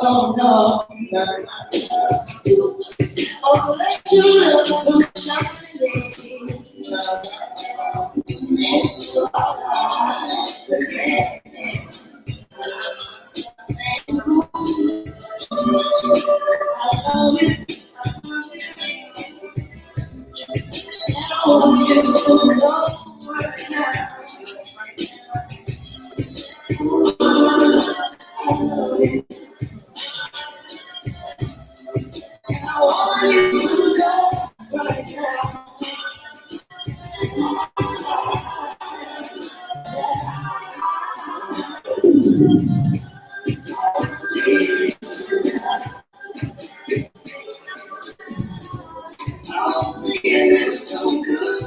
Oh no, oh let you love shining. It's so good.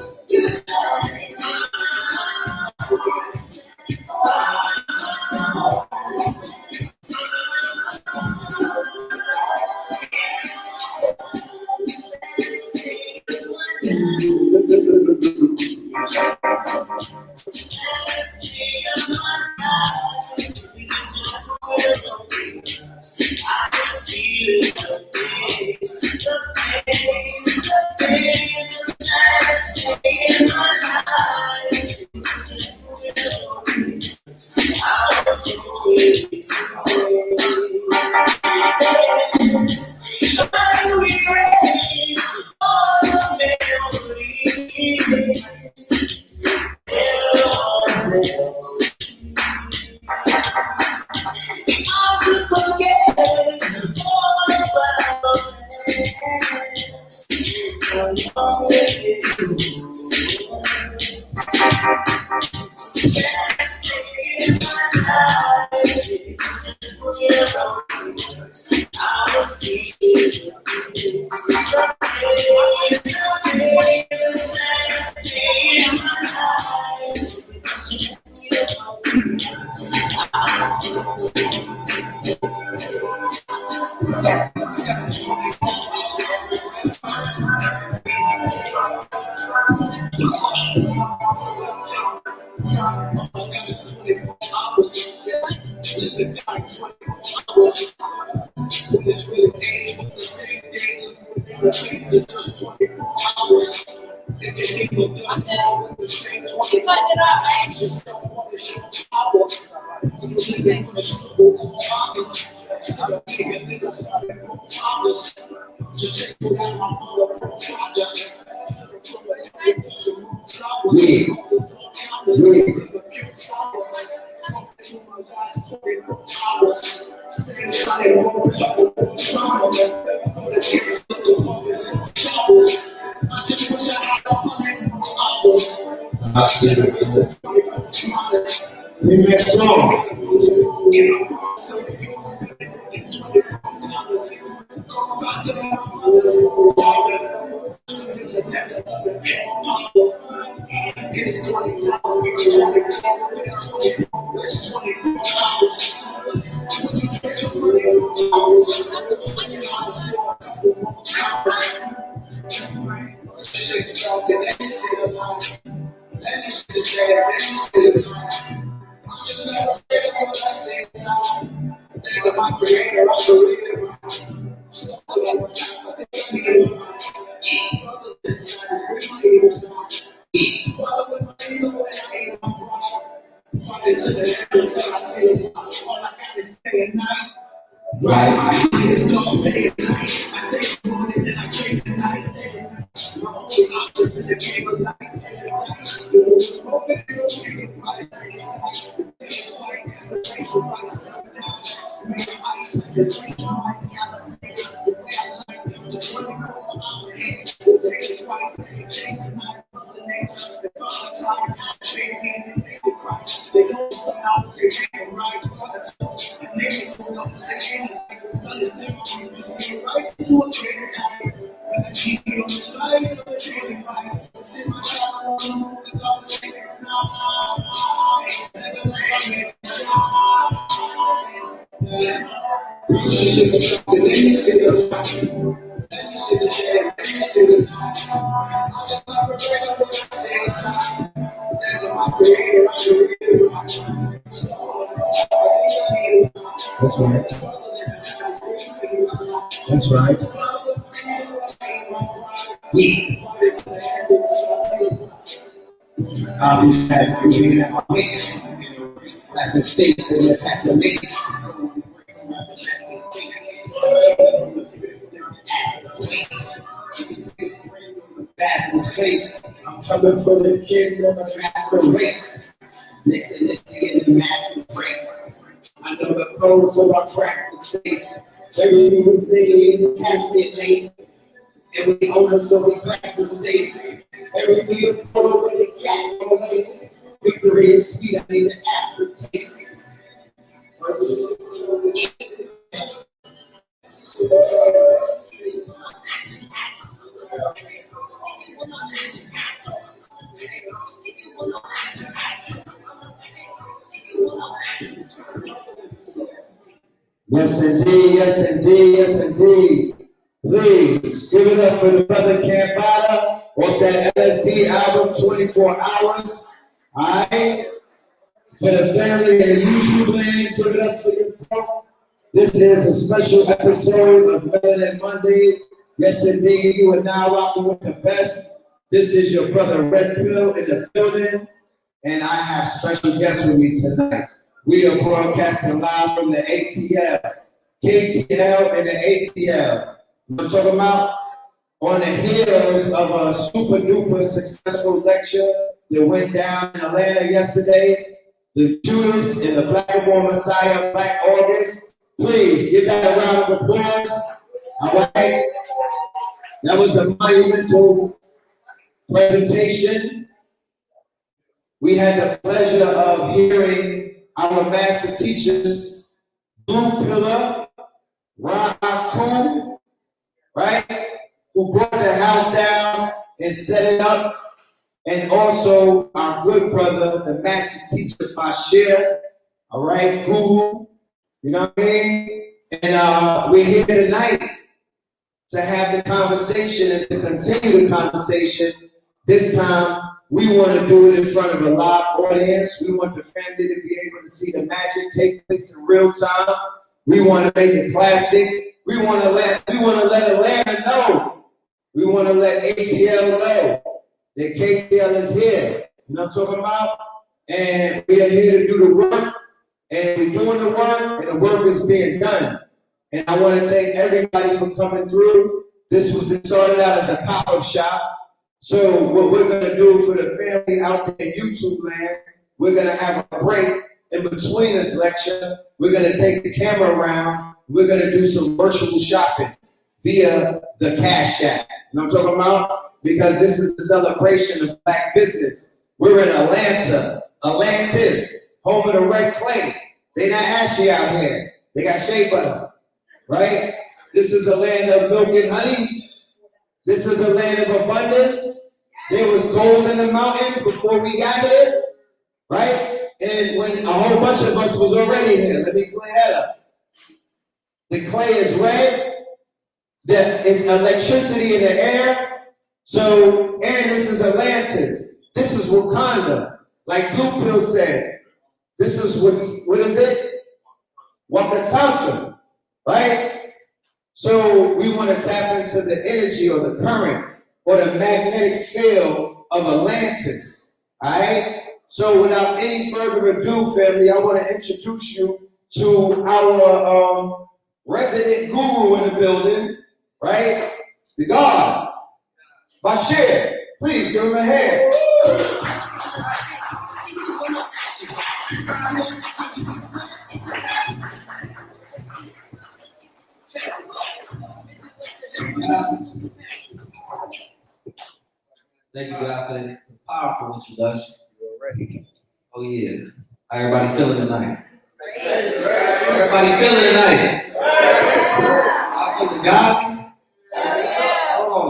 Sing that song. Right. That's right. That's right. I'll be back for you in my week. That's the state and that's the mix. Fastest face. I'm coming for the kingdom of master race. Next to in the master's race. I know the code, so I practice safe. Everything we say in the casket late. And we own it, so we practice safe. Everything you pull over the cat on the lace. Victory is sweet, I need the aftertaste. Yes, indeed, yes, indeed, yes, indeed. Please give it up for the brother Cambada off that LSD album, 24 Hours. All right? For the family and the YouTube land, give it up for yourself. This is a special episode of Melanin Monday. Yes, indeed, you are now rocking with the best. This is your brother Red Pill in the building, and I have special guests with me tonight. We are broadcasting live from the ATL, KTL, and the ATL. We're talking about on the heels of a super duper successful lecture that went down in Atlanta yesterday. The Judas and the Blackamoor Messiah, Black August. Please give that a round of applause. All right. That was a monumental presentation. We had the pleasure of hearing our master teachers, Blue Pillar, Ron, right? Who brought the house down and set it up. And also our good brother, the master teacher, Bashir, all right, Guru, you know what I mean? And we're here tonight to have the conversation and to continue the conversation. This time, we want to do it in front of a live audience. We want the family to be able to see the magic take place in real time. We want to make it classic. We want to let Atlanta know. We want to let ATL know that KTL is here. You know what I'm talking about? And we are here to do the work. And we're doing the work, and the work is being done. And I want to thank everybody for coming through. This started out as a pop-up shop. So what we're going to do for the family out there in YouTube land, we're going to have a break in between this lecture. We're going to take the camera around. We're going to do some virtual shopping via the Cash App. You know what I'm talking about? Because this is a celebration of Black business. We're in Atlanta, Atlantis, home of the red clay. They not ashy out here. They got shea butter, right? This is a land of milk and honey. This is a land of abundance. There was gold in the mountains before we got here, right? And when a whole bunch of us was already here, let me clear that up. The clay is red. There is electricity in the air. So, and this is Atlantis. This is Wakanda. Like Blue Pill said, this is what is it? Wakataka, right? So we want to tap into the energy or the current or the magnetic field of Atlantis, all right? So without any further ado, family, I want to introduce you to our resident guru in the building, right? The God, Bashir. Please give him a hand. Thank you, God, for that powerful introduction. Oh, yeah. How everybody feeling tonight? Everybody feeling tonight? I feel the God. Hold on.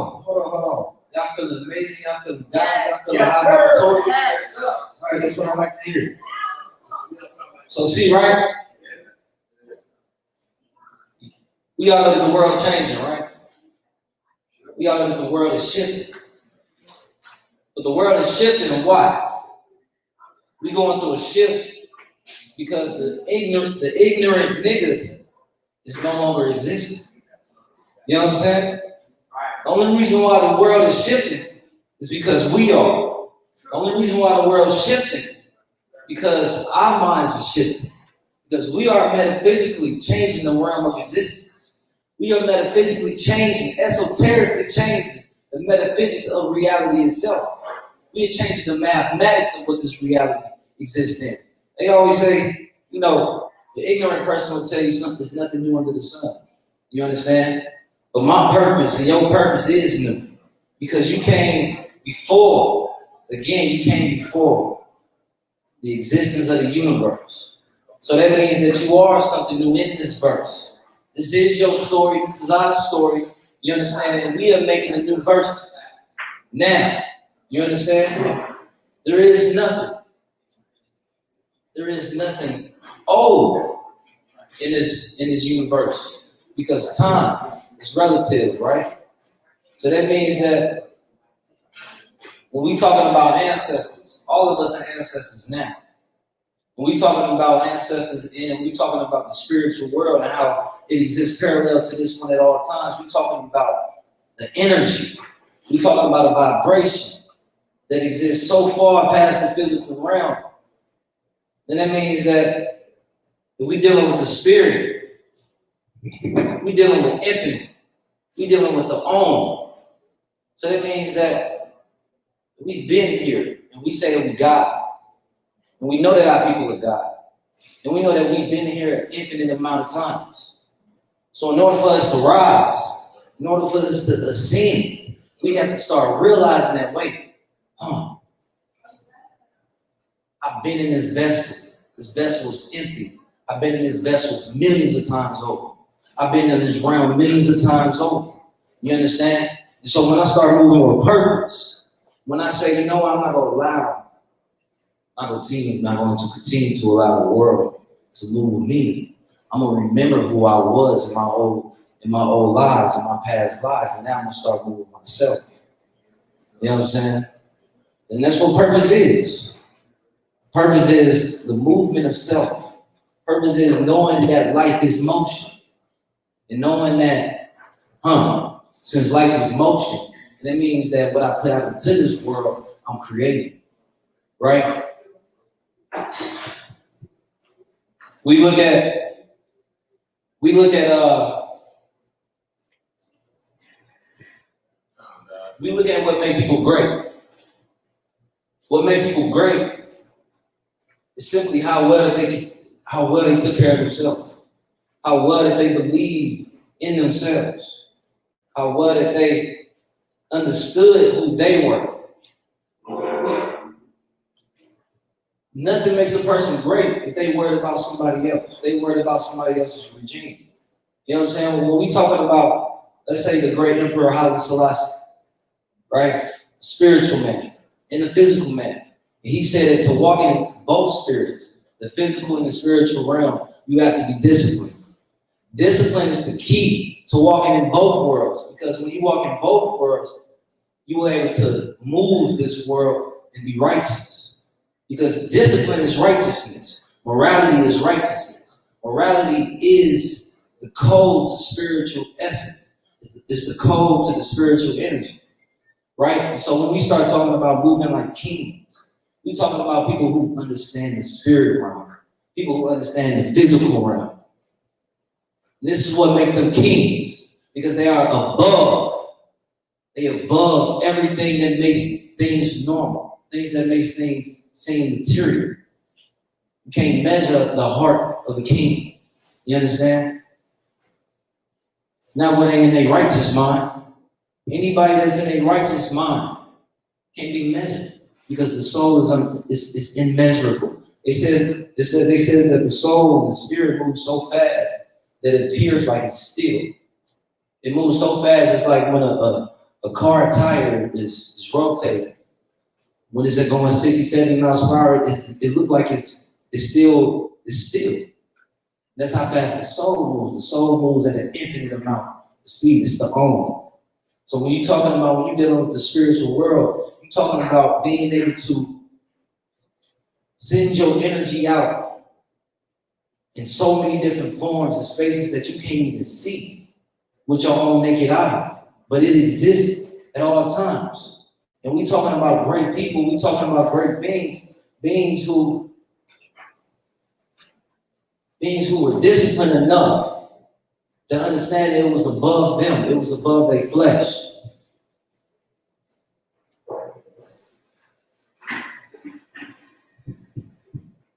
Y'all feeling amazing? Y'all feeling God? Y'all feeling high on total? All right, that's what I like to hear. So see, right? We all look at the world changing, right? We all look at the world is shifting. But the world is shifting, and why? We going through a shift because the ignorant nigga is no longer existing. You know what I'm saying? The only reason why the world is shifting is because we are. The only reason why the world is shifting because our minds are shifting. Because we are metaphysically changing the realm of existence. We are metaphysically changing, esoterically changing the metaphysics of reality itself. We are changing the mathematics of what this reality exists in. They always say, you know, the ignorant person will tell you something, there's nothing new under the sun. You understand? But my purpose and your purpose is new. Because you came before, again, you came before the existence of the universe. So that means that you are something new in this verse. This is your story, this is our story. You understand? And we are making a new verse. Now, you understand? There is nothing old in this universe. Because time is relative, right? So that means that when we talking about ancestors, all of us are ancestors now. When we talking about ancestors and we talking about the spiritual world and how it exists parallel to this one at all times, we talking about the energy. We talking about a vibration that exists so far past the physical realm. Then that means that we dealing with the spirit. We dealing with infinite. We dealing with the Om. So that means that we've been here and we say that we God. And we know that our people are God. And we know that we've been here an infinite amount of times. So in order for us to rise, in order for us to ascend, we have to start realizing that, wait, I've been in this vessel. This vessel is empty. I've been in this vessel millions of times over. I've been in this realm millions of times over. You understand? And so when I start moving with purpose, when I say, you know, I'm not going to allow, I'm not going to continue to allow the world to move with me. I'm going to remember who I was in my old lives, in my past lives, and now I'm going to start moving myself. You know what I'm saying? And that's what purpose is. Purpose is the movement of self. Purpose is knowing that life is motion. And knowing that, since life is motion, that means that what I put out into this world, I'm creating. Right? We look at what made people great. What made people great is simply how well they took care of themselves, how well that they believed in themselves, how well that they understood who they were. Nothing makes a person great if they worried about somebody else. They worried about somebody else's regime. You know what I'm saying? When we talking about, let's say, the great Emperor Haile Selassie, right? Spiritual man and the physical man. And he said that to walk in both spirits, the physical and the spiritual realm, you have to be disciplined. Discipline is the key to walking in both worlds, because when you walk in both worlds, you will be able to move this world and be righteous. Because discipline is righteousness. Morality is righteousness. Morality is the code to spiritual essence. It's the code to the spiritual energy. Right? And so when we start talking about moving like kings, we're talking about people who understand the spirit realm, people who understand the physical realm. This is what makes them kings, because they are above. They above everything that makes things normal, things that makes things seem material. You can't measure the heart of a king. You understand? Now we're in a righteous mind. Anybody that's in a righteous mind can't be measured because the soul is immeasurable. They said that the soul and the spirit moves so fast that it appears like it's still. It moves so fast, it's like when a car tire is rotating. When it's going 60, 70 miles per hour, it looks like it's still. That's how fast the soul moves. The soul moves at an infinite amount of speed. It's the own. So when you're dealing with the spiritual world, you're talking about being able to send your energy out in so many different forms and spaces that you can't even see with your own naked eye. But it exists at all times. And we're talking about great people, we're talking about great beings who were disciplined enough to understand that it was above them, it was above their flesh.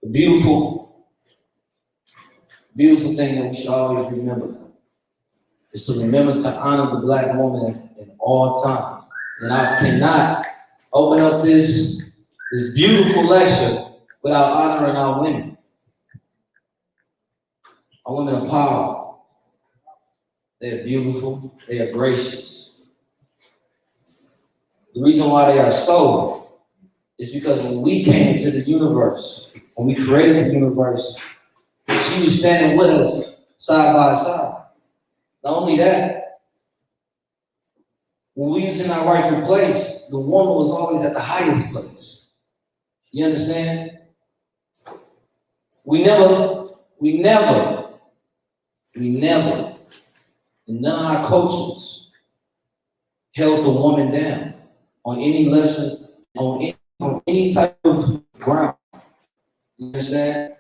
The beautiful thing that we should always remember is to remember to honor the Black woman in all times. And I cannot open up this beautiful lecture without honoring our women. Our women are powerful. They are beautiful. They are gracious. The reason why they are so is because when we came into the universe, when we created the universe, she was standing with us side by side. Not only that, when we was in our rightful place, the woman was always at the highest place. You understand? We never, in none of our cultures, held the woman down on any lesson, on any type of ground. You understand?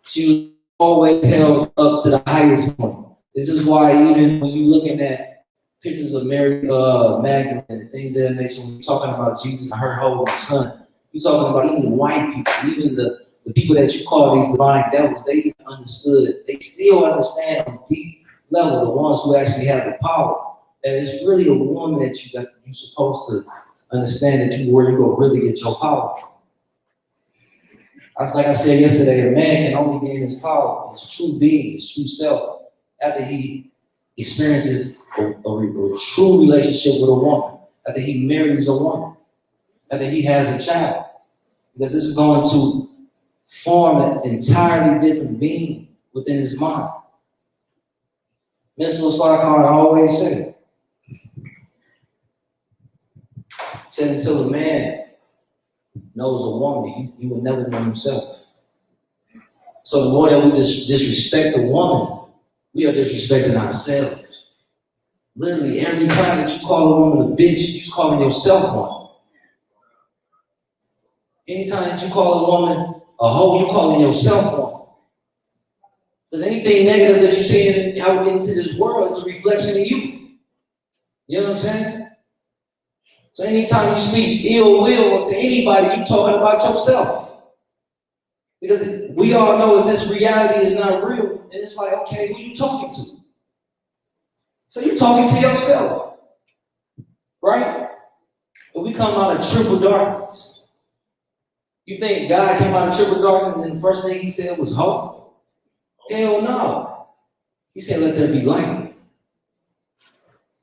She was always held up to the highest point. This is why even when you're looking at pictures of Mary Magdalene and things of that nature, when you're talking about Jesus and her holding the son, you're talking about even white people, even the people that you call these divine devils, they even understood, they still understand on a deep level, the ones who actually have the power. And it's really the woman that you're supposed to understand where you go really get your power from. Like I said yesterday, a man can only gain his power, his true being, his true self, after he experiences a true relationship with a woman, after he marries a woman, after he has a child. Because this is going to form an entirely different being within his mind. Mr. Farrakhan always said until a man knows a woman, he will never know himself. So the more that we disrespect a woman, we are disrespecting ourselves. Literally, every time that you call a woman a bitch, you're calling yourself one. Anytime that you call a woman a hoe, you're calling yourself one. Because anything negative that you're saying out into this world is a reflection of you. You know what I'm saying? So anytime you speak ill will to anybody, you're talking about yourself. Because we all know that this reality is not real. And it's like, okay, who you talking to? So you're talking to yourself. Right? But we come out of triple darkness. You think God came out of triple darkness and the first thing he said was hope? Hell no. He said, let there be light.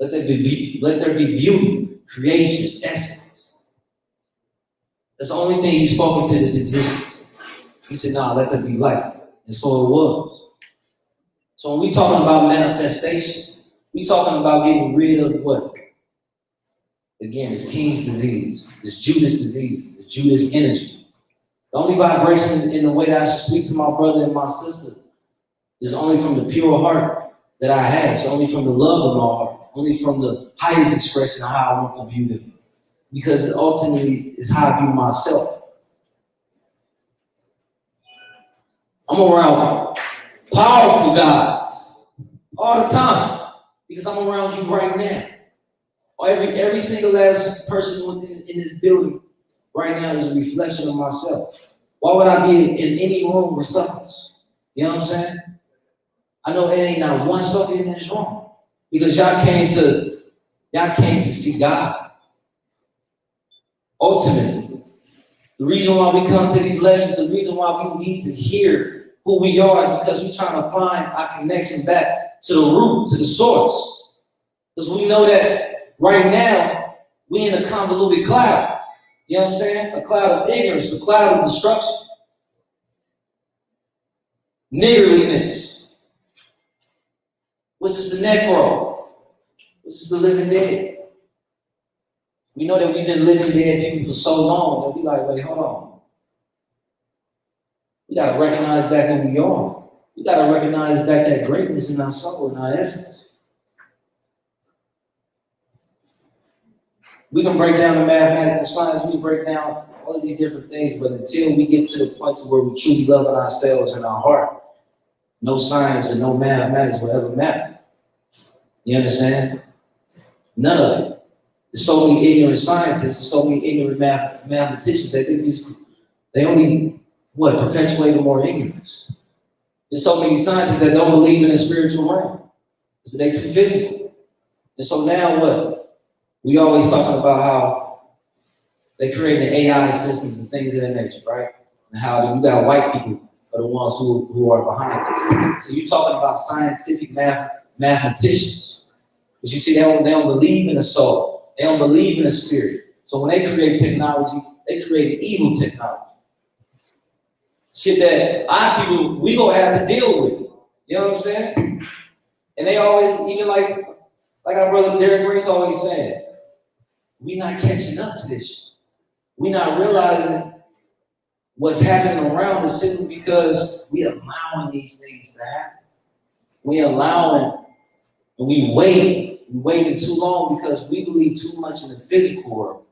Let there be beauty, creation, essence. That's the only thing he spoke into this existence. He said, nah, let there be light. And so it was. So when we talking about manifestation, we talking about getting rid of what? Again, it's KINGZ disease, it's Judas disease, it's Judas energy. The only vibration in the way that I should speak to my brother and my sister is only from the pure heart that I have. It's only from the love of my heart, only from the highest expression of how I want to view them. Because it ultimately is how I view myself. I'm around powerful gods all the time because I'm around you right now. Every single last person in this building right now is a reflection of myself. Why would I be in any room with suckers? You know what I'm saying? I know it ain't not one sucker in this room Because y'all came to see God. Ultimately, the reason why we come to these lessons, the reason why we need to hear who we are is because we're trying to find our connection back to the root, to the source. Because we know that right now, we in a convoluted cloud. You know what I'm saying? A cloud of ignorance, a cloud of destruction. Niggardliness, which is the necro, which is the living dead. We know that we've been living dead people for so long that we like, wait, hold on. We gotta recognize back who we are. We gotta recognize back that greatness in our soul, in our essence. We can break down the mathematical science, we can break down all of these different things, but until we get to the point to where we truly love ourselves and our heart, no science and no mathematics will ever matter. You understand? None of it. There's so many ignorant scientists, so many ignorant mathematicians that they only, perpetuate more ignorance. There's so many scientists that don't believe in the spiritual realm. So they too physical. And so now what? We always talking about how they creating AI systems and things of that nature, right? And how you got white people are the ones who are behind this. So you're talking about scientific mathematicians. But you see, they don't believe in the soul. They don't believe in the spirit. So when they create technology, they create evil technology. Shit that our people, we gonna have to deal with. You know what I'm saying? And they always, even like our brother Derek Grace always saying, we not catching up to this shit. We not realizing what's happening around us simply because we allowing these things to happen. We allowing, and we waiting too long because we believe too much in the physical world.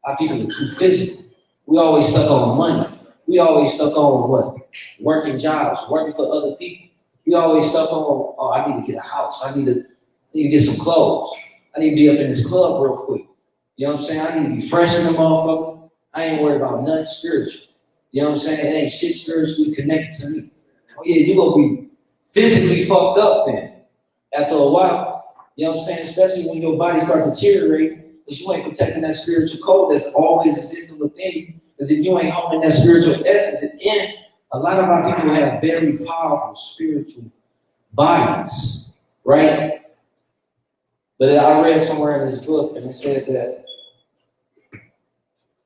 Our people are too physical. We always stuck on money. We always stuck on what? Working jobs, working for other people. We always stuck on, oh, I need to get a house. I need to get some clothes. I need to be up in this club real quick. You know what I'm saying? I need to be fresh in the motherfucker. I ain't worried about nothing spiritual. You know what I'm saying? It ain't shit spiritually connected to me. Oh yeah, you're gonna be physically fucked up then. After a while, you know what I'm saying? Especially when your body starts deteriorating, because you ain't protecting that spiritual code that's always existing within you. Because if you ain't holding that spiritual essence in it, a lot of our people have very powerful spiritual bodies, right? But I read somewhere in this book, and it said that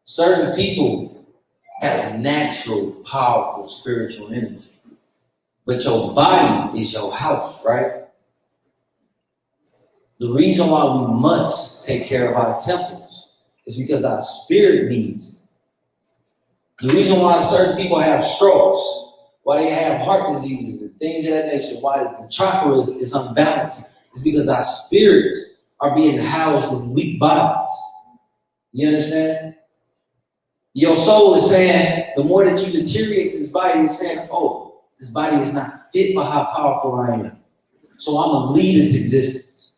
certain people have natural, powerful spiritual energy. But your body is your house, right? The reason why we must take care of our temples is because our spirit needs it. The reason why certain people have strokes, why they have heart diseases and things of that nature, why the chakra is unbalanced, is because our spirits are being housed in weak bodies. You understand? Your soul is saying, the more that you deteriorate this body, it's saying, oh, this body is not fit for how powerful I am. So I'm going to leave this existence.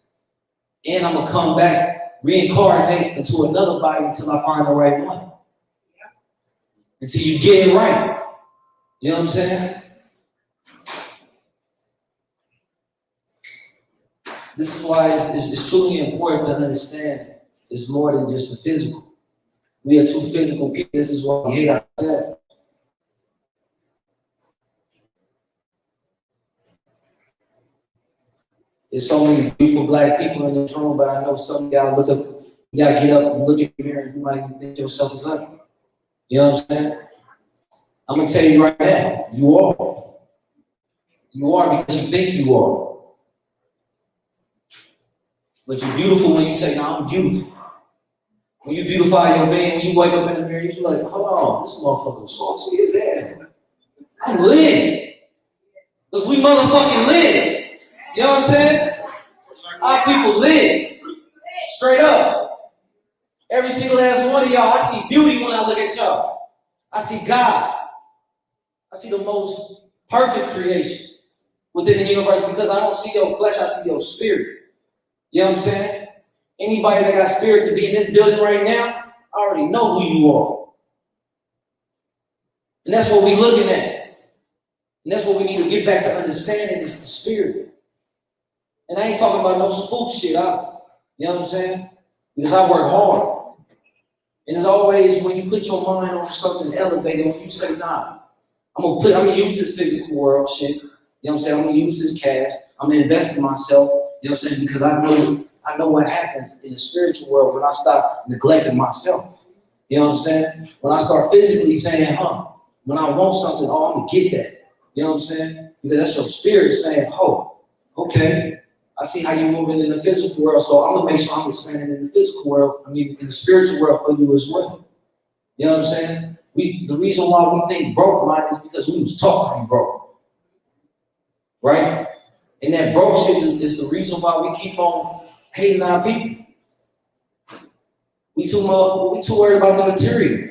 And I'm going to come back, reincarnate into another body until I find the right one. Until you get it right. You know what I'm saying? This is why it's truly important to understand it's more than just the physical. We are too physical people. This is why we hate ourselves. There's so many beautiful black people in this room, but I know some of y'all you gotta get up and look in the mirror and you might even think yourself is ugly. You know what I'm saying? I'm gonna tell you right now, you are. You are because you think you are. But you're beautiful when you say, no, I'm beautiful. When you beautify your being, when you wake up in the mirror, you're like, hold on, this motherfucker saucy as hell. I'm lit. Because we motherfucking lit. You know what I'm saying? Our people lit. Straight up. Every single last one of y'all, I see beauty when I look at y'all. I see God. I see the most perfect creation within the universe because I don't see your flesh, I see your spirit. You know what I'm saying? Anybody that got spirit to be in this building right now, I already know who you are. And that's what we're looking at. And that's what we need to get back to understanding is the spirit. And I ain't talking about no spook shit either. You know what I'm saying? Because I work hard. And as always, when you put your mind on something elevated, when you say, nah, I'm gonna use this physical world shit. You know what I'm saying? I'm gonna use this cash. I'm gonna invest in myself. You know what I'm saying? Because I know what happens in the spiritual world when I stop neglecting myself. You know what I'm saying? When I start physically saying, when I want something, I'm gonna get that. You know what I'm saying? Because that's your spirit saying, okay, I see how you're moving in the physical world, so I'm gonna make sure I'm expanding in the physical world, in the spiritual world for you as well. You know what I'm saying? The reason why we think broke mind is because we was taught to be broke. Right? And that broke shit is the reason why we keep on hating our people. We too worried about the material.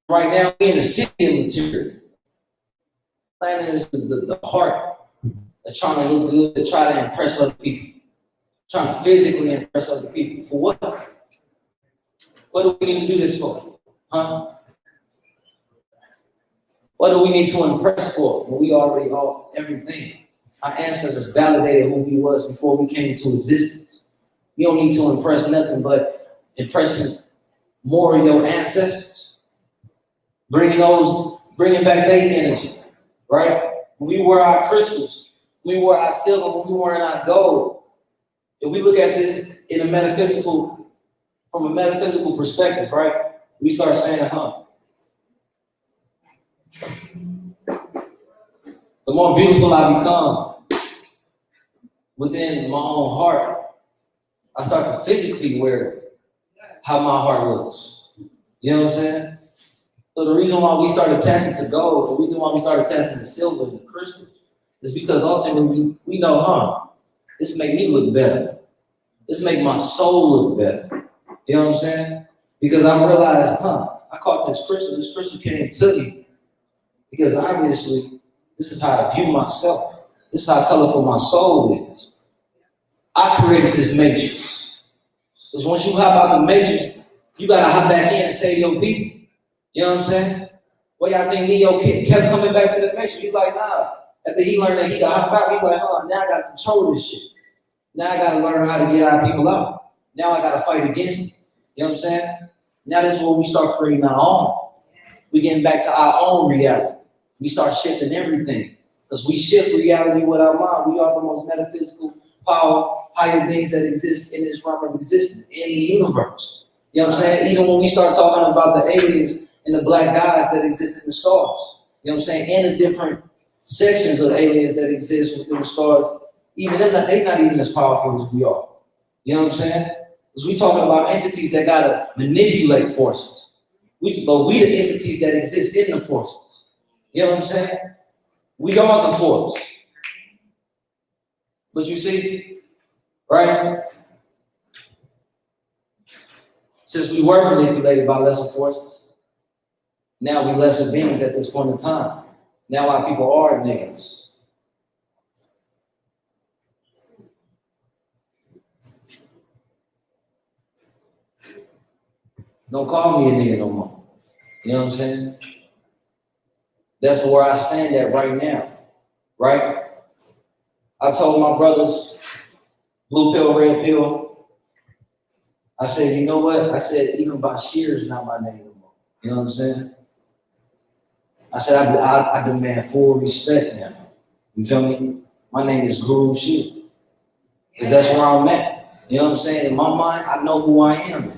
Right now, we're in the city of material. Planet is the heart that's trying to look good, to try to impress other people. Trying to physically impress other people. For what? What do we need to do this for? What do we need to impress for when we already are everything? Our ancestors validated who we was before we came into existence. You don't need to impress nothing but impressing more of your ancestors. Bringing back their energy, right? When we wear our crystals, when we wear our silver, when we wear our gold. If we look at this from a metaphysical perspective, right? We start saying, the more beautiful I become within my own heart, I start to physically wear how my heart looks. You know what I'm saying? So the reason why we start attaching to gold, the reason why we start attaching to silver and crystals, is because ultimately we know, this make me look better. This make my soul look better. You know what I'm saying? Because I realized, I caught this crystal came to me. Because obviously, this is how I view myself. This is how colorful my soul is. I created this matrix. Because once you hop out the matrix, you gotta hop back in and save your people. You know what I'm saying? Well, y'all think Neo kept coming back to the matrix? He's like, nah. After he learned that he could hop out, he's like, now I gotta control this shit. Now I gotta learn how to get our people out. Now I gotta fight against it. You know what I'm saying? Now this is where we start creating our own. We're getting back to our own reality. We start shifting everything. Because we shift reality with our mind. We are the most metaphysical, higher beings that exist in this realm of existence, in the universe. You know what I'm saying? Even when we start talking about the aliens and the black guys that exist in the stars. You know what I'm saying? And the different sections of aliens that exist within the stars. Even they're not even as powerful as we are. You know what I'm saying? Because we talking about entities that gotta manipulate forces. But we the entities that exist in the forces. You know what I'm saying? We are the force. But you see, right? Since we were manipulated by lesser forces, now we lesser beings at this point in time. Now our people are niggas. Don't call me a nigga no more. You know what I'm saying? That's where I stand at right now, right? I told my brothers, blue pill, red pill, I said, you know what? I said, even Bashir is not my name no more. You know what I'm saying? I said, I demand full respect now. You feel me? My name is Guru Shir. Because that's where I'm at. You know what I'm saying? In my mind, I know who I am now.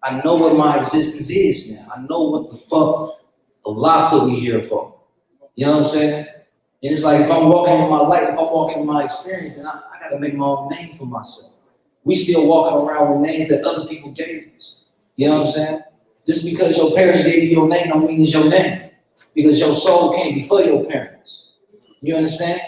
I know what my existence is now. I know what the fuck Allah put me here for. You know what I'm saying? And it's like if I'm walking in my life, if I'm walking in my experience, then I gotta make my own name for myself. We still walking around with names that other people gave us. You know what I'm saying? Just because your parents gave you your name don't mean it's your name. Because your soul came before your parents. You understand?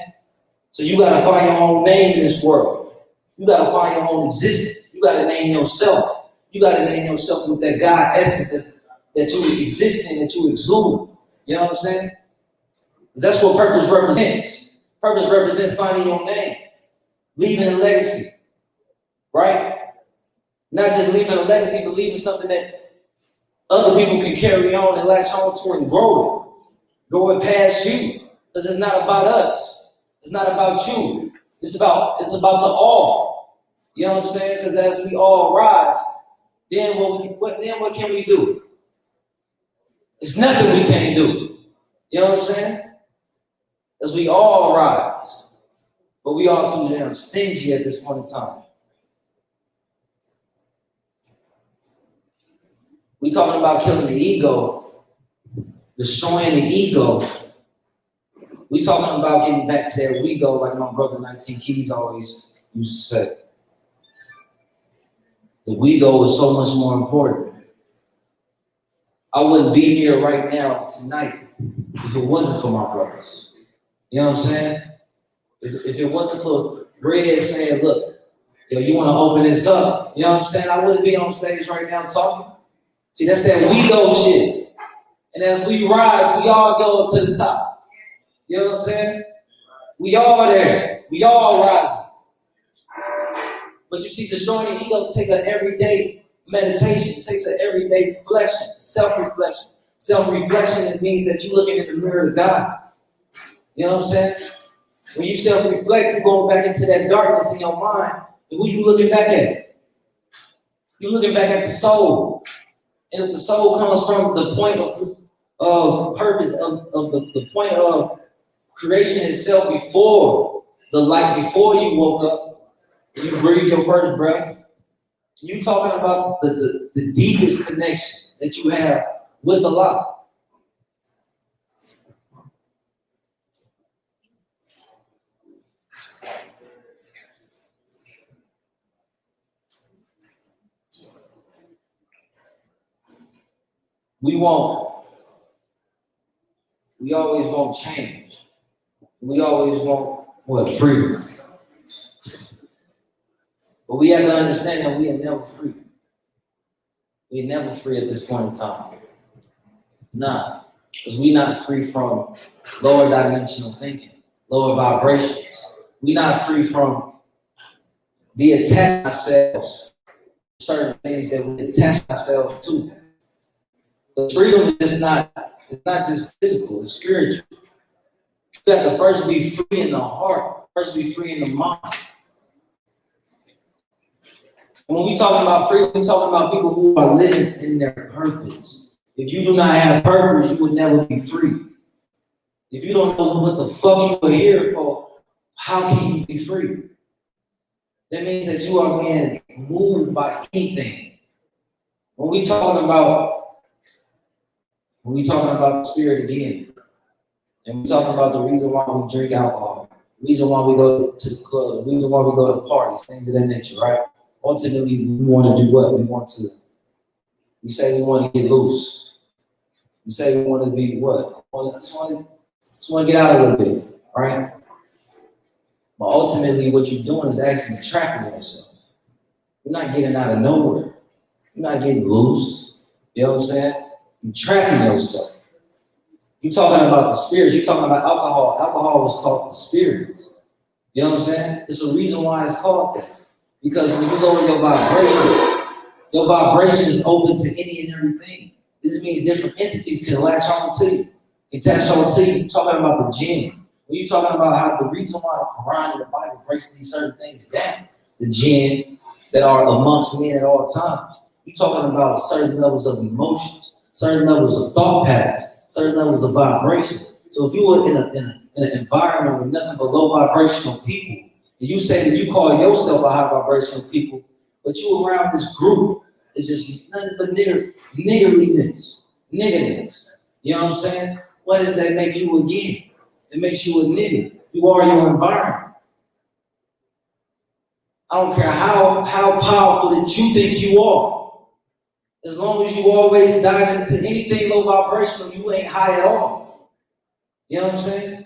So you gotta find your own name in this world. You gotta find your own existence. You gotta name yourself. You gotta name yourself with that God essence that you exist in, that you exude. You know what I'm saying? That's what purpose represents. Purpose represents finding your name, leaving a legacy, right? Not just leaving a legacy, but leaving something that other people can carry on and latch on to and grow it past you, because it's not about us. It's not about you. It's about the all. You know what I'm saying? Because as we all rise, then what can we do? It's nothing we can't do. You know what I'm saying? As we all rise, but we all too damn stingy at this point in time. We talking about killing the ego, destroying the ego. We talking about getting back to that we go, like my brother 19 KINGZ always used to say. The we go is so much more important. I wouldn't be here right now tonight if it wasn't for my brothers. You know what I'm saying? If it wasn't for Red saying, look, yo, you want to open this up, you know what I'm saying? I wouldn't be on stage right now talking. See, that's that we go shit. And as we rise, we all go up to the top. You know what I'm saying? We all there. We all rising. But you see, destroying the ego takes an everyday meditation. It takes an everyday reflection, self-reflection. Self-reflection, it means that you're looking in the mirror of God. You know what I'm saying? When you self-reflect, you're going back into that darkness in your mind. And who you looking back at? You're looking back at the soul. And if the soul comes from the point of purpose, of the point of creation itself before the light, before you woke up, and you breathed your first breath, you talking about the deepest connection that you have with the light. We always want change. We always want freedom. But we have to understand that we are never free. We're never free at this point in time. Nah, because we're not free from lower dimensional thinking, lower vibrations. We're not free from attaching ourselves to certain things that we attach ourselves to. The freedom is not just physical, it's spiritual. You have to first be free in the heart, first be free in the mind. And when we talking about freedom, we're talking about people who are living in their purpose. If you do not have purpose, you would never be free. If you don't know what the fuck you are here for, how can you be free? That means that you are being moved by anything. When we talking about the spirit again, and we talking about the reason why we drink alcohol, the reason why we go to the club, the reason why we go to parties, things of that nature, right? Ultimately, we want to do what? We say we want to get loose. We say we want to be what? Just want to get out a little bit, right? But ultimately, what you're doing is actually trapping yourself. You're not getting out of nowhere. You're not getting loose. You know what I'm saying? You're trapping yourself. You're talking about the spirits. You're talking about alcohol. Alcohol was called the spirits. You know what I'm saying? There's a reason why it's called that. Because when you lower your vibration is open to any and everything. This means different entities can latch on to you, attach on to you. You're talking about the jinn. When you're talking about how the reason why the Quran and the Bible breaks these certain things down, the jinn that are amongst men at all times, you're talking about certain levels of emotions, certain levels of thought patterns, certain levels of vibrations. So if you were in an environment with nothing but low vibrational people, and you say that you call yourself a high vibrational people, but you around this group, it's just nothing but niggeriness. You know what I'm saying? What does that make you again? It makes you a nigger. You are your environment. I don't care how powerful that you think you are. As long as you always dive into anything low vibrational, you ain't high at all. You know what I'm saying?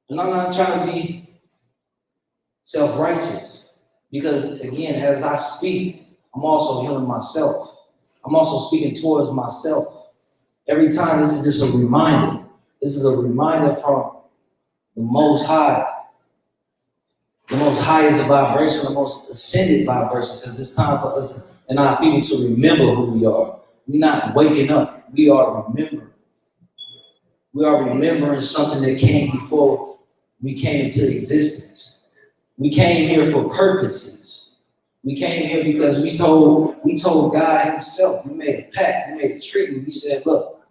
And I'm not trying to be self-righteous, because again, as I speak, I'm also healing myself. I'm also speaking towards myself. Every time, this is just a reminder. This is a reminder from the Most High. The Most Highest vibration, the most ascended vibration, because it's time for us and our people to remember who we are. We're not waking up. We are remembering. We are remembering something that came before we came into existence. We came here for purposes. We came here because we told God himself, we made a pact, we made a treaty. We said, look,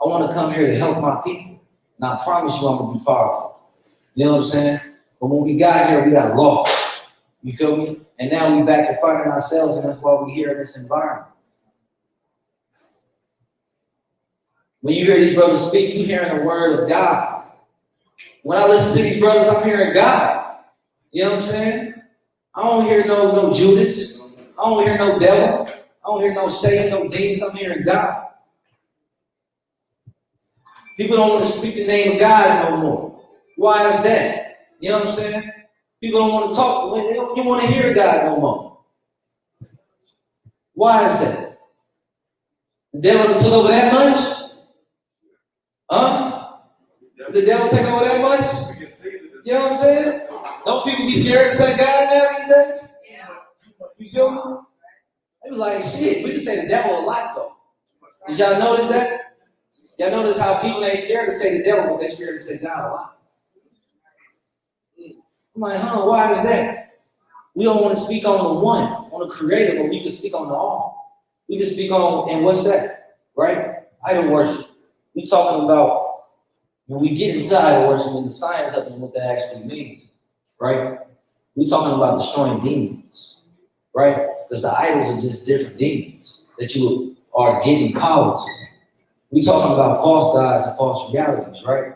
I want to come here to help my people. And I promise you I'm going to be powerful. You know what I'm saying? But when we got here, we got lost. You feel me? And now we back to finding ourselves, and that's why we're here in this environment. When you hear these brothers speak, you're hearing the word of God. When I listen to these brothers, I'm hearing God. You know what I'm saying? I don't hear no Judas. I don't hear no devil. I don't hear no Satan, no demons. I'm hearing God. People don't want to speak the name of God no more. Why is that? You know what I'm saying? People don't want to talk. They don't want to hear God no more. Why is that? The devil took over that much? Huh? The devil take over that much? You know what I'm saying? Don't people be scared to say God now these days? You feel me? They be like, shit, we can say the devil a lot though. Did y'all notice that? Y'all notice how people ain't scared to say the devil, but they scared to say God a lot. I'm like, why is that? We don't want to speak on the one, on the creator, but we can speak on the all. We can speak on, and what's that? Right? Idol worship. We talking about, when we get into idol worship and the science of it and what that actually means, right? We talking about destroying demons, right? Because the idols are just different demons that you are giving power to. We talking about false gods and false realities, right?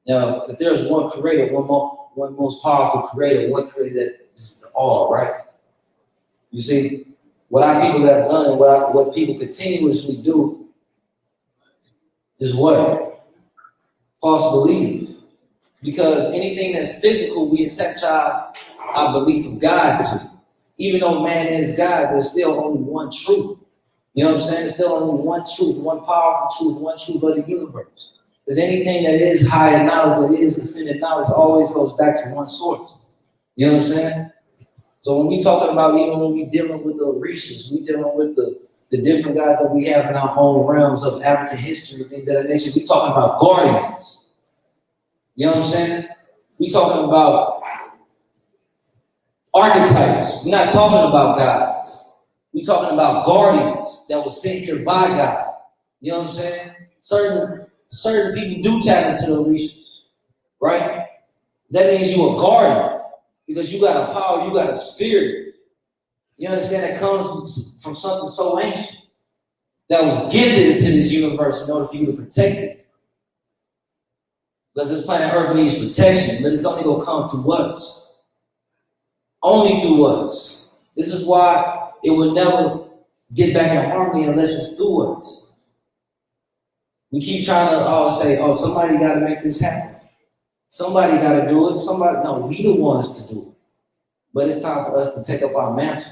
Now, if there's one creator, one most powerful creator, one creator that is the all, right? You see, what our people have done and what people continuously do is what? False belief. Because anything that's physical, we attach our belief of God to. Even though man is God, there's still only one truth. You know what I'm saying? There's still only one truth, one powerful truth, one truth of the universe. Because anything that is higher knowledge, that is ascended knowledge, always goes back to one source. You know what I'm saying? So when we talking about, even when we dealing with the Orishas, we dealing with the different guys that we have in our own realms of African history, things of that nature, we talking about guardians. You know what I'm saying? We talking about archetypes. We're not talking about gods. We're talking about guardians that were sent here by God. You know what I'm saying? Certain people do tap into the Orishas, right? That means you a guardian because you got a power, you got a spirit. You understand? That comes from something so ancient that was gifted into this universe in order for you to protect it. Because this planet Earth needs protection, but it's only going to come through us. Only through us. This is why it will never get back in harmony unless it's through us. We keep trying to say, somebody got to make this happen. Somebody got to do it. No, we the ones to do it. But it's time for us to take up our mantle.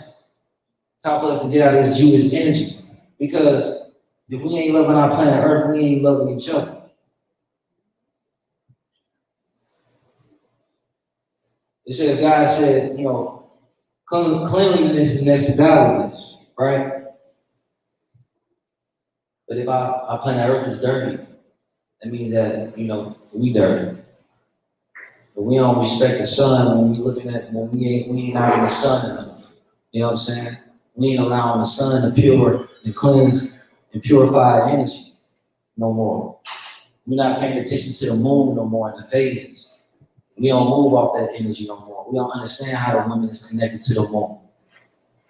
It's time for us to get out of this Jewish energy. Because if we ain't loving our planet Earth, we ain't loving each other. It says, God said, cleanliness is next to godliness, right? But if our planet Earth is dirty, that means that, we dirty. But we don't respect the sun when we ain't out in the sun enough. You know what I'm saying? We ain't allowing the sun to pure and cleanse and purify energy no more. We're not paying attention to the moon no more in the phases. We don't move off that energy no more. We don't understand how the woman is connected to the moon.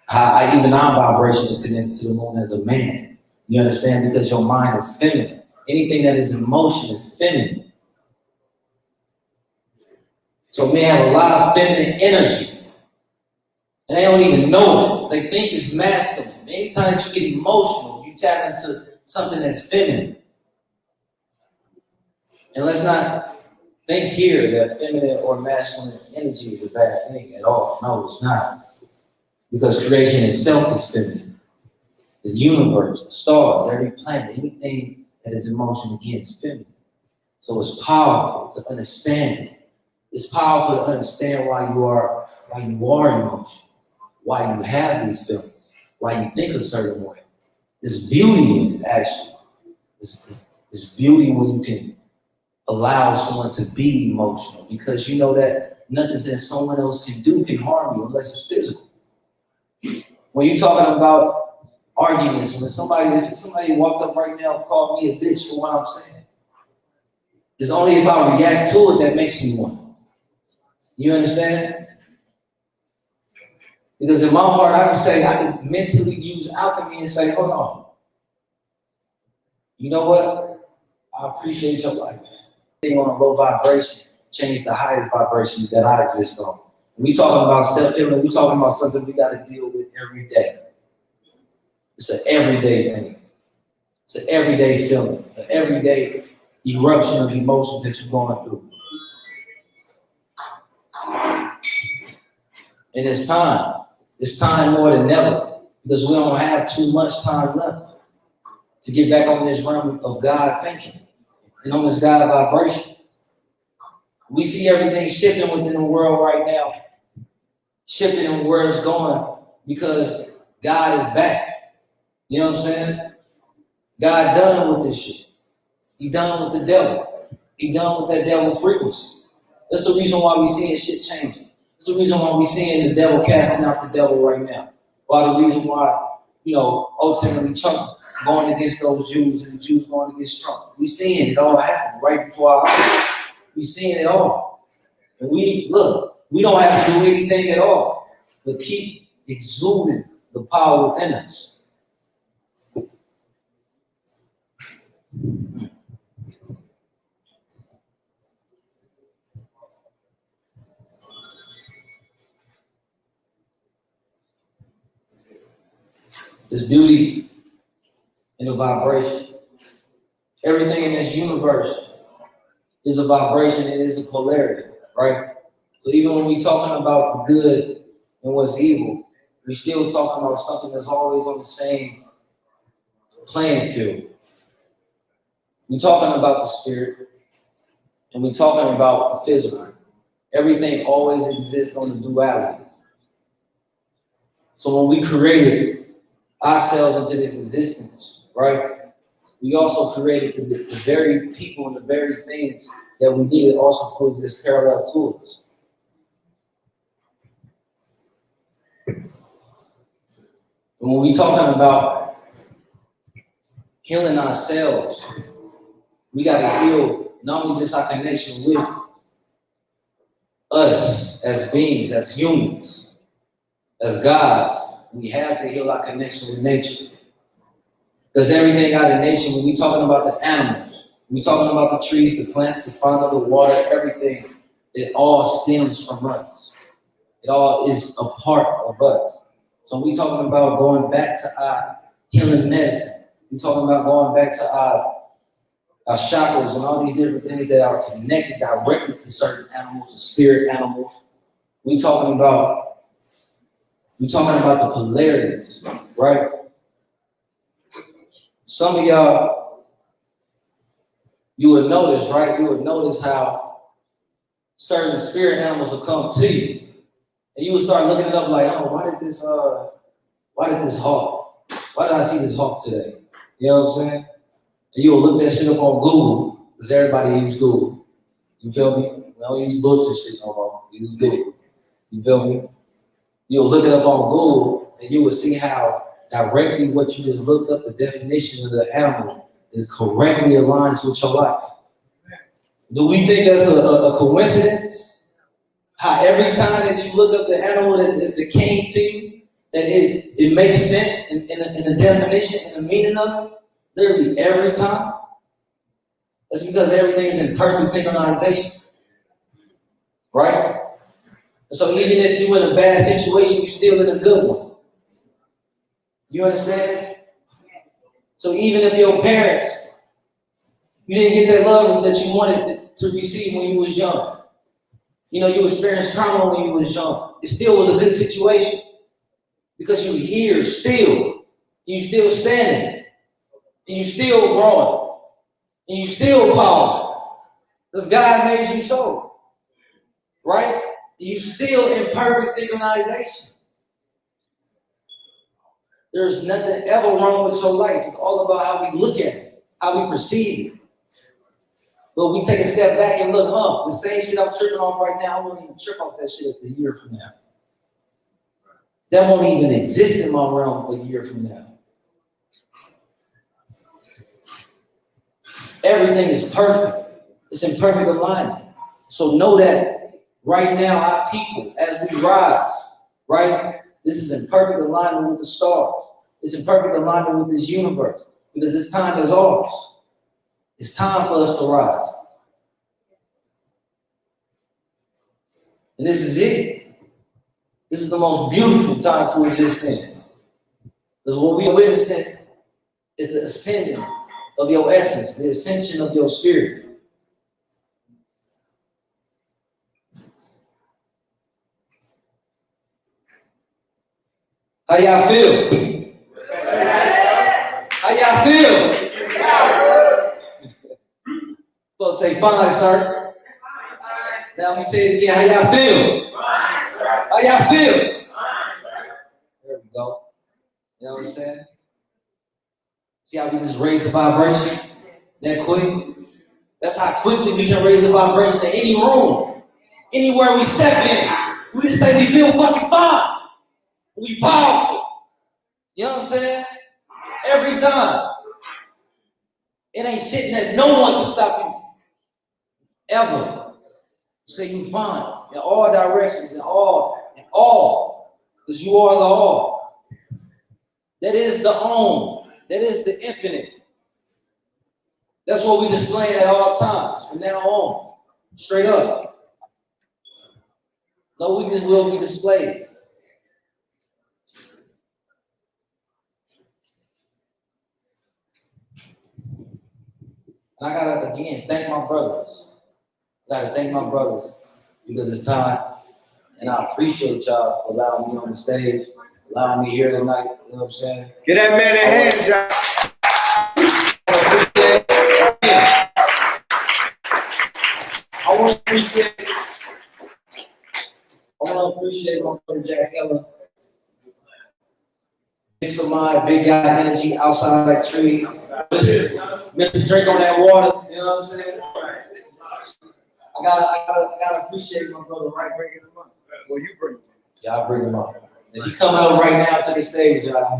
How even our vibration is connected to the moon as a man. You understand? Because your mind is feminine. Anything that is in motion is feminine. So men have a lot of feminine energy. And they don't even know it. They think it's masculine. Anytime that you get emotional, you tap into something that's feminine. And let's not think here that feminine or masculine energy is a bad thing at all. No, it's not. Because creation itself is feminine. The universe, the stars, every planet, anything that is in motion again is feminine. So it's powerful to understand it. It's powerful to understand why you are in motion, why you have these feelings, why you think a certain way. There's beauty in it, actually. There's It's beauty when you can allow someone to be emotional, because you know that nothing that someone else can do can harm you unless it's physical. When you're talking about arguments, if somebody walked up right now and called me a bitch for what I'm saying, it's only if I react to it that makes me one. You understand? Because in my heart, I can mentally use alchemy and say, hold on. You know what? I appreciate your life. Being on a low vibration, change the highest vibration that I exist on. When we talking about self-healing, we talking about something we got to deal with every day. It's an everyday thing. It's an everyday feeling, an everyday eruption of emotions that you're going through. And it's time. It's time more than ever, because we don't have too much time left to get back on this realm of God thinking and on this God vibration. We see everything shifting within the world right now, shifting in where it's going, because God is back. You know what I'm saying? God done with this shit. He done with the devil. He done with that devil frequency. That's the reason why we seeing shit changing. That's the reason why we seeing the devil casting out the devil right now. Why the reason why, ultimately Trump going against those Jews and the Jews going against Trump. We seeing it all happen right before our eyes. We seeing it all. And we don't have to do anything at all, but keep exuding the power within us. There's beauty in the vibration. Everything in this universe is a vibration, it is a polarity, right? So even when we're talking about the good and what's evil, we're still talking about something that's always on the same playing field. We're talking about the spirit, and we're talking about the physical. Everything always exists on the duality. So when we created ourselves into this existence, right? We also created the very people and the very things that we needed also to exist parallel to us. And when we talking about healing ourselves, we got to heal not only just our connection with us as beings, as humans, as gods. We have to heal our connection with nature. Because everything out of nature, when we talking about the animals, we talking about the trees, the plants, the fauna, the water, everything, it all stems from us. It all is a part of us. So we talking about going back to our healing medicine. We talking about going back to our chakras and all these different things that are connected directly to certain animals, the spirit animals. We talking about the polarities, right? Some of y'all, you would notice, right? You would notice how certain spirit animals will come to you, and you would start looking it up like, oh, why did this hawk? Why did I see this hawk today? You know what I'm saying? And you will look that shit up on Google, because everybody use Google. You feel me? We don't use books and shit no more. We use Google. You feel me? You'll look it up on Google, and you will see how directly what you just looked up, the definition of the animal, it correctly aligns with your life. Do we think that's a coincidence? How every time that you look up the animal that came to you, that it makes sense in the definition and the meaning of it? Literally every time. That's because everything is in perfect synchronization. Right? So even if you're in a bad situation, you're still in a good one. You understand? So even if your parents, you didn't get that love that you wanted to receive when you was young. You experienced trauma when you was young. It still was a good situation because you're here still. You still standing. And you still growing. And you still powerful. Because God made you so. Right? You still in perfect synchronization. There's nothing ever wrong with your life. It's all about how we look at it, how we perceive it. But we take a step back and look, the same shit I'm tripping off right now, I won't even trip off that shit a year from now. That won't even exist in my realm a year from now. Everything is perfect. It's in perfect alignment. So know that right now, our people, as we rise, right? This is in perfect alignment with the stars. It's in perfect alignment with this universe. Because this time is ours. It's time for us to rise. And this is it. This is the most beautiful time to exist in. Because what we are witnessing is the ascending of your essence, the ascension of your spirit. How y'all feel? How y'all feel? Supposed to say fine, sir. Now let me say it again. How y'all feel? How y'all feel? There we go. You know what I'm saying? See how we just raise the vibration that quick? That's how quickly we can raise the vibration in any room, anywhere we step in. We just say we feel fucking fine. We powerful. You know what I'm saying? Every time. It ain't shit that no one can stop you. Ever. Say you fine in all directions, in all. Because you are the all. That is the own. That is the infinite. That's what we display at all times, from now on. Straight up. No weakness will be displayed. And I gotta, again, thank my brothers. I gotta thank my brothers because it's time. And I appreciate y'all for allowing me on the stage, allowing me here tonight. You know what I'm saying? Get that man a hand, John. I want to appreciate my brother Jack Ella. Big Samai, big guy energy outside that tree. Mr. Drink on that water, you know what I'm saying? I gotta appreciate my brother right bringing him up. Well, you bring him. Yeah, I'll bring him up. And he coming up right now to the stage, y'all.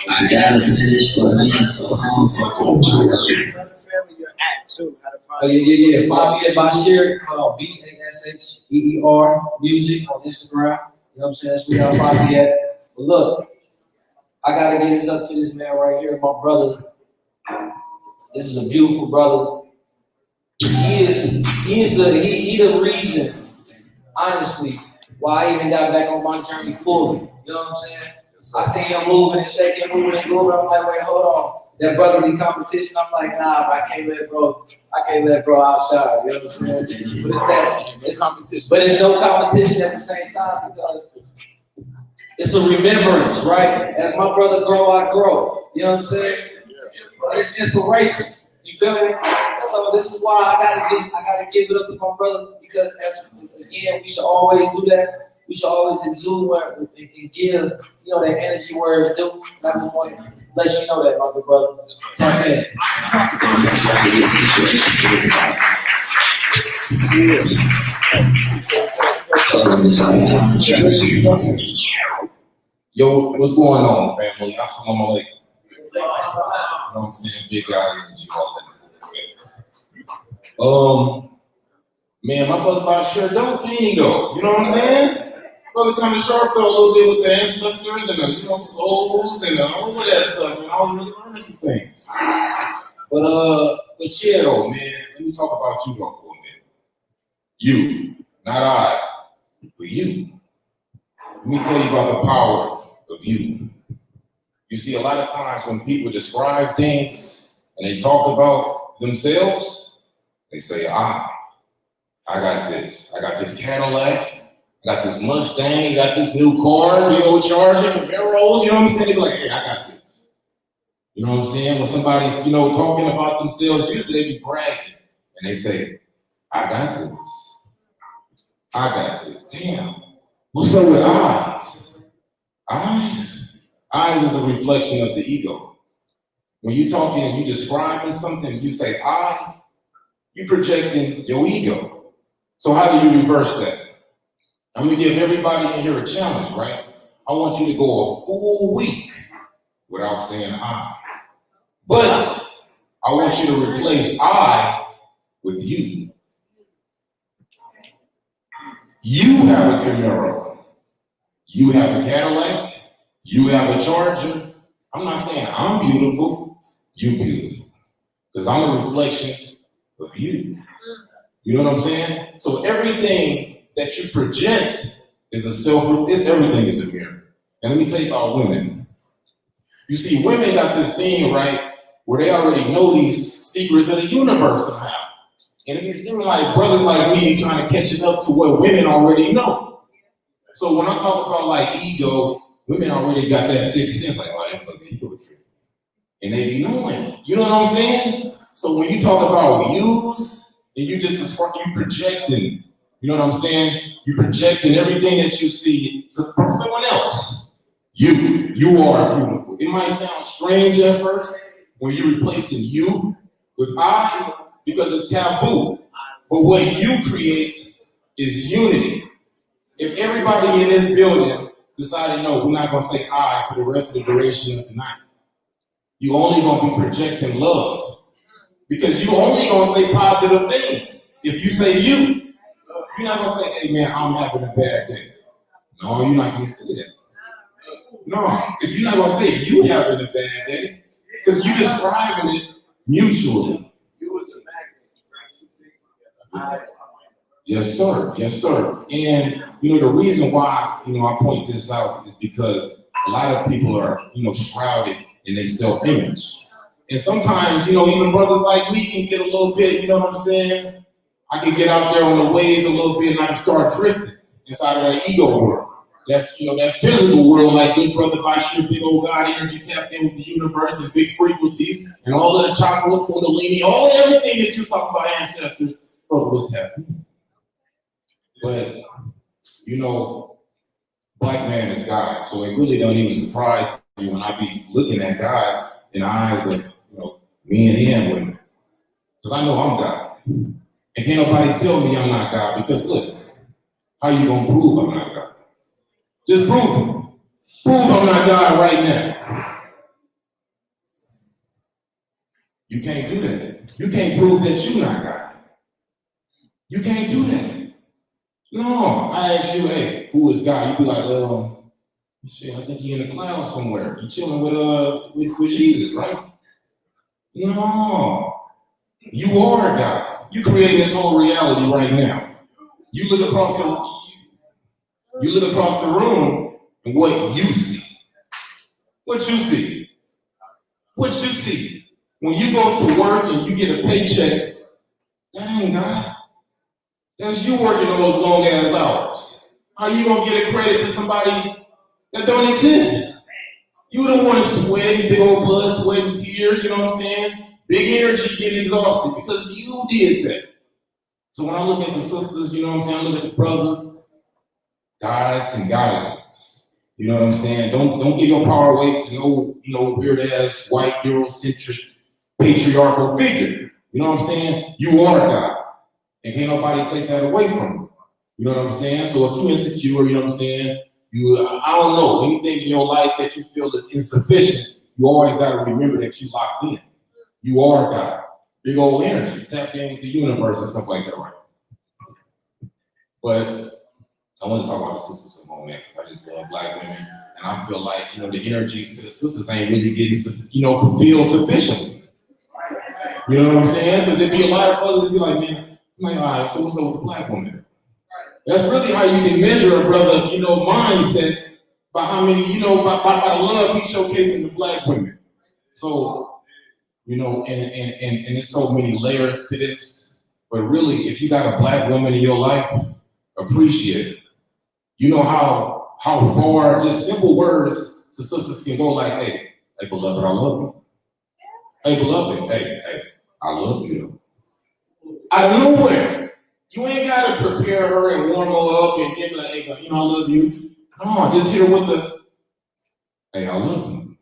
I gotta finish for me, so I'm Oh, yeah. Find me at Bashir, BASHEER music on Instagram. You know what I'm saying? That's where y'all find me at. But look, I gotta get this up to this man right here, my brother. This is a beautiful brother. He is the reason, honestly, why I even got back on my journey fully. You know what I'm saying? I see him moving and shaking, moving and moving. I'm like, wait, hold on. That brotherly competition, I'm like, nah, I can't let bro outshine. You know what I'm saying? But it's competition. But it's no competition at the same time because it's a remembrance, right? As my brother grow, I grow. You know what I'm saying? But it's inspiration. You feel me? So this is why I gotta give it up to my brother because again, we should always do that. We should always exude and give, that energy where it's due. And I just want to let you know that, my good brother. Tap in. Yo, what's going on, family? Assalamu alaikum. You know what I'm saying? Big guy energy, all that. Man, my brother about sure dope painting though. You know what I'm saying? Brother kind of sharp though a little bit with the ancestors and the souls and all of that stuff. And I was really learning some things. But yeah though, man, let me talk about you though for a minute. You, not I, for you. Let me tell you about the power of you. You see, a lot of times when people describe things and they talk about themselves, they say, I got this. I got this Cadillac. I got this Mustang. I got this new car, the old Charger, the Barrows. You know what I'm saying? They be like, hey, I got this. You know what I'm saying? When somebody's, talking about themselves, usually they be bragging. And they say, I got this. I got this. Damn. What's up with eyes? Eyes? Eyes is a reflection of the ego. When you're talking and you're describing something, you say I, you're projecting your ego. So how do you reverse that? I'm gonna give everybody in here a challenge, right? I want you to go a full week without saying I. But I want you to replace I with you. You have a Camaro. You have a Cadillac. You have a Charger. I'm not saying I'm beautiful. You beautiful. Because I'm a reflection of you. You know what I'm saying? So everything that you project is everything is a mirror. And let me tell you about women. You see, women got this thing, right, where they already know these secrets of the universe somehow. And it seems like brothers like me trying to catch it up to what women already know. So when I talk about like ego, women already got that sixth sense, like, oh, that fucking ego trip. And they be knowing. You know what I'm saying? So when you talk about use, and you just describe, you projecting, you know what I'm saying? You projecting everything that you see to someone else. You are beautiful. It might sound strange at first when you're replacing you with I, because it's taboo. But what you create is unity. If everybody in this building decided, no, we're not gonna say I for the rest of the duration of the night, you only gonna be projecting love. Because you only gonna say positive things. If you say you're not gonna say, hey man, I'm having a bad day. No, you're not gonna say that. No, because you're not gonna say you having a bad day, because you're describing it mutually. Yes, sir. Yes, sir. And you know the reason why I point this out is because a lot of people are shrouded in their self-image, and sometimes even brothers like me can get a little bit. You know what I'm saying? I can get out there on the waves a little bit, and I can start drifting inside of that ego world. That's that physical world, like good brother Bashir, big old God energy tapped in with the universe and big frequencies, and all of the chakras, kundalini, everything that you talk about ancestors, brother was happening. But black man is God, so it really don't even surprise me when I be looking at God in the eyes of me and him, because I know I'm God, and can't nobody tell me I'm not God. Because listen, how you gonna prove I'm not God? Just prove it. Prove I'm not God right now. You can't do that. You can't prove that you're not God. You can't do that. No, I ask you, hey, who is God? You be like, shit, I think he in the clouds somewhere. You chilling with Jesus, right? No, you are God. You creating this whole reality right now. You look across the room, and what you see. What you see. What you see. When you go to work and you get a paycheck, that ain't God. That's you working those long ass hours. How you gonna get a credit to somebody that don't exist? You the one sweating, big old blood, sweat and tears, you know what I'm saying? Big energy getting exhausted because you did that. So when I look at the sisters, you know what I'm saying? I look at the brothers, gods and goddesses. You know what I'm saying? Don't give your power away to no weird ass white Eurocentric patriarchal figure. You know what I'm saying? You are God. And can't nobody take that away from you. You know what I'm saying? So if you're insecure, you know what I'm saying? I don't know, anything in your life that you feel is insufficient, you always got to remember that you locked in. You are God. Big old energy. Tap in with the universe and stuff like that, right? But I want to talk about the sisters a moment. I just love black women. And I feel like, the energies to the sisters ain't really getting, fulfilled sufficiently. You know what I'm saying? Because there'd be a lot of brothers that be like, man, I'm like, all right, so what's up with the black woman? That's really how you can measure a brother, mindset by how many, by the love he's showcasing the black women. So, and there's so many layers to this. But really, if you got a black woman in your life, appreciate it. You know how far just simple words to sisters can go, like, hey, beloved, I love you. Hey, beloved, hey, I love you. Out of nowhere. You ain't gotta prepare her and warm her up and give her like, hey, you know, I love you. No, just hit her with the, hey, I love you.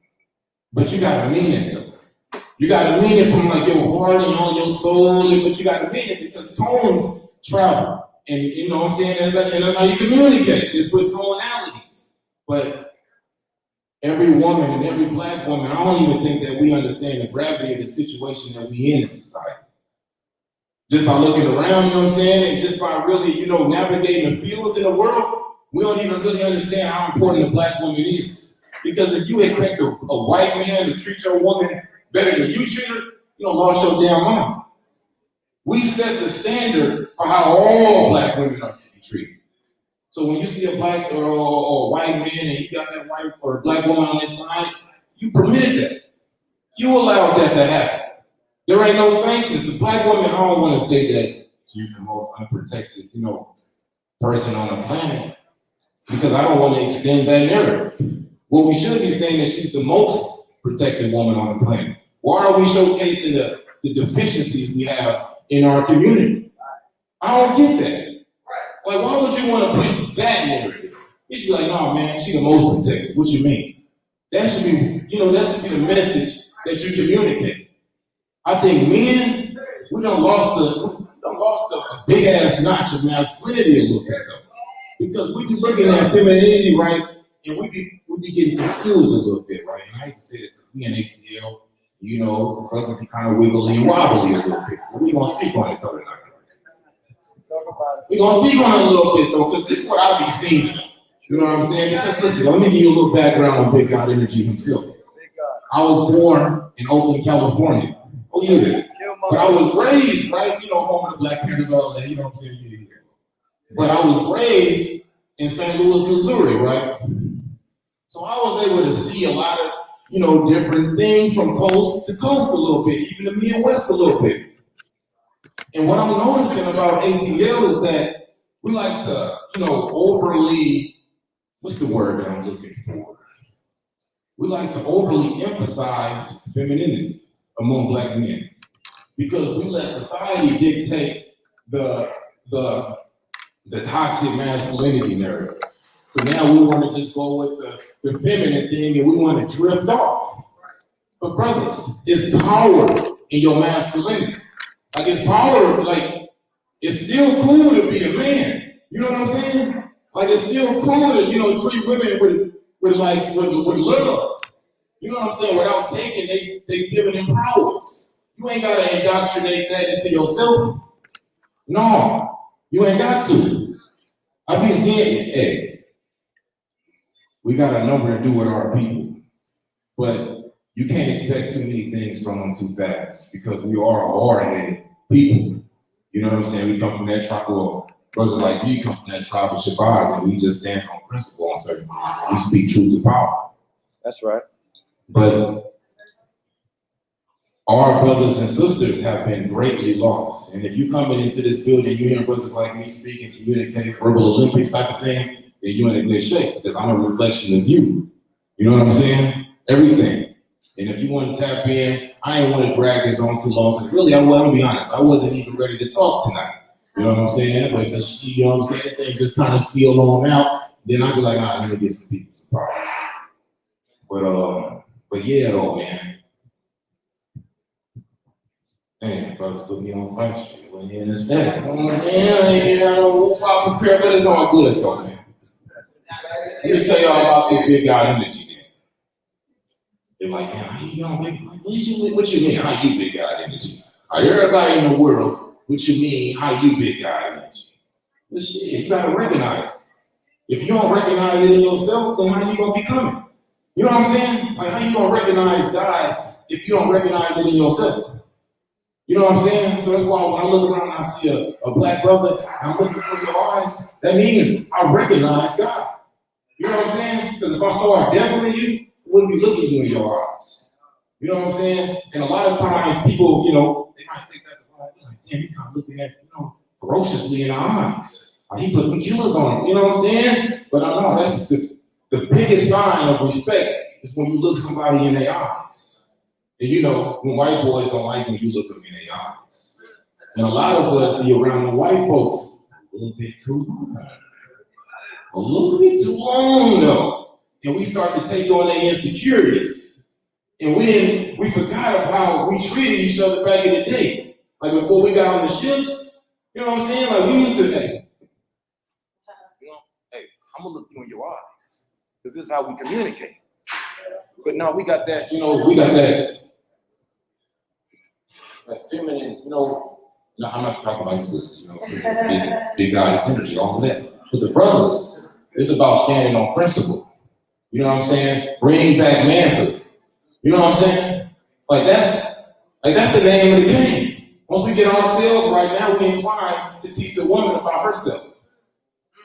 But you gotta mean it though. You gotta mean it from like your heart and all your soul, but you gotta mean it because tones travel. And you know what I'm saying? That's how you communicate. It's with tonalities. But every woman and every black woman, I don't even think that we understand the gravity of the situation that we in society. Just by looking around, you know what I'm saying? And just by really, you know, navigating the fields in the world, we don't even really understand how important a black woman is. Because if you expect a white man to treat your woman better than you treat her, you don't lost your damn mind. We set the standard for how all black women are to be treated. So when you see a black or a white man and you got that white or black woman on this side, you permitted that. You allowed that to happen. There ain't no sanctions. The black woman, I don't want to say that she's the most unprotected, you know, person on the planet, because I don't want to extend that narrative. What we should be saying is she's the most protected woman on the planet. Why are we showcasing the deficiencies we have in our community? I don't get that. Like, why would you want to push that narrative? You should be like, no, man, she's the most protected. What you mean? That should be, you know, that should be the message that you communicate. I think men, we done lost a big ass notch of masculinity a little bit though. Because we be looking at femininity, right? And we be getting confused a little bit, right? And I hate to say that we in ATL, you know, because we be kind of wiggly and wobbly a little bit. But we gonna speak on it though tonight. We gonna speak on it a little bit though, because this is what I be seeing. You know what I'm saying? Because listen, let me give you a little background on Big God Energy himself. I was born in Oakland, California. Oh yeah. But I was raised, right? You know, home of the black parents, all that, you know what I'm saying? Yeah. But I was raised in St. Louis, Missouri, right? So I was able to see a lot of, you know, different things from coast to coast a little bit, even the Midwest a little bit. And what I'm noticing about ATL is that we like to, you know, overly, what's the word that I'm looking for? We like to overly emphasize femininity among black men because we let society dictate the toxic masculinity narrative. So now we want to just go with the feminine thing and we want to drift off. But brothers, it's power in your masculinity. Like it's power, like it's still cool to be a man. You know what I'm saying? Like it's still cool to, you know, treat women with love. You know what I'm saying? Without taking they feminine powers. You ain't gotta indoctrinate that into yourself. No, you ain't got to. I be saying, hey, we got a number to do with our people, but you can't expect too many things from them too fast because we are hard-headed people. You know what I'm saying? We come from that tribe, well, brothers like me come from that tribe of Shabazz, and we just stand on principle on certain things. We speak truth to power. That's right. But our brothers and sisters have been greatly lost. And if you coming into this building, you hear brothers like me speak and communicate, verbal Olympics type of thing, then you're in a good shape because I'm a reflection of you. You know what I'm saying? Everything. And if you want to tap in, I ain't want to drag this on too long because really, I'm gonna be honest, I wasn't even ready to talk tonight. You know what I'm saying? But just, you know what I'm saying? Things just kind of steal on out. Then I'd be like, all right, let me get some people some problems. But yeah, though, man. Man, brothers put me on front street when you're in this bed. You know what I'm saying? I don't know prepare, but it's all good, though, man. Let me tell y'all about this Big God Energy, then. They're like, man, how you young, big? What you mean, how you Big God Energy? Everybody in the world, what you mean, how you Big God Energy? Well, shit, you gotta recognize it. If you don't recognize it in yourself, then how you gonna become it? You know what I'm saying? Like, how you gonna recognize God if you don't recognize it in yourself? You know what I'm saying? So that's why when I look around and I see a black brother, and I'm looking for your eyes, that means I recognize God. You know what I'm saying? Because if I saw a devil in you, I wouldn't be looking you in your eyes. You know what I'm saying? And a lot of times people, you know, they might take that to like, damn, he kind of looking at, you know, ferociously in our eyes. Like he put some killers on him, you know what I'm saying? But I know that's the biggest sign of respect is when you look somebody in their eyes. And you know, when white boys don't like when you look them in their eyes. And a lot of us be around the white folks a little bit too long. A little bit too long though. And we start to take on their insecurities. And we forgot of how we treated each other back in the day. Like before we got on the ships, you know what I'm saying? Like we used to, hey, I'm gonna look you in your eyes. Because this is how we communicate. But no, we got that, that feminine, I'm not talking about sisters, sisters, big goddess energy, all of that. But the brothers, it's about standing on principle. You know what I'm saying? Bringing back manhood. You know what I'm saying? Like that's the name of the game. Once we get ourselves right now, we inclined to teach the woman about herself.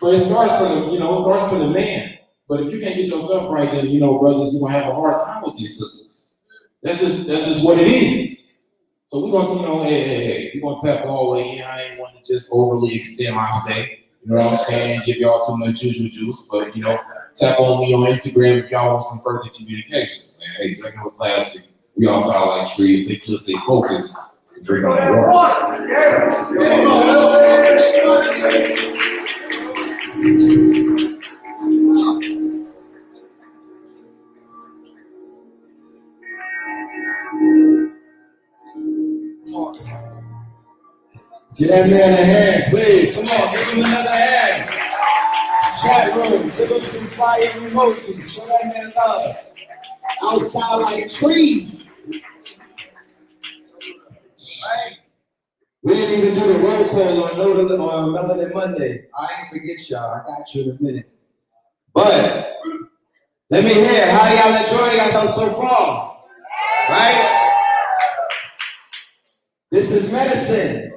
But it starts from the man. But if you can't get yourself right, then brothers, you're gonna have a hard time with these sisters. That's just what it is. So we're gonna, hey, we're gonna tap all the way in. I ain't want to just overly extend my stay. You know what I'm saying? Give y'all too much juice, but tap on me on Instagram if y'all want some further communications, man. Hey, drinking with classic. We all sound like trees. Stay focused. Drink on that water. Give that man a hand, please. Come on, give him another hand. Chat room, give him some fire emojis. Show that man love. Outside like trees. Right? We didn't even do the roll call on Melanin Monday. I ain't forget y'all. I got you in a minute. But let me hear how y'all enjoying yourself so far. Right? This is medicine.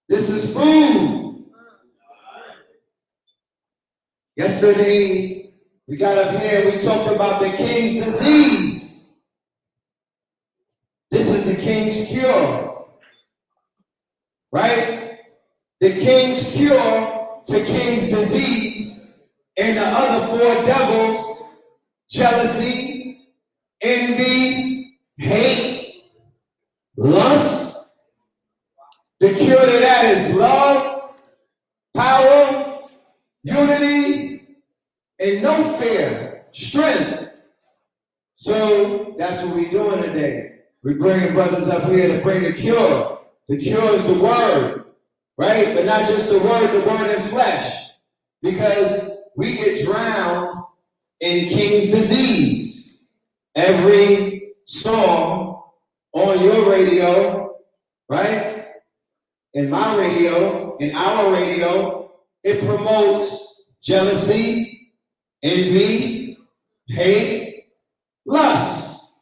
This is food. Yesterday, we got up here, we talked about the KINGZ disease. This is the KINGZ cure. Right? The KINGZ cure to KINGZ disease and the other four devils: jealousy, envy, hate, lust. The cure to that is love, power, unity, and no fear, strength. So that's what we're doing today. We're bringing brothers up here to bring the cure. The cure is the word, right? But not just the word in flesh. Because we get drowned in KINGZ disease. Every song on your radio, right? In my radio, in our radio, it promotes jealousy, envy, hate, lust.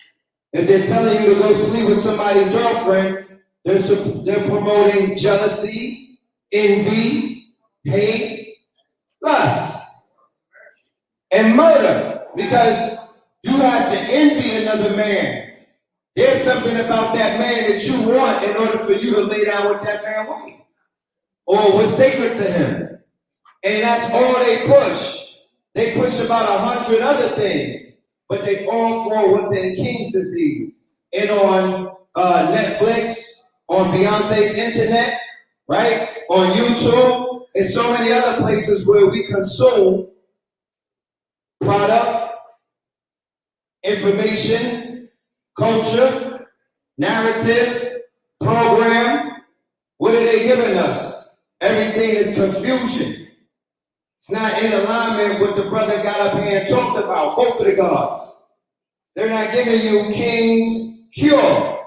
If they're telling you to go sleep with somebody's girlfriend, they're promoting jealousy, envy, hate, lust, and murder, because you have to envy another man. There's something about that man that you want in order for you to lay down with that man wife, or what's sacred to him. And that's all they push. They push about 100 other things, but they all fall within KINGZ disease. And on Netflix, on Beyonce's internet, right? On YouTube, and so many other places where we consume product, information, culture, narrative, program. What are they giving us? Everything is confusion. It's not in alignment with what the brother got up here and talked about, both of the gods. They're not giving you KINGZ cure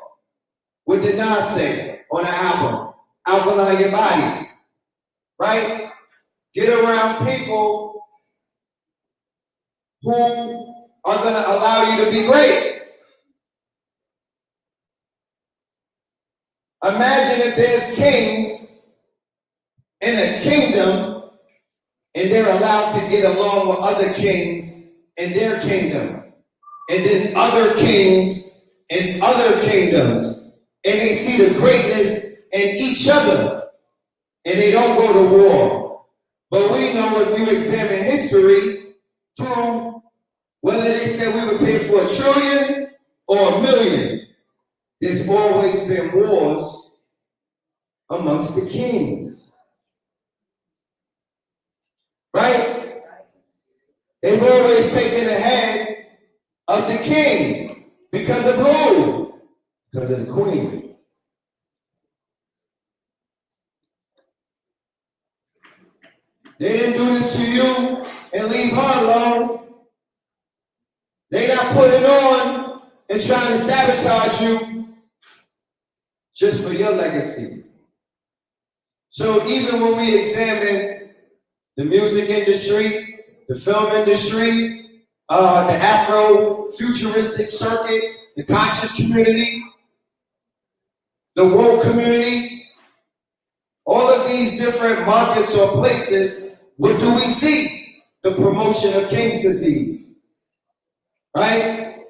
with the DISEASE on the album, Alkaline Your Body, right? Get around people who are going to allow you to be great. Imagine if there's kings in a kingdom and they're allowed to get along with other kings in their kingdom, and then other kings in other kingdoms, and they see the greatness in each other, and they don't go to war. But we know, if you examine history through whether they said we was here for 1 trillion or 1 million, there's always been started wars amongst the kings. Right? They've always taken the head of the king. Because of who? Because of the queen. They didn't do this to you and leave her alone. They not putting on and trying to sabotage you just for your legacy. So even when we examine the music industry, the film industry, the Afro-futuristic circuit, the conscious community, the woke community, all of these different markets or places, what do we see? The promotion of KINGZ disease, right?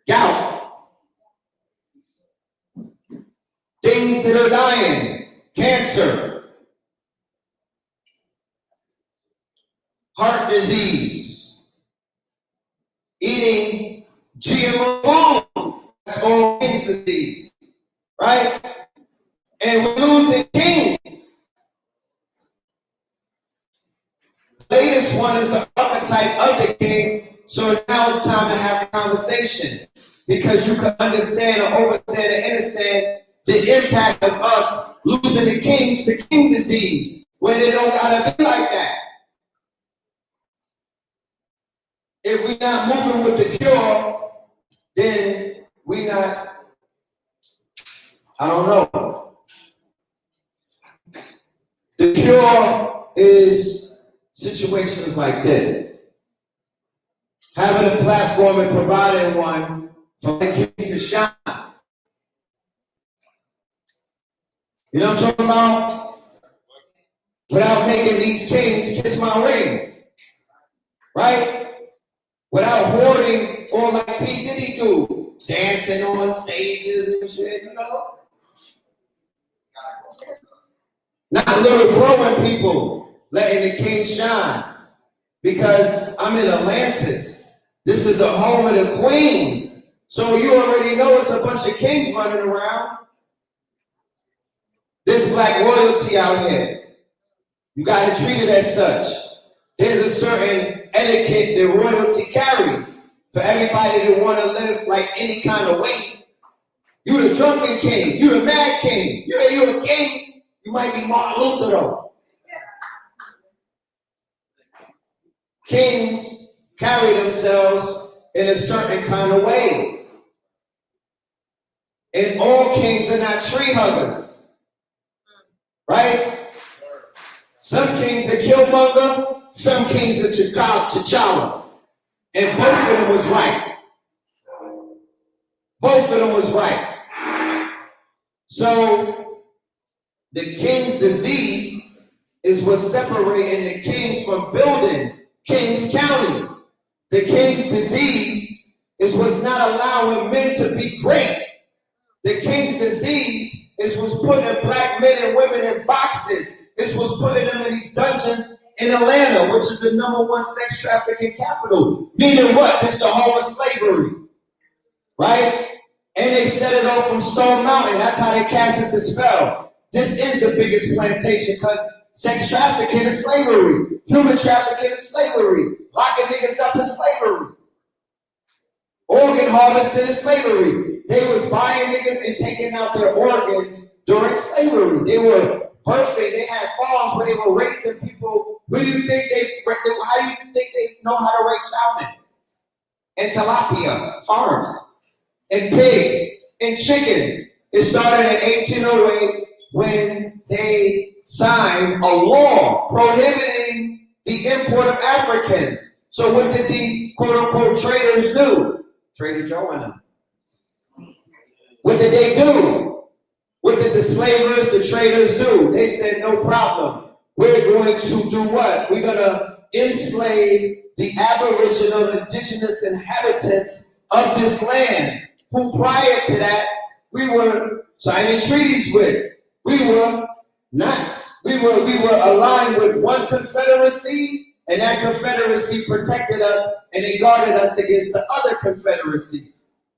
Gout, things that are dying, cancer, heart disease, eating GMO food, that's all KINGZ disease, right? And we're losing kings. The latest one is the archetype of the king, so now it's time to have a conversation because you can understand or overstand and understand the impact of us losing the kings to king disease when it don't gotta be like that. If we're not moving with the cure, then we not, I don't know. The cure is situations like this. Having a platform and providing one for the kings to shine. You know what I'm talking about? Without making these kings kiss my ring. Right? Without hoarding or like P. Diddy do, dancing on stages and shit, you know? Not little growing people letting the king shine. Because I'm in Atlantis. This is the home of the queens. So you already know it's a bunch of kings running around. There's black royalty out here. You gotta treat it as such. There's a certain etiquette that royalty carries for everybody to want to live like any kind of way. You the drunken king, you the mad king, you a king, you might be Martin Luther though. Kings carry themselves in a certain kind of way. And all kings are not tree huggers. Right? Some kings are Killmonger, some kings are T'Challa. And both of them was right. Both of them was right. So, the king's disease is what's separating the kings from building Kings County. The king's disease is what's not allowing men to be great. The king's disease is what's putting black men and women in boxes. It's what's putting them in these dungeons in Atlanta, which is the #1 sex trafficking capital. Meaning what? This is the home of slavery. Right? And they set it off from Stone Mountain. That's how they casted the spell. This is the biggest plantation because sex trafficking is slavery. Human trafficking is slavery. Locking niggas up is slavery. Organ harvesting is slavery. They was buying niggas and taking out their organs during slavery. They were perfect. They had farms where they were raising people. How do you think they know how to raise salmon? And tilapia farms. And pigs. And chickens. It started in 1808 when they signed a law prohibiting the import of Africans. So what did the quote-unquote traders do? Trader Joe and them. What did they do? What did the slavers, the traders do? They said, no problem. We're going to do what? We're going to enslave the aboriginal indigenous inhabitants of this land, who prior to that, we were signing treaties with. We were aligned with one confederacy, and that confederacy protected us and they guarded us against the other confederacy.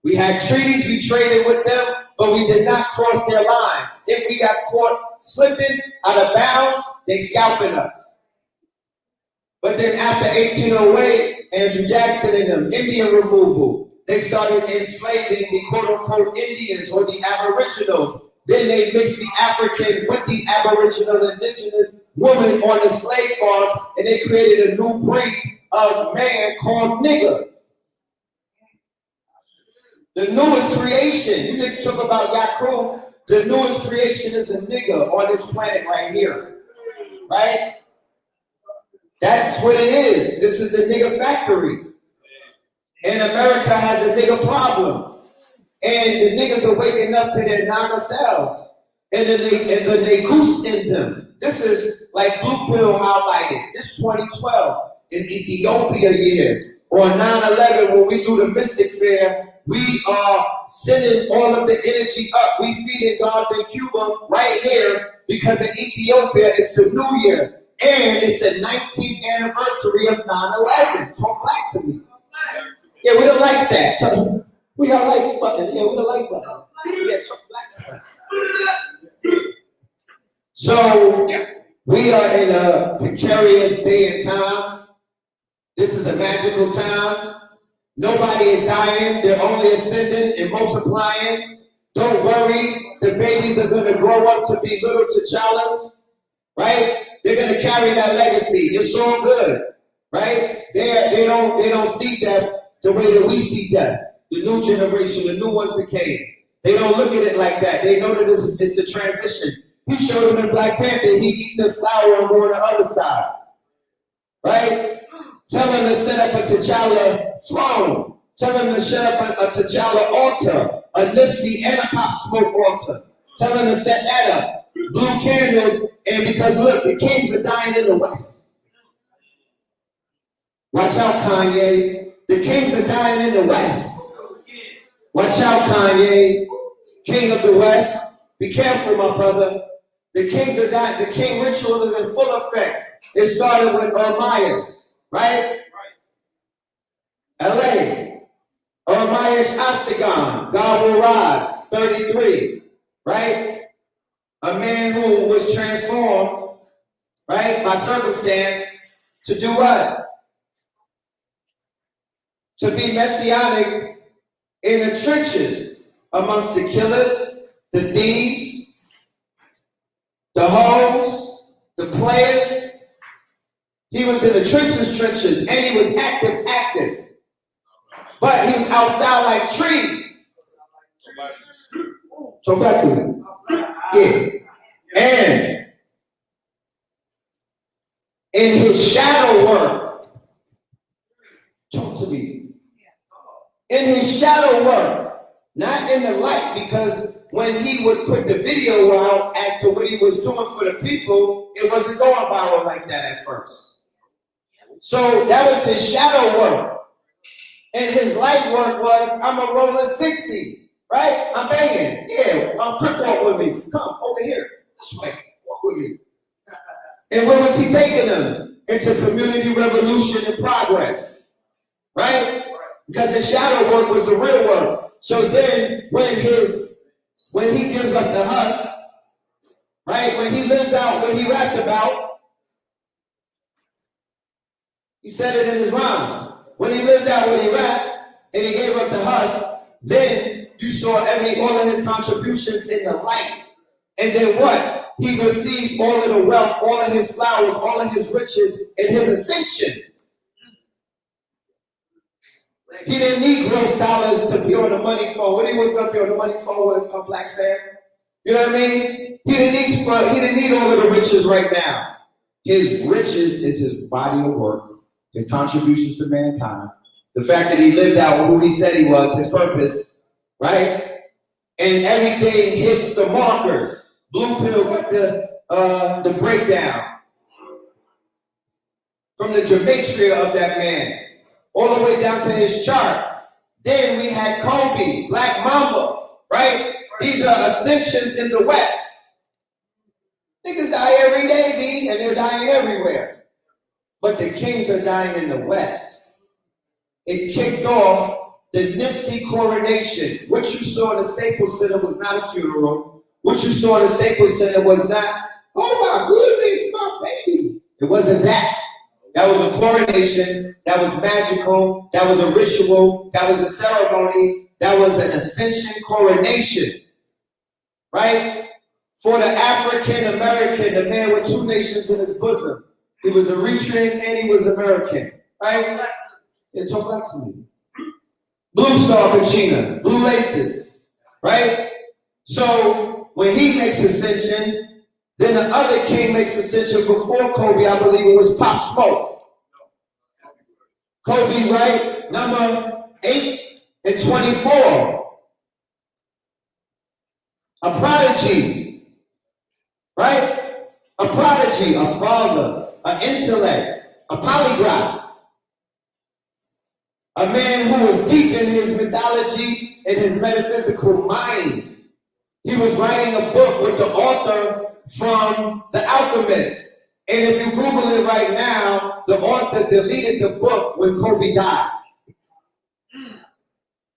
We had treaties, we traded with them, but we did not cross their lines. If we got caught slipping out of bounds, they scalping us. But then after 1808, Andrew Jackson and them, Indian removal, they started enslaving the quote-unquote Indians or the Aboriginals. Then they mixed the African with the Aboriginal indigenous woman on the slave farms, and they created a new breed of man called nigger. The newest creation, you need to talk about Yakub, the newest creation is a nigger on this planet right here, right? That's what it is. This is the nigger factory. And America has a nigger problem. And the niggas are waking up to their Naga selves. And then they goose in them. This is like Blue Pill highlighted. This 2012 in Ethiopia years. Or 9/11 when we do the Mystic Fair, we are sending all of the energy up. We feeding gods in Cuba right here because in Ethiopia it's the New Year. And it's the 19th anniversary of 9/11. Talk black to me. Yeah, we don't like that. We don't like fucking. Yeah, we don't like that. Yeah, talk black to us. So we are in a precarious day and time. This is a magical time. Nobody is dying. They're only ascending and multiplying. Don't worry. The babies are going to grow up to be little T'Challas, right? They're going to carry that legacy. It's all good, right? They don't see death the way that we see death. The new generation, the new ones that came. They don't look at it like that. They know that it's the transition. He showed them in Black Panther, he eat the flower and go on the other side, right? Tell him to set up a T'Challa throne. Tell him to set up a T'Challa altar, a Nipsey and a Pop Smoke altar. Tell him to set that up. Blue candles, and because look, the kings are dying in the West. Watch out, Kanye. The kings are dying in the West. Watch out, Kanye. King of the West. Be careful, my brother. The kings are dying. The king ritual is in full effect. It started with Ermias, right? LA. Ermias Astagon. God will rise. 33, right? A man who was transformed, right, by circumstance to do what? To be messianic in the trenches amongst the killers, the thieves, the hoes, the players. He was in the trenches, and he was active. But he was outside like trees. So back to it. Yeah. And in his shadow work, talk to me. In his shadow work, not in the light, because when he would put the video out as to what he was doing for the people, it wasn't going viral like that at first. So that was his shadow work. And his light work was, I'm a rolling 60s, right? I'm banging. Yeah, Crip walk with me. Come over here. This way. Walk with me. And where was he taking them? Into community revolution and progress, right? Because his shadow work was the real work. So then when he gives up the husk, right? When he lives out what he rapped about, he said it in his rhymes. When he lived out what he rapped and he gave up the husk, then you saw all of his contributions in the light. And then what? He received all of the wealth, all of his flowers, all of his riches in his ascension. He didn't need gross dollars to be on the money phone. When he was going to be on the money phone with Black Sam, you know what I mean? He didn't need all of the riches right now. His riches is his body of work, his contributions to mankind, the fact that he lived out who he said he was, his purpose, right? And everything hits the markers. Blue Pill got the breakdown from the gematria of that man, all the way down to his chart. Then we had Kobe, Black Mamba, right? These are ascensions in the West. Niggas die every day, B, and they're dying everywhere. But the kings are dying in the West. It kicked off the Nipsey coronation. What you saw in the Staples Center was not a funeral. What you saw in the Staples Center was not, oh my goodness, my baby. It wasn't that. That was a coronation. That was magical. That was a ritual. That was a ceremony. That was an Ascension coronation. Right? For the African American, the man with two nations in his bosom. He was Eritrean and he was American. Right? Yeah, talk back to me. Blue Star Kachina, blue laces. Right? So when he makes Ascension, then the other king makes Ascension before Kobe. I believe it was Pop Smoke. Kobe, right? Number 8 and 24. A prodigy. Right? A prodigy, a father, an intellect, a polyglot. A man who was deep in his mythology and his metaphysical mind. He was writing a book with the author from The Alchemist. And if you Google it right now, the author deleted the book when Kobe died.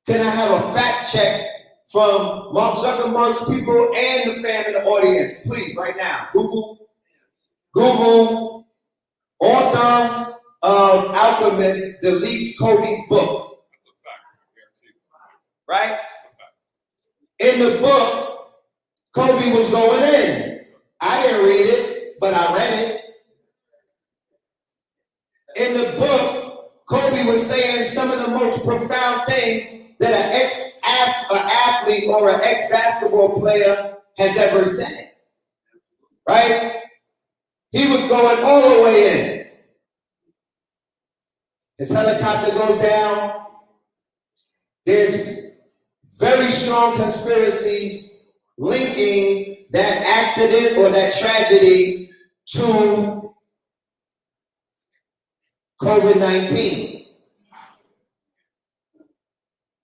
Can I have a fact check from Mark Zuckerberg's people and the fam in the audience? Please, right now. Google author of Alchemist deletes Kobe's book. That's a fact. Right? In the book, Kobe was going in. I didn't read it, but I read it. In the book, Kobe was saying some of the most profound things that an ex-athlete or an ex-basketball player has ever said. Right? He was going all the way in. His helicopter goes down. There's very strong conspiracies linking that accident or that tragedy to COVID-19.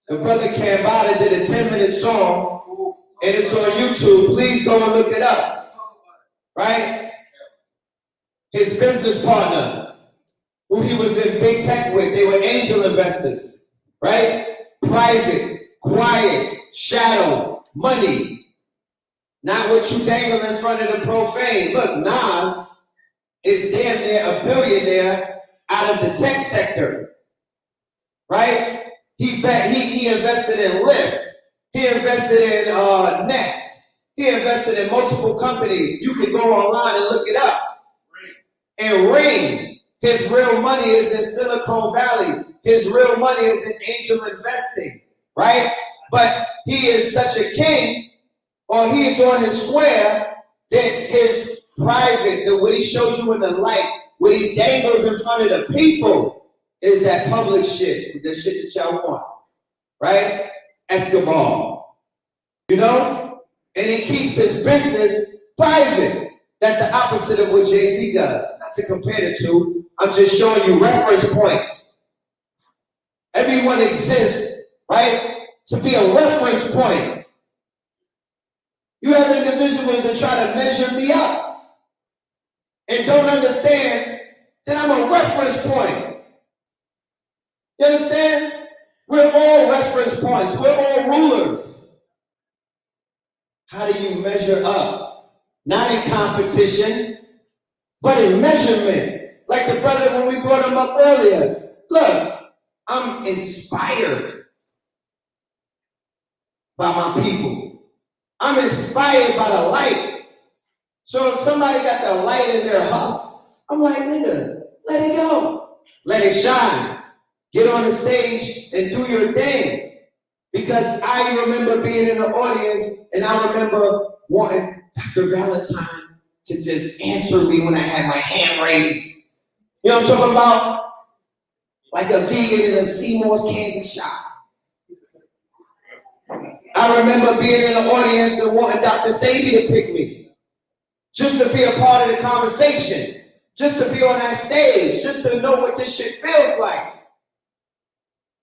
The brother Kambada did a 10-minute song, and it's on YouTube. Please go and look it up. Right? His business partner, who he was in big tech with, they were angel investors. Right? Private, quiet, shadow, money. Not what you dangle in front of the profane. Look, Nas is damn near a billionaire out of the tech sector. Right? He invested in Lyft. He invested in Nest. He invested in multiple companies. You can go online and look it up. And Ring, his real money is in Silicon Valley. His real money is in angel investing, right? But he is such a king, or he is on his square, that his private, what he shows you in the light, what he dangles in front of the people, is that public shit, the shit that y'all want, right? Escobar, you know? And he keeps his business private. That's the opposite of what Jay-Z does. Not to compare the two, I'm just showing you reference points. Everyone exists, right, to be a reference point. You have individuals that try to measure me up and don't understand that I'm a reference point. You understand? We're all reference points. We're all rulers. How do you measure up? Not in competition, but in measurement. Like the brother when we brought him up earlier. Look, I'm inspired by my people. I'm inspired by the light. So if somebody got the light in their husk, I'm like, nigga, let it go. Let it shine. Get on the stage and do your thing. Because I remember being in the audience and I remember wanting Dr. Valentine to just answer me when I had my hand raised. You know what I'm talking about? Like a vegan in a Seymour's candy shop. I remember being in the audience and wanting Dr. Sabi to pick me. Just to be a part of the conversation. Just to be on that stage. Just to know what this shit feels like.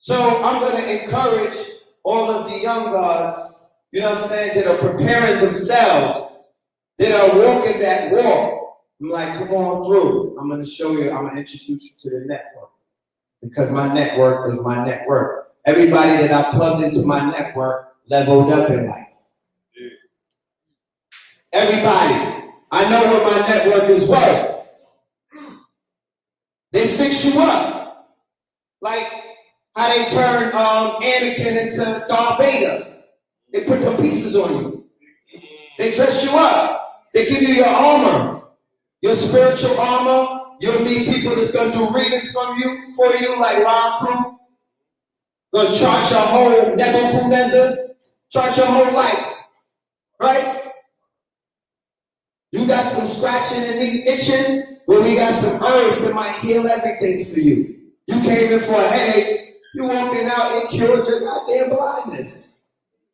So I'm going to encourage all of the young gods, you know what I'm saying, that are preparing themselves, that are walking that walk. I'm like, come on through. I'm going to show you, I'm going to introduce you to the network. Because my network is my network. everybody that I plugged into my network leveled up in life. Everybody. I know what my network is worth. They fix you up. Like how they turned Anakin into Darth Vader. They put the pieces on you. They dress you up. They give you your armor, your spiritual armor. You'll meet people that's gonna do readings for you, like Ron Crew. Gonna chart your whole Nebuchadnezzar, chart your whole life, right? You got some scratching and knees itching, well, we got some herbs that might heal everything for you. You came in for a headache, you walking out, it cured your goddamn blindness.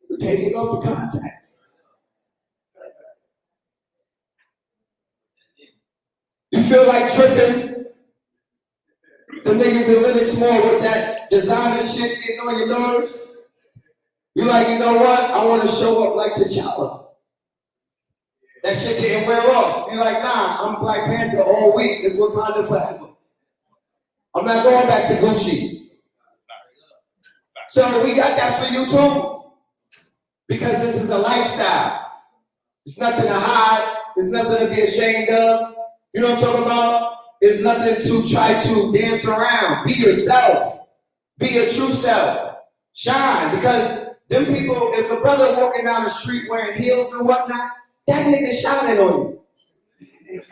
You're taking off the contacts. You feel like tripping? The niggas in Linux more with that designer shit getting on your nerves. You like, you know what? I want to show up like T'Challa. That shit didn't wear off. You're like, nah, I'm Black Panther all week. It's Wakanda forever. I'm not going back to Gucci. So we got that for you too. Because this is a lifestyle. It's nothing to hide. It's nothing to be ashamed of. You know what I'm talking about? It's nothing to try to dance around. Be yourself. Be your true self. Shine. Because them people, if a brother walking down the street wearing heels and whatnot, that nigga shining on you.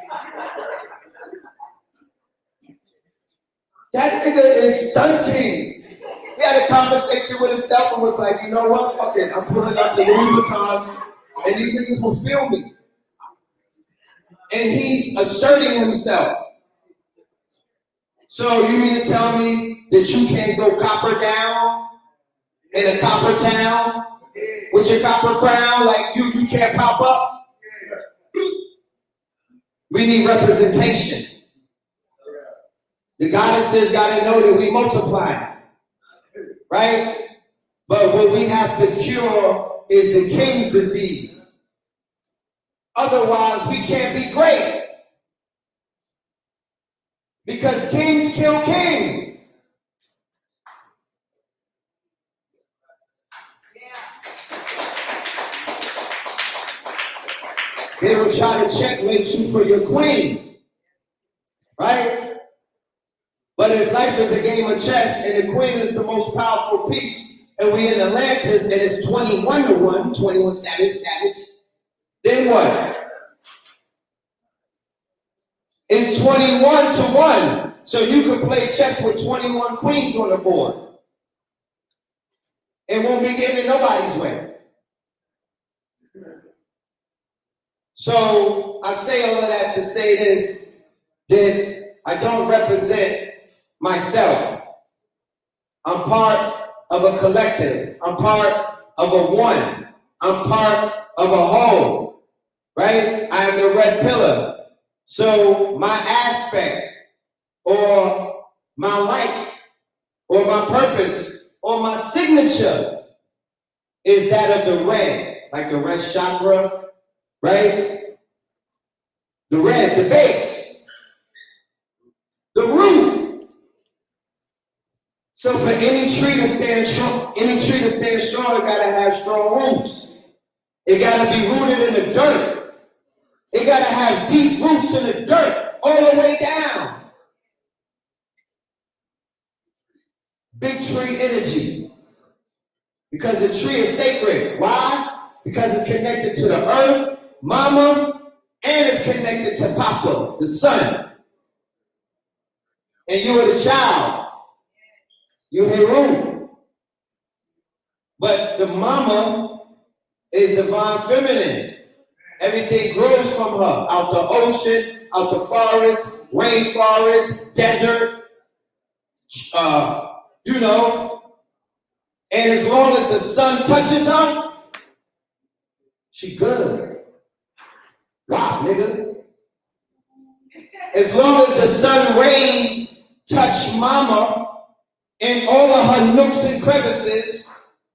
That nigga is stunting. He had a conversation with himself and was like, you know what? Fuck it. I'm pulling up the Louis Vuittons and these niggas will feel me. And he's asserting himself. So you mean to tell me that you can't go copper down in a copper town with your copper crown? Like you can't pop up? We need representation. The goddesses gotta know that we multiply, right? But what we have to cure is the KINGZ disease. Otherwise, we can't be great. Because kings kill kings. They will try to checkmate you for your queen. Right? But if life is a game of chess and the queen is the most powerful piece, and we in Atlantis and it's 21-1, 21 savage, then what? It's 21-1. So you can play chess with 21 queens on the board. It won't be getting in nobody's way. So I say all of that to say this, that I don't represent myself. I'm part of a collective. I'm part of a one. I'm part of a whole, right? I am the red pillar. So my aspect or my light or my purpose or my signature is that of the red, like the red chakra, right? The red, the base, the root. So for any tree to stand strong, it gotta have strong roots. It gotta be rooted in the dirt. It gotta have deep roots in the dirt, all the way down. Big tree energy. Because the tree is sacred. Why? Because it's connected to the earth, mama, and it's connected to Papa, the sun. And you are the child. You're Heru. But the mama is divine feminine. Everything grows from her. Out the ocean, out the forest, rainforest, desert, you know. And as long as the sun touches her, she good. Wow, nigga. As long as the sun rays touch mama in all of her nooks and crevices,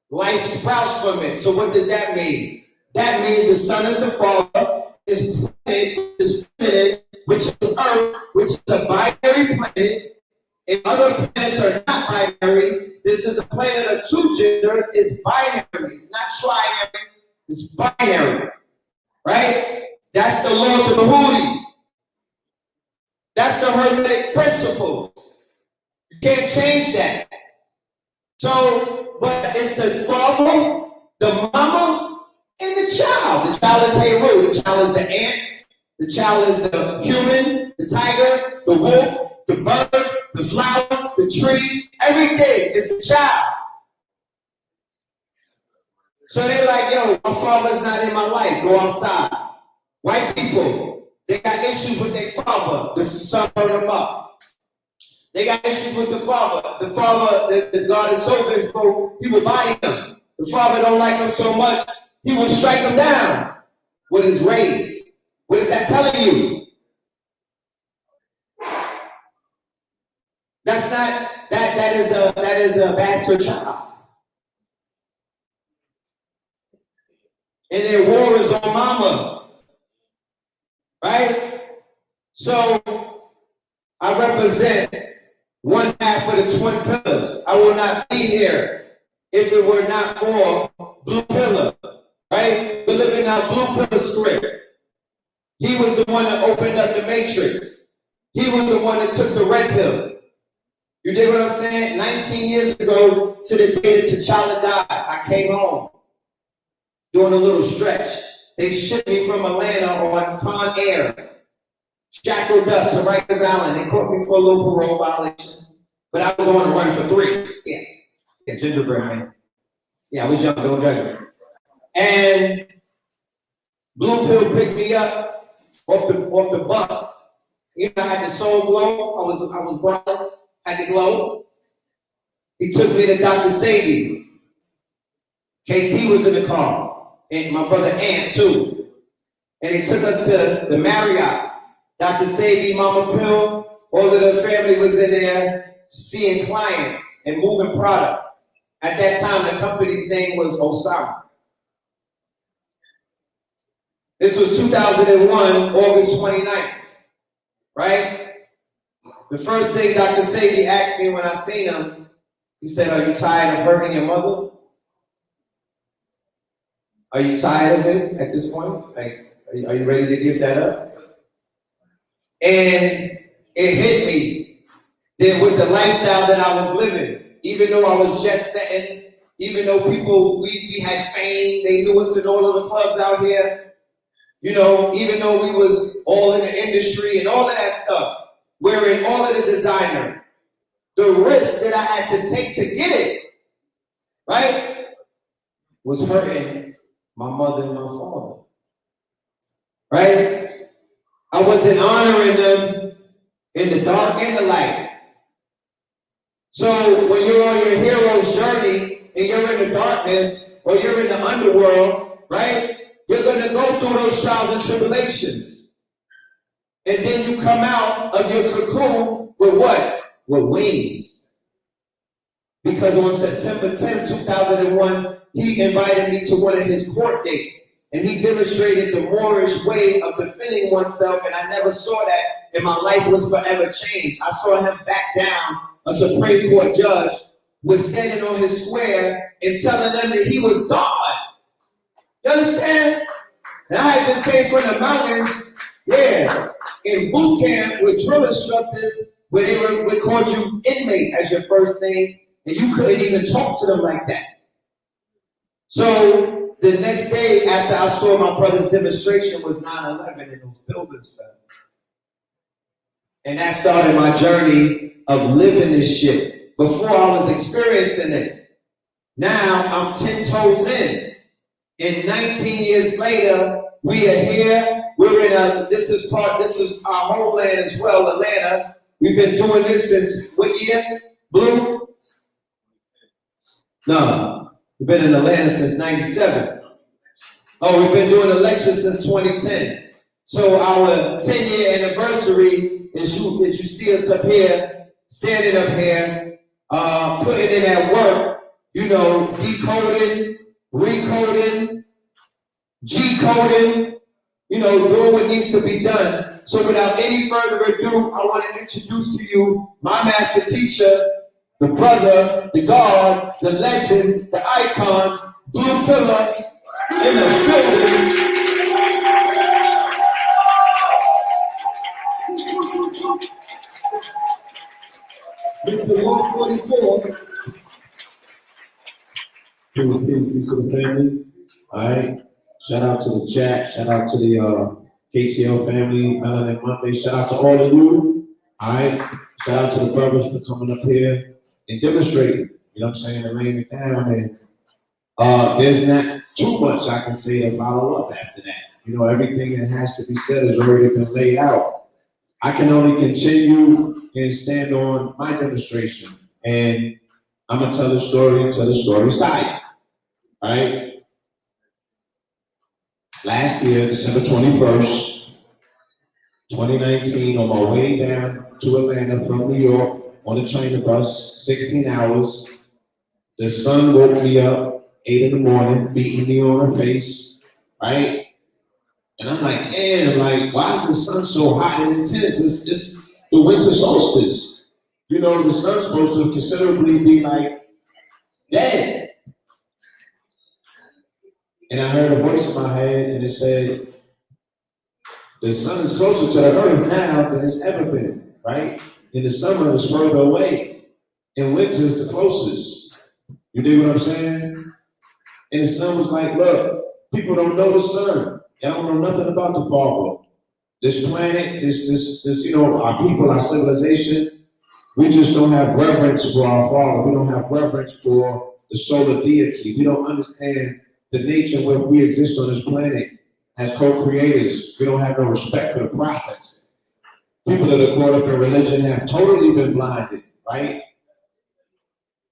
life sprouts from it. So what does that mean? That means the sun is the father, is planet, is feminine, which is earth, which is a binary planet, If other planets are not binary, this is a planet of two genders. It's binary. It's not trinary. It's binary. Right? That's the laws of the Houthi. That's the Hermetic principle. You can't change that. So, but it's the father, the mama, and the child. The child is Heru. The child is the ant. The child is the human, the tiger, the wolf, the bird, the flower, the tree. Everything is the child. So they're like, yo, my father's not in my life. Go outside. White people, they got issues with their father. The son burned them up. They got issues with the father. The father, the God is so vengeful, he will body him. The father don't like him so much, he will strike him down with his rays. What is that telling you? That's not, that is a bastard child. And their war is on mama. Right? So I represent one half of the twin pillars. I will not be here if it were not for Blue Pillar. Right? We're living out Blue Pillar script. He was the one that opened up the matrix. He was the one that took the red pill. You dig what I'm saying? 19 years ago to the day that T'Challa died, I came home doing a little stretch. They shipped me from Atlanta on Con Air, shackled up to Rikers Island. They caught me for a little parole violation, but I was on the run for 3. Yeah, gingerbread man. Yeah, I was young, don't judge me. And Blue Pill picked me up off the bus. You know, I had the soul glow. I was bright, had the glow. He took me to Dr. Sadie. KT was in the car, and my brother Ant too. And he took us to the Marriott. Dr. Sadie, Mama Pill, all of the family was in there seeing clients and moving product. At that time, the company's name was Osama. This was 2001, August 29th, right? The first thing Dr. Sadie asked me when I seen him, he said, "Are you tired of hurting your mother? Are you tired of it at this point? Like, are you ready to give that up?" And it hit me that with the lifestyle that I was living, even though I was jet setting, even though people, we had fame, they knew us in all of the clubs out here, you know, even though we was all in the industry and all of that stuff, wearing all of the designer, the risk that I had to take to get it, right, was hurting my mother and my father, right? I wasn't honoring them in the dark and the light. So when you're on your hero's journey and you're in the darkness or you're in the underworld, right, you're going to go through those trials and tribulations. And then you come out of your cocoon with what? With wings. Because on September 10, 2001, he invited me to one of his court dates. And he demonstrated the Moorish way of defending oneself, and I never saw that, and my life was forever changed. I saw him back down a Supreme Court judge, was standing on his square and telling them that he was God. You understand? And I just came from the mountains, yeah, in boot camp with drill instructors, where they would call you inmate as your first name, and you couldn't even talk to them like that. So the next day after I saw my brother's demonstration was 9/11 and those buildings fell. And that started my journey of living this shit. Before I was experiencing it. Now I'm 10 toes in. And 19 years later, we are here. We're in this is our homeland as well, Atlanta. We've been doing this since what year? Blue? No. We've been in Atlanta since 97. Oh, we've been doing elections since 2010. So our 10-year anniversary is you see us up here, standing up here, putting in that work, you know, decoding, recoding, G-coding, you know, doing what needs to be done So without any further ado, I want to introduce to you my master teacher, the brother, the God, the legend, the icon, Blue Pillar in the building. Mr. 144. Peace to the family. All right. Shout out to the chat. Shout out to the KCL family. Melanin Monday. Shout out to all of you. All right. Shout out to the brothers for coming up here and demonstrating. You know what I'm saying? And laying it down. And there's not too much I can say to follow up after that. You know, everything that has to be said has already been laid out. I can only continue and stand on my demonstration. And I'm going to tell the story until the story's tired. All right? Last year, December 21st, 2019, on my way down to Atlanta from New York on a train bus, 16 hours, the sun woke me up 8 in the morning, beating me on the face, right? And I'm like, man, like, why is the sun so hot and intense? It's the winter solstice. You know, the sun's supposed to considerably be like dead. And I heard a voice in my head and it said, the sun is closer to the earth now than it's ever been, right? In the summer, it's further away. In winter, it's the closest. You dig what I'm saying? And the sun was like, look, people don't know the sun. Y'all don't know nothing about the Father. This planet, this, you know, our people, our civilization, we just don't have reverence for our Father. We don't have reverence for the solar deity. We don't understand the nature where we exist on this planet as co-creators. We don't have no respect for the process. People that are caught up in religion have totally been blinded, right?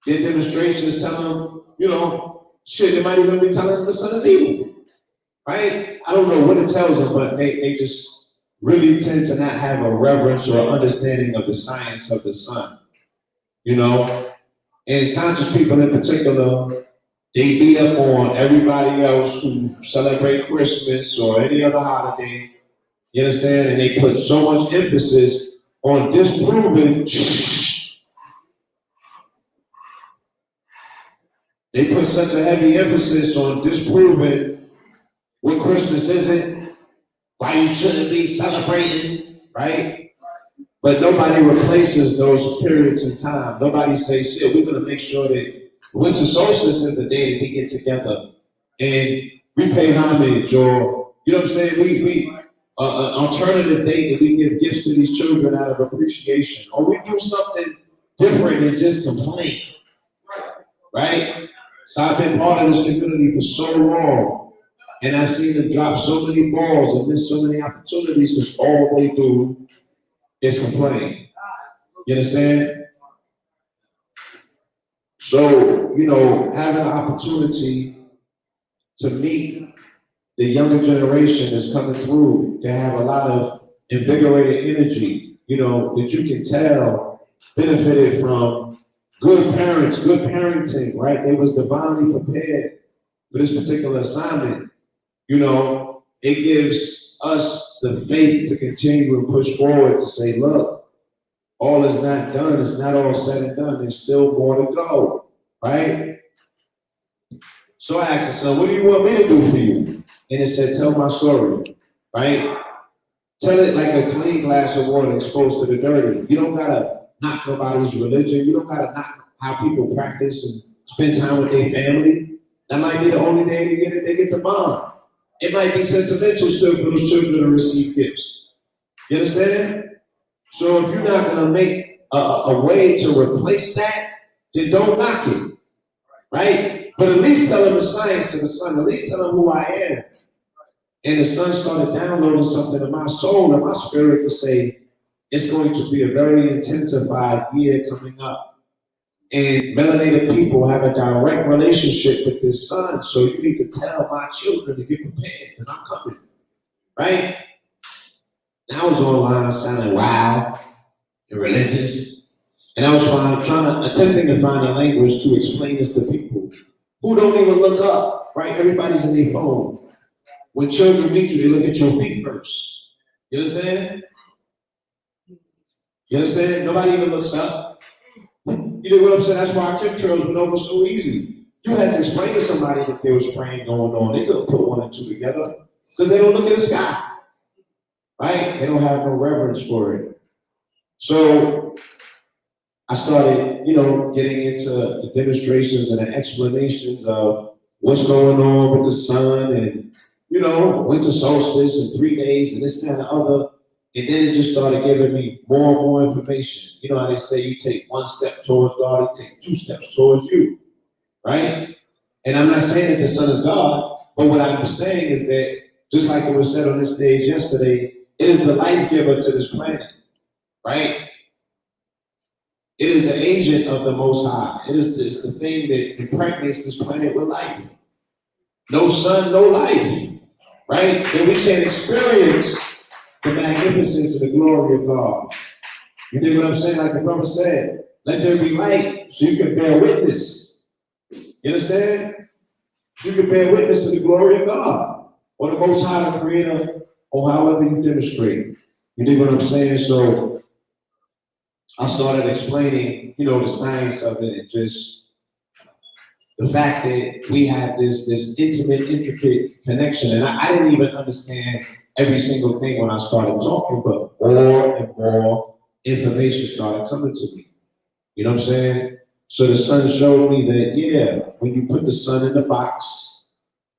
Their demonstrations tell them, you know, shit, they might even be telling them the sun is evil, right? I don't know what it tells them, but they just really tend to not have a reverence or understanding of the science of the sun, you know? And conscious people in particular, they beat up on everybody else who celebrate Christmas or any other holiday, you understand? And they put so much emphasis on disproving, they put such a heavy emphasis on disproving what Christmas isn't, why you shouldn't be celebrating, right? But nobody replaces those periods in time. Nobody says, shit, we're gonna make sure that winter solstice is the day that we get together and we pay homage, or, you know what I'm saying? We an alternative date that we give gifts to these children out of appreciation, or we do something different than just complain, right? So I've been part of this community for so long, and I've seen them drop so many balls and miss so many opportunities because all they do is complain. You understand? So, you know, having an opportunity to meet the younger generation that's coming through, they have a lot of invigorated energy, you know, that you can tell benefited from good parents, good parenting, right? They was divinely prepared for this particular assignment. You know, it gives us the faith to continue and push forward to say, look, all is not done. It's not all said and done. There's still more to go, right? So I asked the son, what do you want me to do for you? And it said, tell my story, right? Tell it like a clean glass of water exposed to the dirty. You don't gotta knock nobody's religion. You don't gotta knock how people practice and spend time with their family. That might be the only day they get to bond. It might be sentimental still for those children to receive gifts. You understand? So if you're not gonna make a way to replace that, then don't knock it, right? But at least tell them the science of the sun. At least tell them who I am. And the sun started downloading something in my soul and my spirit to say, it's going to be a very intensified year coming up. And melanated people have a direct relationship with this sun. So you need to tell my children to get prepared because I'm coming, right? And I was online sounding wild and religious. And I was attempting to find a language to explain this to people who don't even look up, right? Everybody's in their phone. When children meet you, they look at your feet first. You understand? You understand? Nobody even looks up. You know what I'm saying? That's why chemtrails went over so easy. You had to explain to somebody that there was spraying going on. They couldn't put one and two together because they don't look at the sky, right? They don't have no reverence for it. So I started, getting into the demonstrations and the explanations of what's going on with the sun and, winter solstice and 3 days and this, that, and the other. And then it just started giving me more and more information. You know how they say you take one step towards God, you take 2 steps towards you, right? And I'm not saying that the Son is God, but what I'm saying is that, just like it was said on this stage yesterday, it is the life giver to this planet, right? It is an agent of the Most High. It's the thing that impregnates this planet with life. No sun, no life, right? Then we can't experience the magnificence and the glory of God. You dig what I'm saying? Like the brother said, let there be light so you can bear witness. You understand? You can bear witness to the glory of God or the Most High, the Creator, or however you demonstrate. You dig what I'm saying? So I started explaining, the science of it and just the fact that we have this intimate, intricate connection. And I didn't even understand every single thing when I started talking, but more and more information started coming to me. You know what I'm saying? So the sun showed me that, when you put the sun in the box,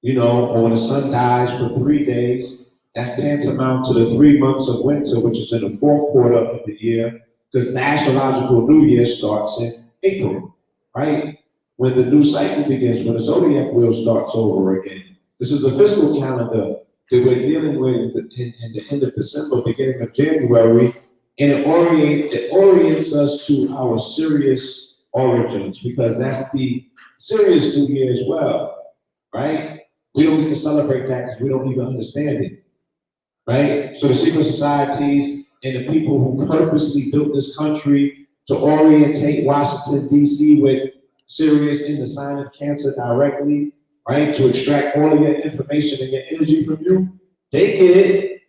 or when the sun dies for 3 days, that's tantamount to the 3 months of winter, which is in the 4th quarter of the year, because the astrological new year starts in April, right? When the new cycle begins, when the zodiac wheel starts over again. This is a fiscal calendar that we're dealing with in the end of December, beginning of January, and it orients us to our Sirius origins, because that's the Sirius New Year as well, right? We don't get to celebrate that because we don't even understand it, right? So the secret societies and the people who purposely built this country to orientate Washington, D.C. with Sirius in the sign of Cancer directly, right? To extract all of your information and your energy from you, they get it,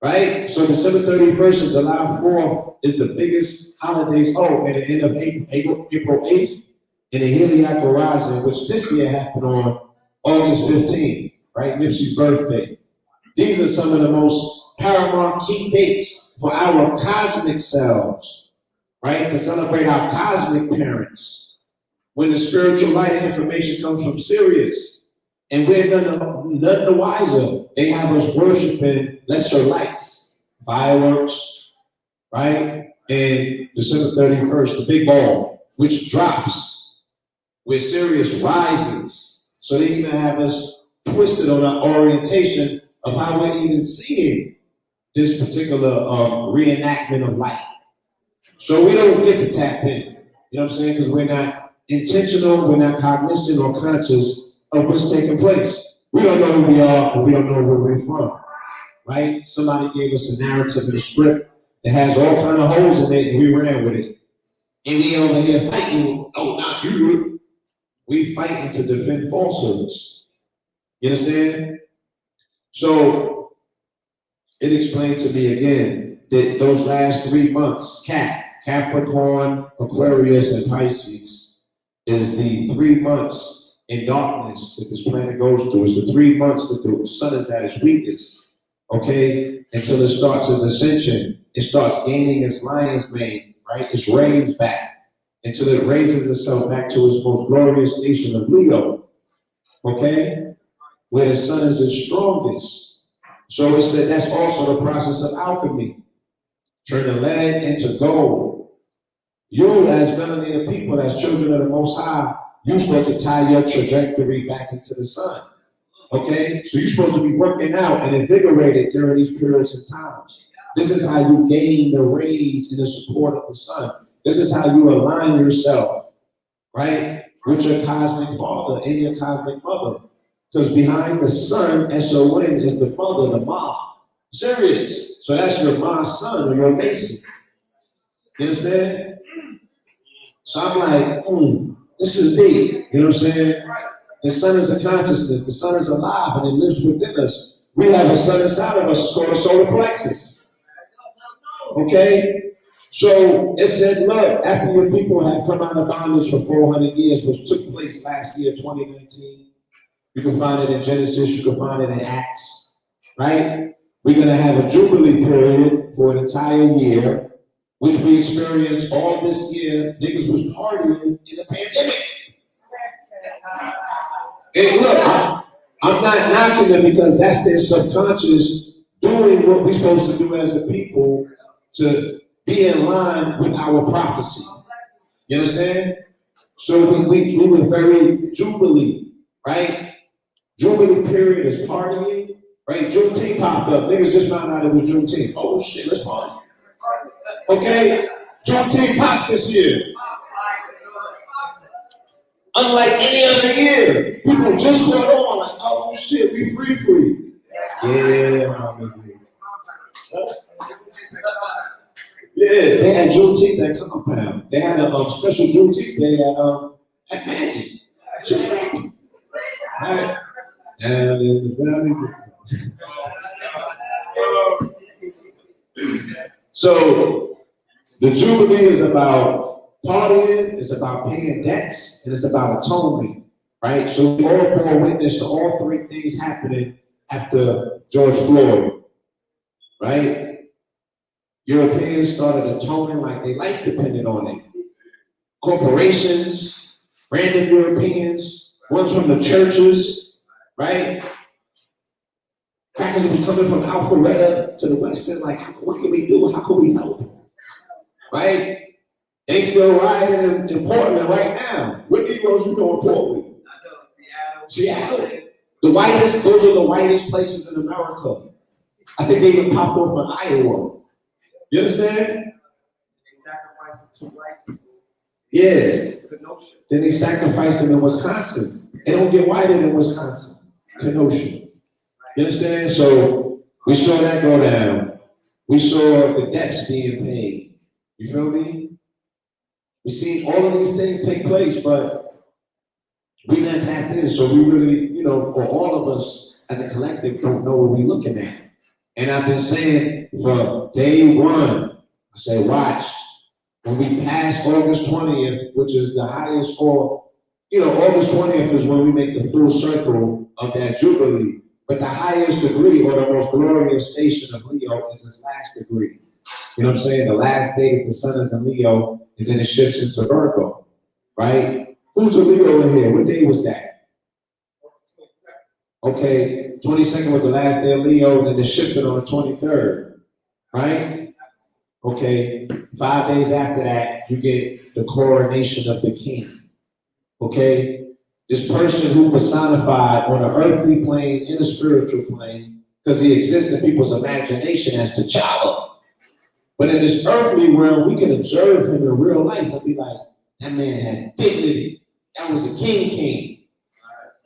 right? So December 31st and July 4th is the biggest holidays. Oh, and the end of April 8th in the Heliac Horizon, which this year happened on August 15th, right? Nipsey's birthday. These are some of the most paramount key dates for our cosmic selves, right? To celebrate our cosmic parents. When the spiritual light and information comes from Sirius, and we're none the wiser. They have us worshiping lesser lights, fireworks, right? And December 31st, the big ball, which drops, where Sirius rises. So they even have us twisted on our orientation of how we're even seeing this particular reenactment of light. So we don't get to tap in, you know what I'm saying? Because we're not intentional, we're not cognizant or conscious of what's taking place. We don't know who we are, and we don't know where we're from, right? Somebody gave us a narrative and a script that has all kind of holes in it, and we ran with it. And we over here fighting, oh, not you. We fighting to defend falsehoods. You understand? So it explained to me again that those last 3 months, Capricorn, Aquarius, and Pisces, is the 3 months in darkness that this planet goes through. It's the 3 months that the sun is at its weakest, okay? Until it starts its ascension. It starts gaining its lion's mane, right? Its rays back, until it raises itself back to its most glorious station of Leo, okay? Where the sun is its strongest. So it said that's also the process of alchemy. Turning lead into gold. You, as melanated people, as children of the Most High, you're supposed to tie your trajectory back into the sun. Okay? So you're supposed to be working out and invigorated during these periods of times. This is how you gain the rays and the support of the sun. This is how you align yourself, right, with your cosmic father and your cosmic mother. Because behind the sun, S-O-N, is the mother, the Ma. Sirius. So that's your Ma's son or your Mason. You understand? So I'm like, this is deep. You know what I'm saying? The sun is a consciousness. The sun is alive and it lives within us. we have a sun inside of us called the solar plexus. Okay? So it said, look, after your people have come out of bondage for 400 years, which took place last year, 2019, you can find it in Genesis, you can find it in Acts, right? We're going to have a Jubilee period for an entire year, which we experienced all this year. Niggas was partying in the pandemic. And look, I'm not knocking them because that's their subconscious doing what we're supposed to do as a people to be in line with our prophecy. You understand? So we were very Jubilee, right? Jubilee period is partying, right? Juneteenth popped up. Niggas just found out it was Juneteenth. Oh shit, let's party. Okay? Juneteenth popped this year. Unlike any other year, people just went on like, oh shit, we free. Yeah, yeah, they had Juneteenth at Compound. They had a special Juneteenth day at Magic. Just right. And in the valley. So the Jubilee is about partying, it's about paying debts, and it's about atonement, right? So we all bore witness to all three things happening after George Floyd, right? Europeans started atoning like their life depended on it. Corporations, random Europeans, ones from the churches, right? Crackers was coming from Alpharetta to the West End, like, what can we do? How can we help? Right? They still rioting in Portland right now. What Negroes you know in Portland? I know, Seattle. The whitest, those are the whitest places in America. I think they even popped off in Iowa. You understand? They sacrificed it to white people. Yeah. Kenosha. Then they sacrificed them in Wisconsin. They don't get whiter than Wisconsin. Kenosha. You understand? So we saw that go down. We saw the debts being paid. You feel me? We see all of these things take place, but we not tapped in. So we really, or all of us as a collective don't know what we're looking at. And I've been saying from day one, I say, watch, when we pass August 20th, which is the highest score, August 20th is when we make the full circle of that Jubilee. But the highest degree or the most glorious station of Leo is this last degree. You know what I'm saying? The last day that the sun is in Leo, and then it shifts into Virgo, right? Who's a Leo in here? What day was that? Okay, 22nd was the last day of Leo, and then it shifted on the 23rd, right? Okay, 5 days after that, you get the coronation of the king, okay? This person who personified on an earthly plane and a spiritual plane, because he exists in people's imagination as T'Challa. But in this earthly world, we can observe him in real life and be like, that man had dignity. That was a king,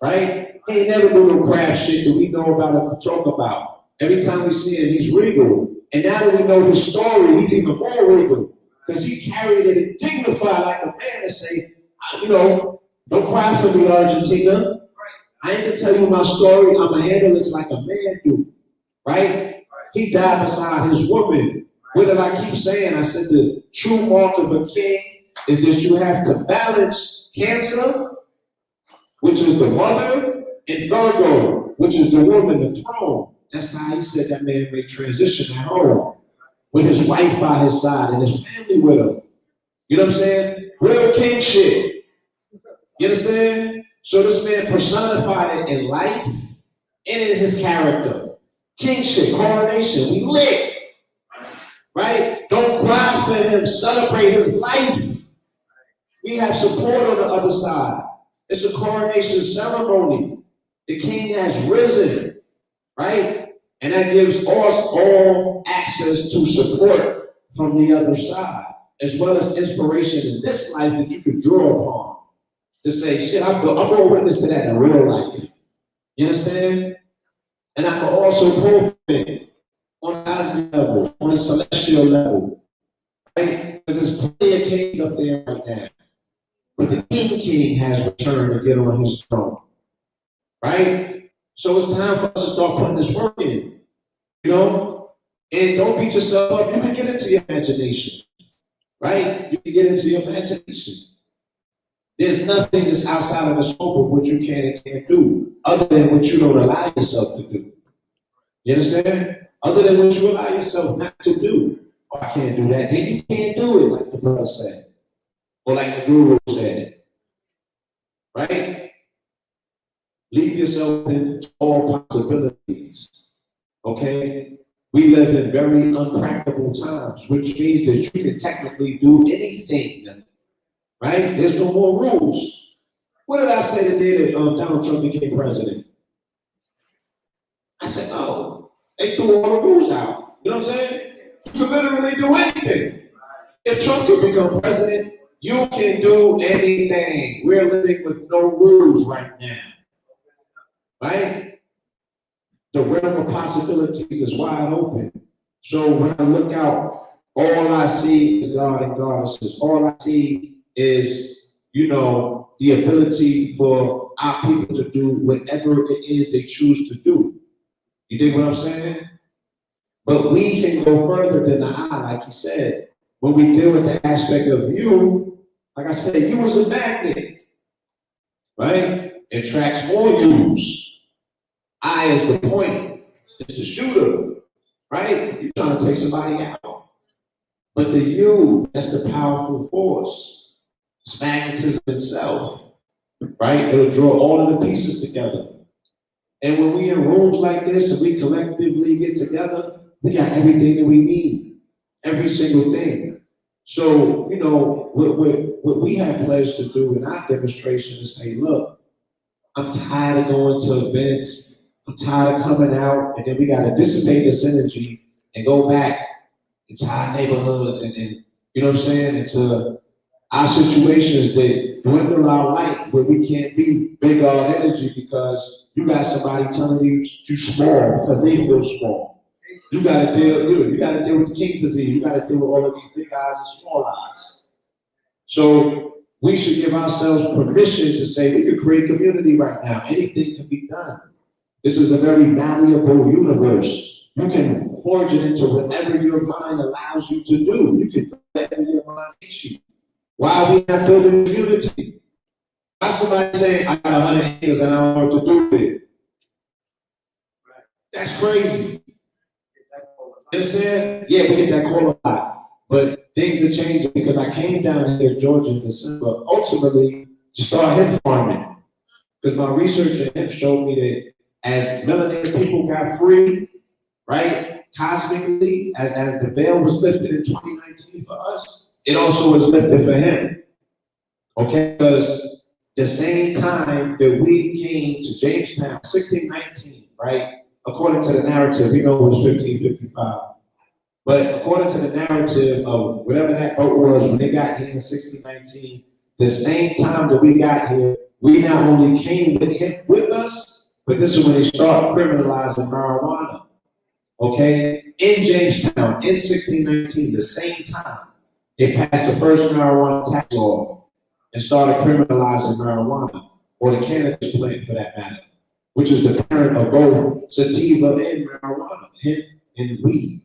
right? He ain't never do no crap shit that we know about or talk about. Every time we see him, he's regal. And now that we know his story, he's even more regal. Because he carried it and dignified like a man and say, don't cry for me, Argentina. I ain't gonna tell you my story. I'm gonna handle this like a man do, right? He died beside his woman. What did I keep saying? I said the true mark of a king is that you have to balance Cancer, which is the mother, and Virgo, which is the woman, the throne. That's how he said that man may transition at home with his wife by his side and his family with him. You know what I'm saying? Real king shit. You understand? So this man personified it in life and in his character. Kingship, coronation, we lit. Right? Don't cry for him, celebrate his life. We have support on the other side. It's a coronation ceremony. The king has risen, right? And that gives us all access to support from the other side, as well as inspiration in this life that you could draw upon. To say, shit, I'm going to witness to that in real life. You understand? And I can also pull from it on a cosmic level, on a celestial level, right? Because there's plenty of kings up there right now. But the king has returned to get on his throne, right? So it's time for us to start putting this work in, you know? And don't beat yourself up. You can get into your imagination, right? You can get into your imagination. There's nothing that's outside of the scope of what you can and can't do, other than what you don't allow yourself to do. You understand? Other than what you allow yourself not to do. Oh, I can't do that. Then you can't do it, like the brother said. Or like the guru said. Right? Leave yourself in all possibilities. Okay? We live in very unpractical times, which means that you can technically do anything. Right? There's no more rules. What did I say the day that Donald Trump became president? I said, oh, they threw all the rules out. You know what I'm saying? You can literally do anything. If Trump could become president, you can do anything. We're living with no rules right now. Right? The realm of possibilities is wide open. So when I look out, all I see is God and goddesses. All I see is, you know, the ability for our people to do whatever it is they choose to do. You dig what I'm saying? But we can go further than the eye, like you said. When we deal with the aspect of you, like I said, you was a magnet, right? It attracts more yous. I is the pointer, it's the shooter, right? You're trying to take somebody out. But the you, that's the powerful force. It's magnetism itself, right? It'll draw all of the pieces together. And when we in rooms like this and we collectively get together, we got everything that we need, every single thing. So, you know, what we have pledged to do in our demonstration is say, look, I'm tired of going to events. I'm tired of coming out, and then we got to dissipate this energy and go back into our neighborhoods and you know what I'm saying, into our situations that dwindle our light where we can't be big on energy because you got somebody telling you you're small because they feel small. You got to deal with the KINGZ disease. You got to deal with all of these big eyes and small eyes. So we should give ourselves permission to say we could create community right now. Anything can be done. This is a very malleable universe. You can forge it into whatever your mind allows you to do. You can do whatever your mind takes you. Why are we not building community? Why somebody saying, I got 100 acres and I don't know what to do with it? That's crazy. You understand? Yeah, we get that call a lot. But things are changing because I came down here in Georgia in December, ultimately to start hemp farming. Because my research in hemp showed me that as melanated people got free, right, cosmically, as the veil was lifted in 2019 for us, it also was lifted for him. Okay, because the same time that we came to Jamestown, 1619, right, according to the narrative, we know it was 1555. But according to the narrative of whatever that boat was when they got here in 1619, the same time that we got here, we not only came with us, but this is when they start criminalizing marijuana. Okay? In Jamestown, in 1619, the same time, they passed the first marijuana tax law and started criminalizing marijuana, or the cannabis plant for that matter, which is the parent of both sativa and marijuana, hemp and weed.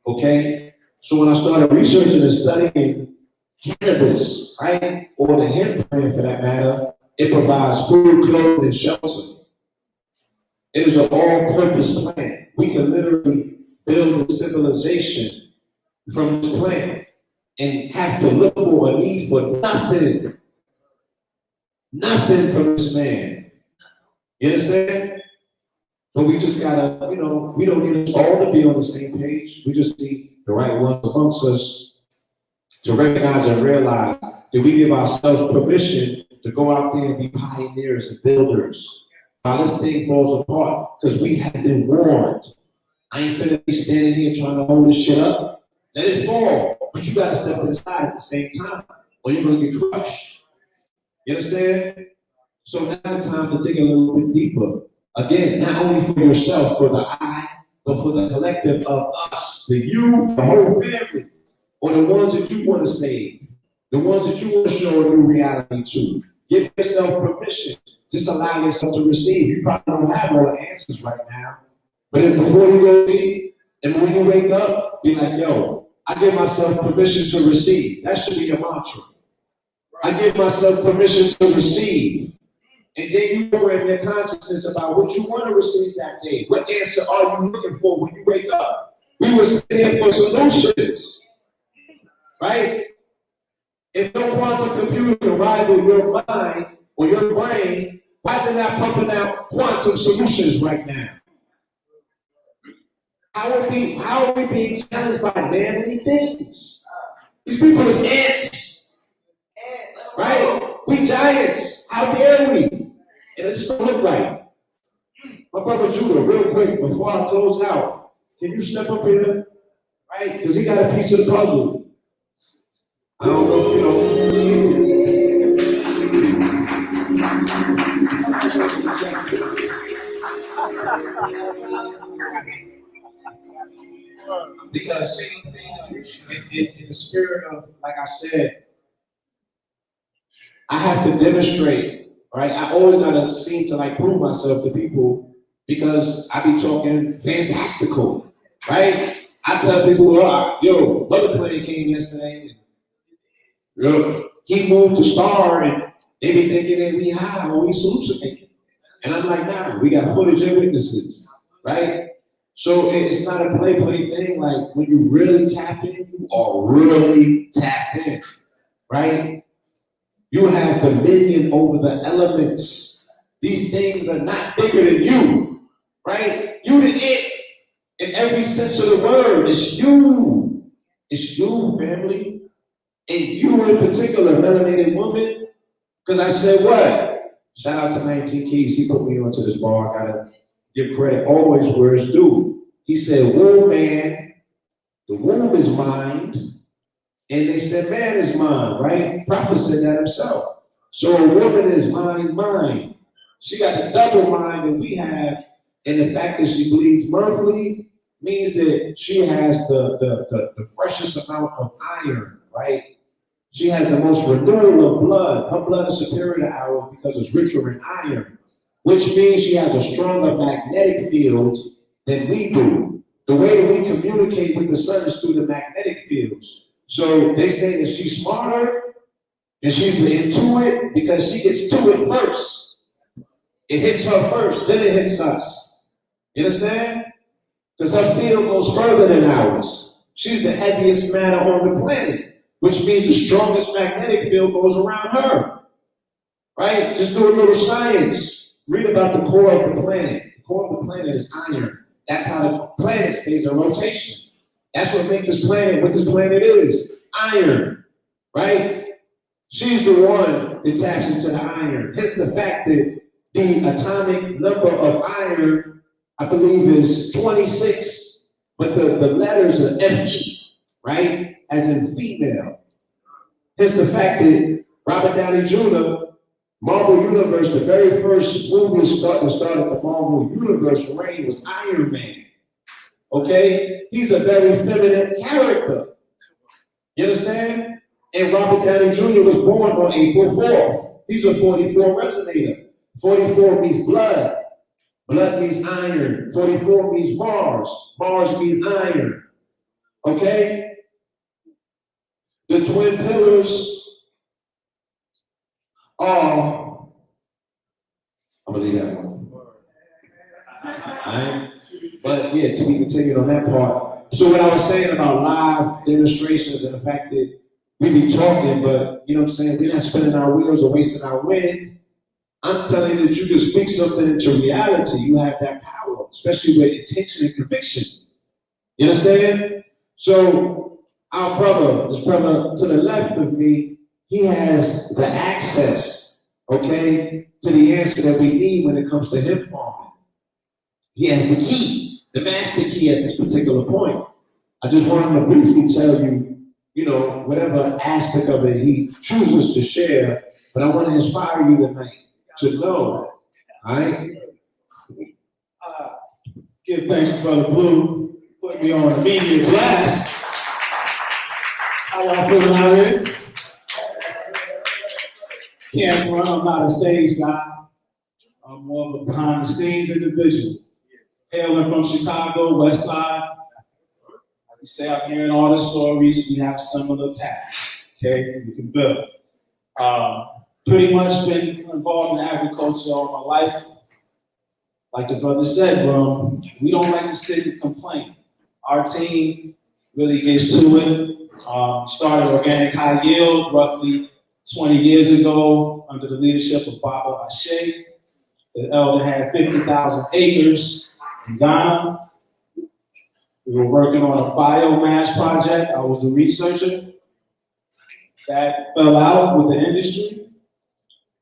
Okay? So when I started researching and studying cannabis, right, or the hemp plant for that matter, it provides food, clothing, and shelter. It is an all-purpose plant. We can literally build a civilization from this plant and have to look for a need for nothing. Nothing from this man. You understand? But we just gotta, you know, we don't need us all to be on the same page. We just need the right ones amongst us to recognize and realize that we give ourselves permission to go out there and be pioneers and builders. Now this thing falls apart because we have been warned. I ain't finna be standing here trying to hold this shit up. Let it fall. But you gotta step to the side at the same time, or you're gonna get crushed. You understand? So now the time to dig a little bit deeper. Again, not only for yourself, for the I, but for the collective of us, the you, the whole family, or the ones that you want to save, the ones that you want to show a new reality to. Give yourself permission Just allow yourself to receive. You probably don't have all the answers right now. But if before you go to sleep, and when you wake up, be like, yo, I give myself permission to receive. That should be your mantra. I give myself permission to receive. And then you program your consciousness about what you want to receive that day. What answer are you looking for when you wake up? We were sitting for solutions, right? If no quantum computer can rival your mind or your brain, why is it not pumping out quantum solutions right now? How are we being challenged by manly things? These people is ants, right? We giants. How dare we? And it just don't look right. My brother Judah, real quick, before I close out, can you step up here? Right? Because he got a piece of the puzzle. I don't know, you know. Because in the spirit of, like I said, I have to demonstrate, right? I always gotta seem to like prove myself to people because I be talking fantastical, right? I tell people, oh, yo, Brother Plane came yesterday, and yo, he moved to star, and they be thinking that we high or we hallucinating. And I'm like, nah, we got footage and witnesses, right? So it's not a play thing. Like when you really tap in, you are really tapped in, right? You have dominion over the elements. These things are not bigger than you, right? You the it in every sense of the word. It's you. It's you, family. And you in particular, melanated woman. Because I said what? Shout out to 19 Keys. He put me onto this bar. I gotta give credit always where it's due. He said, womb man, the womb is mind. And they said, man is mind, right? Prophet said that himself. So a woman is mind. She got the double mind that we have, and the fact that she bleeds monthly means that she has the freshest amount of iron, right? She has the most renewal of blood. Her blood is superior to ours because it's richer in iron, which means she has a stronger magnetic field than we do. The way that we communicate with the sun is through the magnetic fields. So they say that she's smarter and she's into it because she gets to it first. It hits her first, then it hits us. You understand? Because her field goes further than ours. She's the heaviest matter on the planet, which means the strongest magnetic field goes around her. Right? Just do a little science. Read about the core of the planet. The core of the planet is iron. That's how the planet stays in rotation. That's what makes this planet what this planet is. Iron, right? She's the one that taps into the iron. Hence the fact that the atomic number of iron, I believe, is 26, but the letters are Fe, right? As in female. Hence the fact that Robert Downey Jr., Marvel Universe, the very first movie that started the Marvel Universe reign was Iron Man. Okay? He's a very feminine character. You understand? And Robert Downey Jr. was born on April 4th. He's a 44 resonator. 44 means blood. Blood means iron. 44 means Mars. Mars means iron. Okay? The twin pillars are, I'm gonna leave that one. Alright? But yeah, to be continued on that part. So what I was saying about live demonstrations and the fact that we be talking, but you know what I'm saying, we're not spinning our wheels or wasting our wind. I'm telling you that you can speak something into reality. You have that power, especially with intention and conviction. You understand? So our brother, this brother to the left of me, he has the access, okay, to the answer that we need when it comes to hemp farming. He has the key, the master key at this particular point. I just want him to briefly tell you, you know, whatever aspect of it he chooses to share, but I want to inspire you tonight to know, all right? Give thanks to Brother Blue, put me on immediate blast. How y'all feeling out here? Can't run, I'm not a stage guy. I'm more of a behind the scenes individual. Hailing from Chicago, West Side. We say I'm hearing all the stories, we have similar paths, okay, we can build. Pretty much been involved in agriculture all my life. Like the brother said, bro, we don't like to sit and complain. Our team really gets to it. Started organic high yield roughly 20 years ago under the leadership of Baba Ashe. The elder had 50,000 acres in Ghana. We were working on a biomass project. I was a researcher. That fell out with the industry.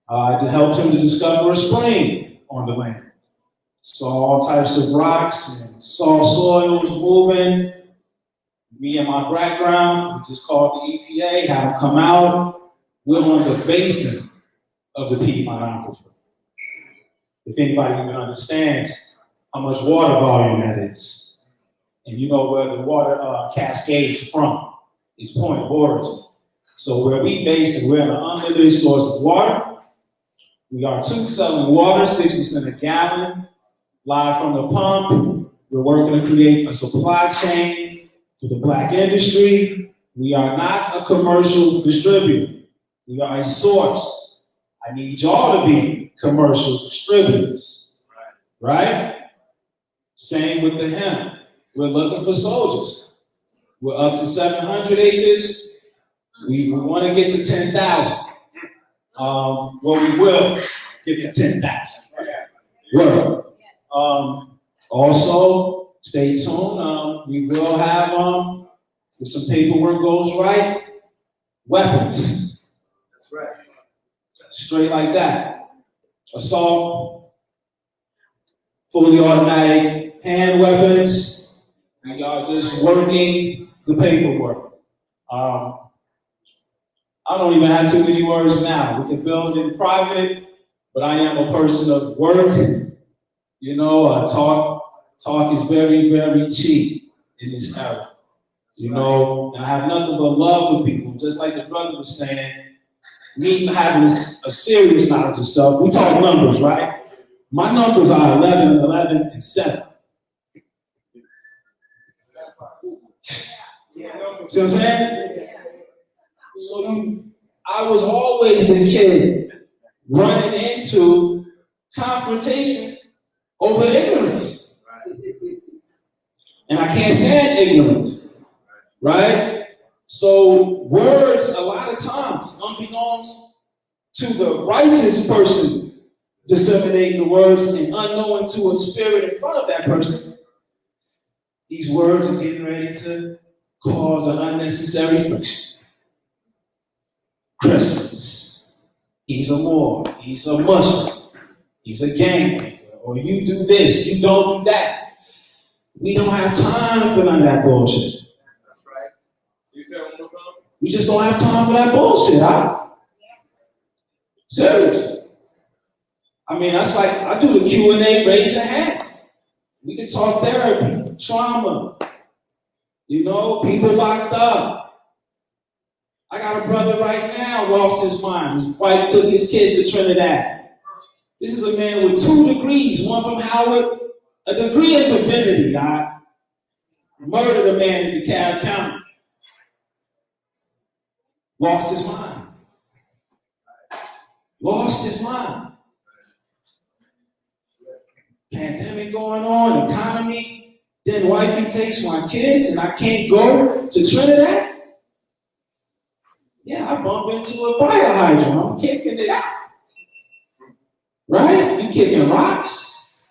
I helped him to discover a spring on the land. Saw all types of rocks and soft soils moving. Me and my background, we just called the EPA, had them come out. We're on the basin of the Piedmont Aquifer. If anybody even understands how much water volume that is. And you know where the water cascades from, is point of origin. So where we base it, we're an unlimited source of water. We are tube selling water, 60 cents a gallon, live from the pump. We're working to create a supply chain for the black industry. We are not a commercial distributor. We are a source. I need y'all to be commercial distributors, right? Same with the hemp. We're looking for soldiers. We're up to 700 acres. We want to get to 10,000. Well, we will get to 10,000. Word. Also, stay tuned. We will have, if some paperwork goes right, weapons. That's right. Straight like that. Assault, fully automatic hand weapons. We are just working the paperwork. I don't even have too many words now. We can build in private, but I am a person of work. You know, talk is very, very cheap in this era. You know, and I have nothing but love for people. Just like the brother was saying, me having a serious knowledge of self. We talk numbers, right? My numbers are 11, 11, and 7. See what I'm saying? So I was always the kid running into confrontation over ignorance. And I can't stand ignorance, right? So words, a lot of times, unbeknownst to the righteous person disseminating the words and unknown to a spirit in front of that person, these words are getting ready to cause an unnecessary friction. Christmas, he's a Moor, he's a Muslim, he's a gangbanger, or you do this, you don't do that. We don't have time for none of that bullshit. That's right. You said one more time? We just don't have time for that bullshit, huh? Serious. I mean, that's like, I do the Q&A, raise your hands. We can talk therapy, trauma, you know, people locked up. I got a brother right now lost his mind. His wife took his kids to Trinidad. This is a man with 2 degrees, one from Howard, a degree in divinity. I murdered a man in DeKalb County. Lost his mind. Lost his mind. Pandemic going on, economy. Then wifey takes my kids and I can't go to Trinidad. Yeah, I bump into a fire hydrant. I'm kicking it out. Right? You kicking rocks?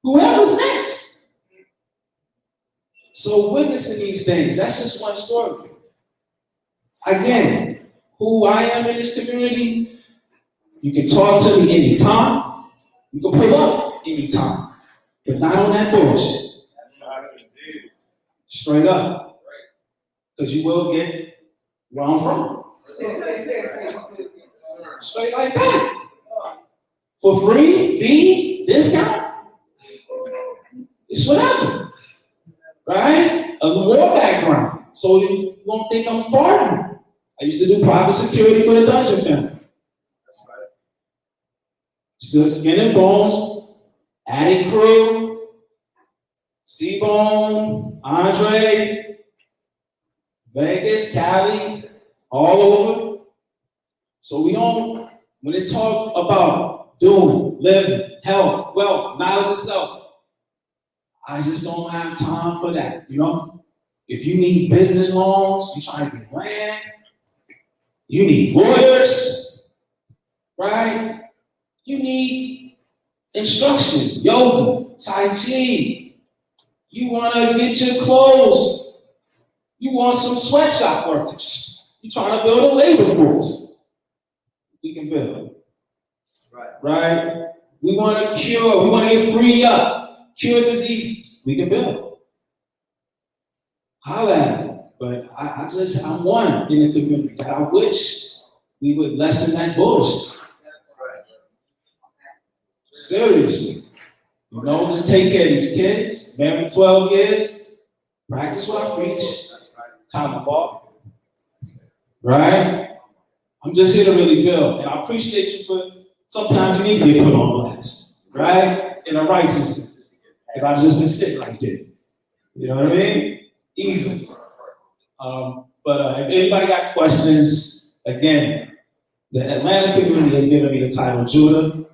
Who else next? So witnessing these things, that's just one story. Again, who I am in this community, you can talk to me anytime. You can pull up anytime. But not on that bullshit. Straight up. Because you will get where I'm from. Straight like that. For free, fee, discount. It's whatever. Right? A more background. So you won't think I'm farting. I used to do private security for the dungeon family. Silk Skin and Bones, Addy Crew, C-Bone, Andre, Vegas, Cali, all over. So we don't, when they talk about doing, living, health, wealth, knowledge of self, I just don't have time for that, you know? If you need business loans, you trying to get land, you need lawyers, right? You need instruction, yoga, Tai Chi. You wanna get your clothes. You want some sweatshop workers. You trying to build a labor force. We can build. Right? We want to cure, we want to get free up, cure diseases. We can build. Holla at me. But I'm one in the community that I wish we would lessen that bullshit. Seriously. You know, let's take care of these kids, married 12 years, practice what I preach, kind of all. Right? I'm just here to really build, and I appreciate you for sometimes you need to get put on blast, right? In a righteous sense, because I've just been sitting right there. You know what I mean? Easily. But if anybody got questions, again, the Atlanta community has given me the title Judah.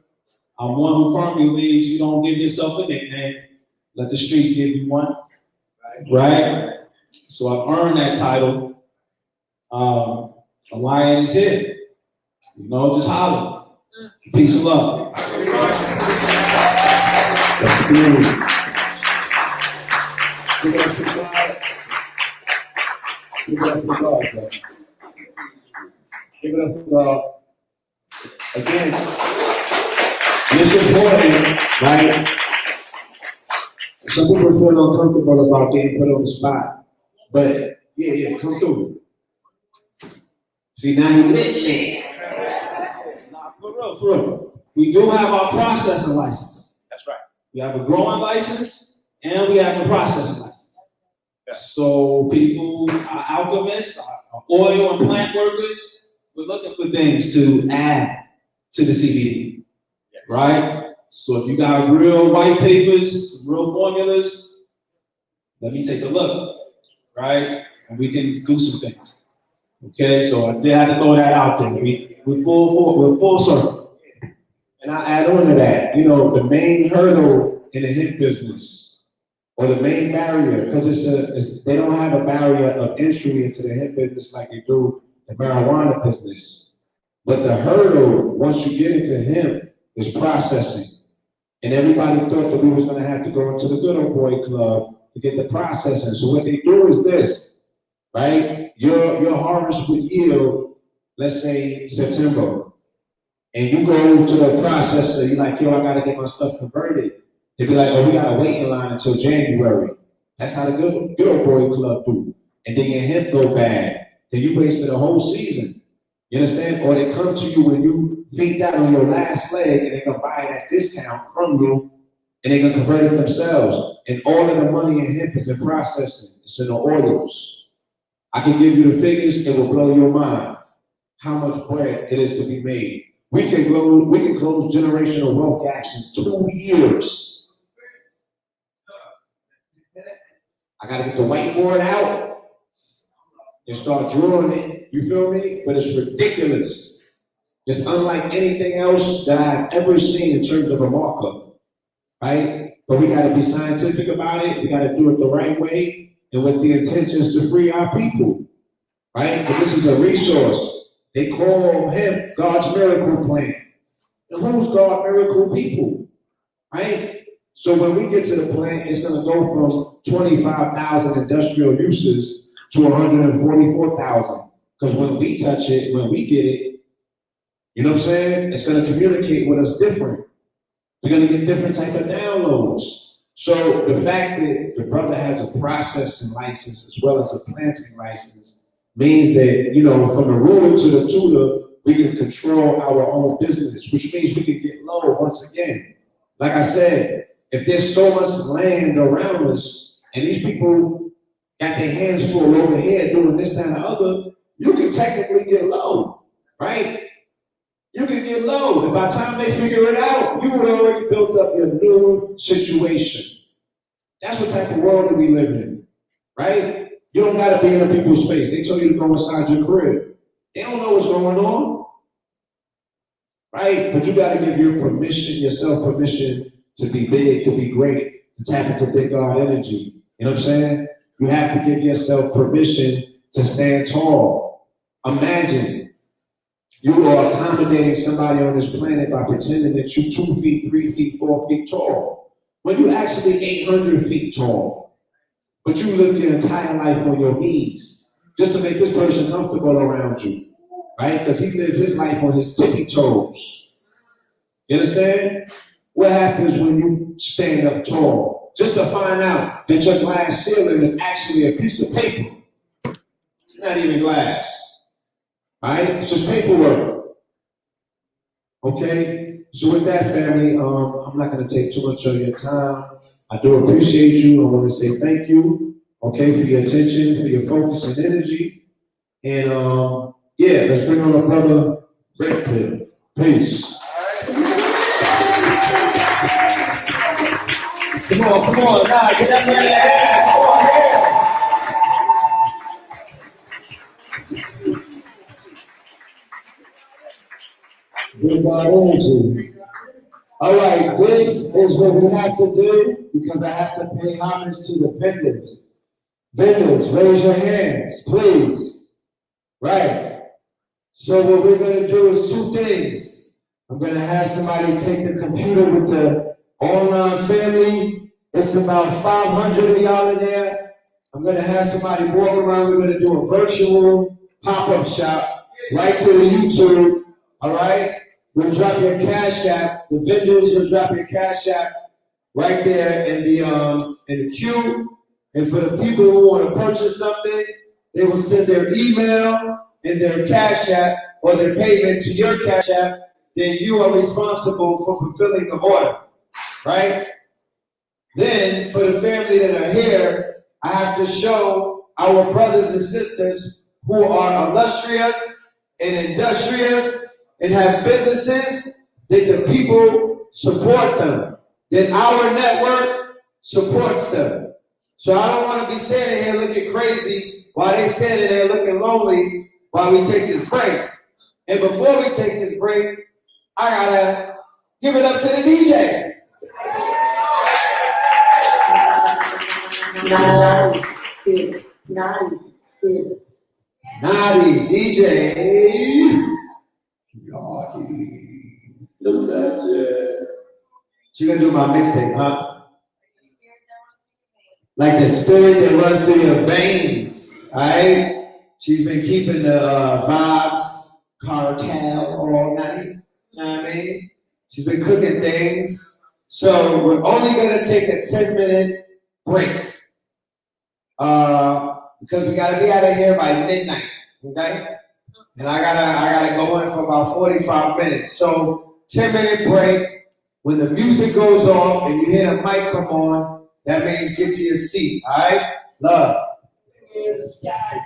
I'm one who firmly believes you don't give yourself a nickname, let the streets give you one, right? So I've earned that title. A lion is here. You know, just holler. Peace and love. That's good. Give it up for God. Give it up for God, bro. Give it up for God. Again, it's important, right? Some people feel uncomfortable about getting put on the spot. But yeah, come through. See, now you're listening. Nah, for real. We do have our processing license. That's right. We have a growing license and we have a processing license. So people, our alchemists, our oil and plant workers, we're looking for things to add to the CBD, right? So if you got real white papers, real formulas, let me take a look, right? And we can do some things. Okay, so I did have to throw that out there. We're full circle. And I add on to that, you know, the main hurdle in the hemp business, or the main barrier, because they don't have a barrier of entry into the hemp business like they do the marijuana business. But the hurdle, once you get into hemp, is processing. And everybody thought that we was gonna have to go into the good old boy club to get the processing. So what they do is this, right? Your harvest would yield, let's say September, and you go to the processor, you're like, yo, I gotta get my stuff converted. They'd be like, oh, we gotta wait in line until January. That's how the good old boy club do. And then your hemp go bad. Then you wasted a whole season. You understand? Or they come to you when you feed that on your last leg and they can buy that discount from you and they can convert it themselves. And all of the money in hemp is in processing. It's in the oils. I can give you the figures, it will blow your mind how much bread it is to be made. We can close generational wealth gaps in 2 years. I gotta get the whiteboard out and start drawing it, you feel me? But it's ridiculous. It's unlike anything else that I've ever seen in terms of a markup, right? But we gotta be scientific about it, we gotta do it the right way, and with the intentions to free our people, right? But this is a resource. They call him God's miracle plan. And who's God's miracle people, right? So when we get to the plant, it's gonna go from 25,000 industrial uses to 144,000. Because when we touch it, when we get it, you know what I'm saying? It's gonna communicate with us different. We're gonna get different type of downloads. So the fact that the brother has a processing license as well as a planting license means that, you know, from the ruler to the tutor, we can control our own business, which means we can get low once again. Like I said, if there's so much land around us and these people got their hands full over here doing this, that, and the other, you can technically get low, right? You can get low. And by the time they figure it out, you would already built up your new situation. That's what type of world that we live in, right? You don't gotta be in a people's space. They tell you to go inside your crib. They don't know what's going on, right? But you gotta give yourself permission to be big, to be great, to tap into big God energy. You know what I'm saying? You have to give yourself permission to stand tall. Imagine you are accommodating somebody on this planet by pretending that you're 2 feet, 3 feet, 4 feet tall, when you're actually 800 feet tall. But you live your entire life on your knees just to make this person comfortable around you, right? Because he lived his life on his tippy toes. You understand? What happens when you stand up tall? Just to find out that your glass ceiling is actually a piece of paper. It's not even glass. Right? It's just paperwork. Okay? So with that, family, I'm not going to take too much of your time. I do appreciate you. I want to say thank you, okay, for your attention, for your focus and energy. And yeah, let's bring on our brother, Red Pill. Peace. Come on, nah, get that man in the air. Come on, good energy. All right, this is what we have to do because I have to pay homage to the vendors. Vendors, raise your hands, please. Right. So what we're going to do is 2 things. I'm going to have somebody take the computer with the online family. It's about 500 of y'all in there. I'm going to have somebody walk around. We're going to do a virtual pop-up shop right through the YouTube. All right? We'll drop your Cash App. The vendors will drop your Cash App right there in the queue. And for the people who want to purchase something, they will send their email and their Cash App or their payment to your Cash App. Then you are responsible for fulfilling the order, right? Then for the family that are here, I have to show our brothers and sisters who are illustrious and industrious and have businesses that the people support them, that our network supports them. So I don't want to be standing here looking crazy while they standing there looking lonely while we take this break. And before we take this break, I gotta give it up to the DJ. Naughty DJ. Naughty. The legend. She gonna do my mixtape, huh? Like the spirit that runs through your veins, alright? She's been keeping the vibes cartel all night, you know what I mean? She's been cooking things. So we're only gonna take a 10-minute break. Because we gotta be out of here by midnight, okay? And I gotta go in for about 45 minutes. So 10-minute break. When the music goes off and you hear the mic come on, that means get to your seat, all right? Love. In the sky,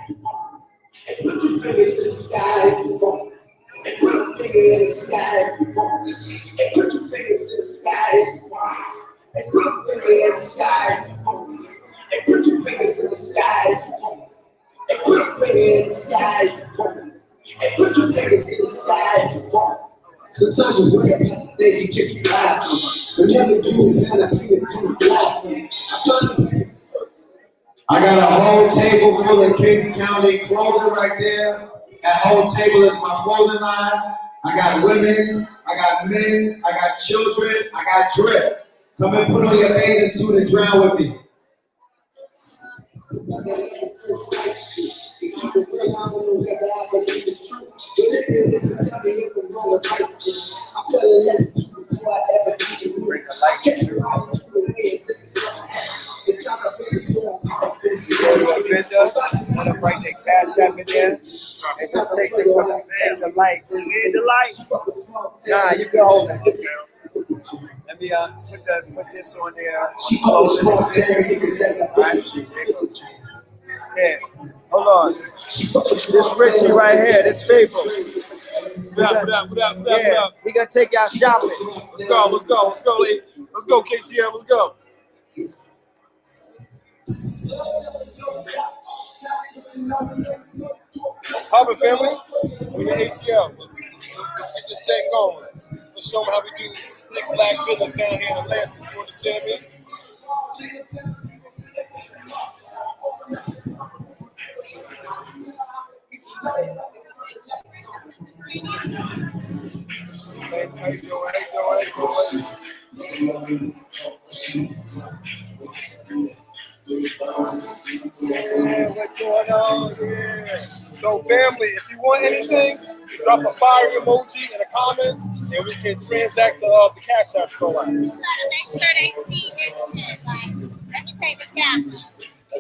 and put your fingers in the sky if you want. And put a finger in the sky if you want. And put your fingers in the sky if you want. And put a finger in the sky if you want. And put your fingers in the sky if you want. And put a finger in the sky if you want. And put your fingers in the sky if you want. Sometimes you worry about the things you just drive from. Whenever you do that, I see it come alive from. I got a whole table full of Kings County clothing right there. That whole table is my clothing line. I got women's, I got men's, I got children, I got drip. Come and put on your bathing suit and drown with me. Let them write their Cash App in there and just take the light. Nah, you can hold it. Let me put this on there. Right. Yeah, hold on. This Richie right here, this people. Yeah, he gonna take y'all shopping. Let's go, Lee. Let's go, KTM, let's go. Poppin' family, we the ATL. Let's get this thing going. Let's show them how we do big black business down here in Atlantis. You understand me? How you doing? Yeah, what's going on? Yeah. So, family, if you want anything, drop a fire emoji in the comments, and we can transact the cash app store. Gotta make sure they see this shit. Like, let me take the camera.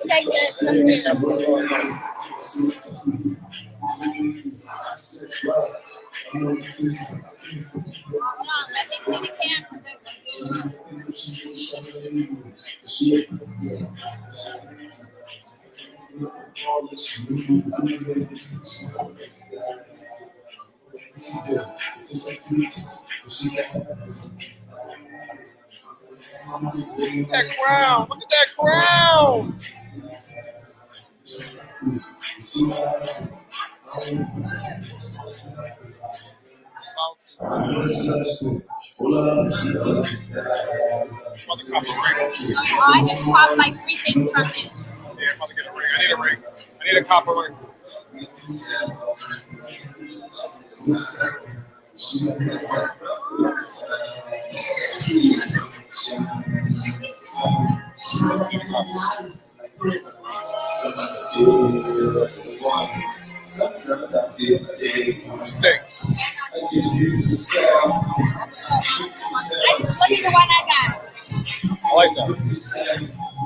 Take this computer. Hold on, let me see the camera. That crown! Look at that crown! I just caught like 3 things from this. Yeah, I'm about to get a ring. I need a ring. I need a copper ring. Look at the one I got. I like that. I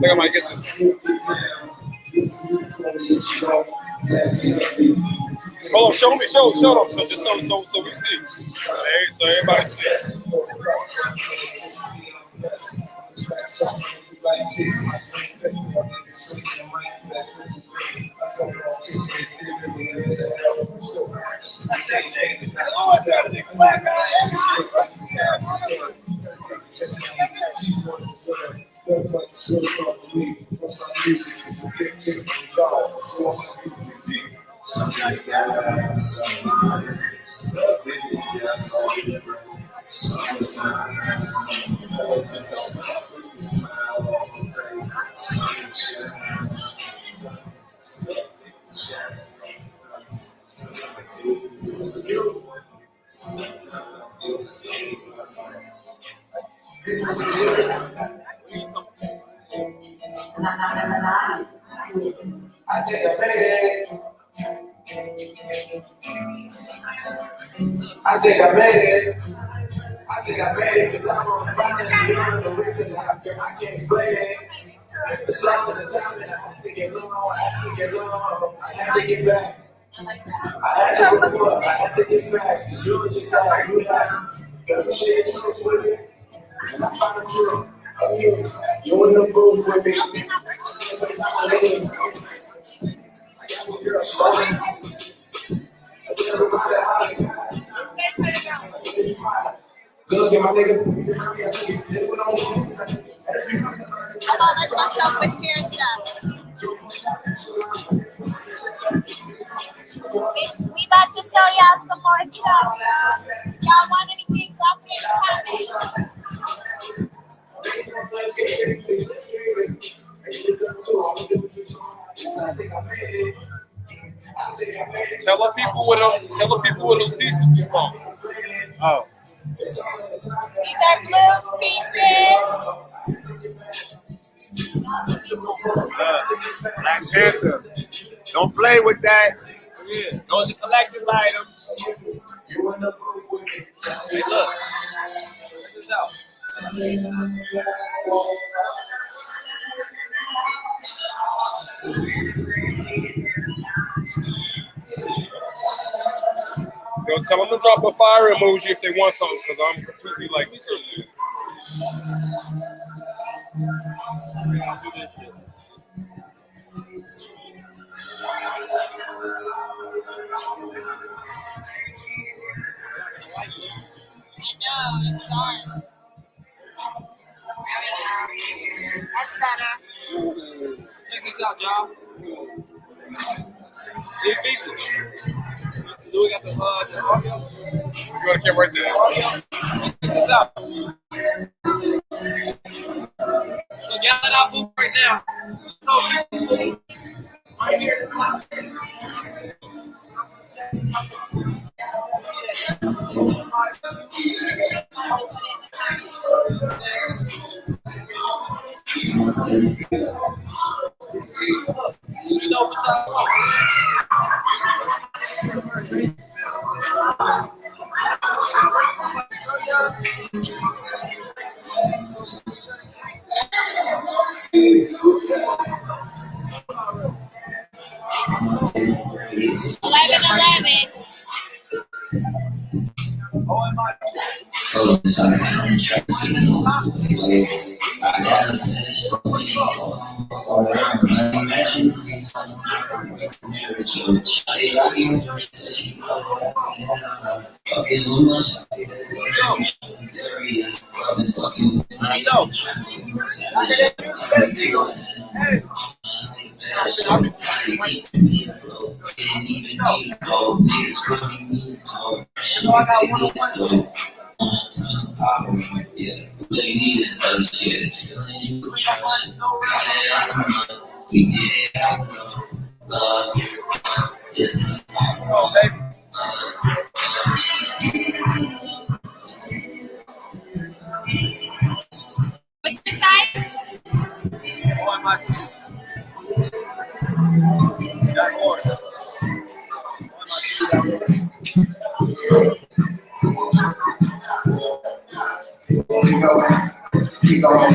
think I might get this one. Hold on, show them, so just so we see. So everybody see. I think I made it. I think I made it. I think I made it because I'm on fire and you're the reason I can't explain it. It's something to tell me. I have to get low. I have to get back. I had to go up. I had to get fast because you were just like you like. Gotta share truth with me. And I found the truth. You in the booth with me. Good looking, my nigga. Come on, let's go show for share stuff. We about to show y'all some more stuff, y'all. Y'all want anything? Drop it in the comments. Tell the people what those pieces is from. Oh. These are blues pieces. Black Panther. Don't play with that. Yeah, those are collector's items. Hey, look. Check this out. Yo, tell them to drop a fire emoji if they want something, because I'm completely like certain. it's dark. That's better. Check this out, y'all. See, pieces. Do we got the audio? You want to get right there? Check this out. So y'all let our booth right now. So right here. You know what y'all want. 11. What's the size? Keep going.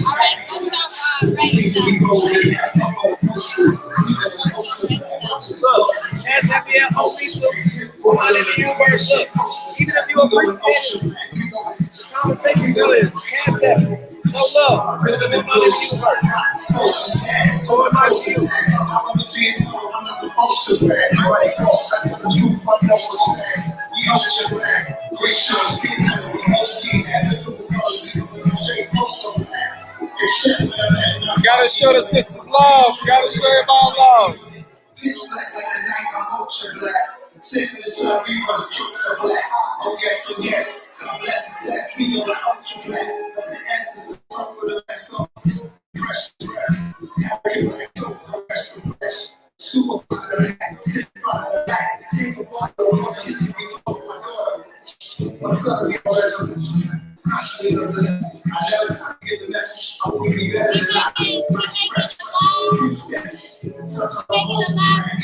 Alright, go some right stuff. Look, as that be at home, in the universe, look, even if you appreciate the conversation good, cast that. So love, in the universe. So am I with you. I'm not supposed to brag. Nobody falls back for the truth. I know what's facts. We know what you're black. Great shows, get down with OT and the two colors. We chase most of them. You gotta show the sisters love. You gotta show everybody love. Pitch black like the night, I'm ultra black. Sick of the sun, we run jokes are black. Oh yes, and yes. God bless the sex. We know the ultra black. But the essence is up with the rest of pressure breath. Every black don't caress the flesh. Super fire back, tip fire back. Take for part of the water, history for my God. What's up, you boys? Constantly on the left. I never get the message. I will be better than I am. Fresh. Keep steady. Sometimes I'm old, man.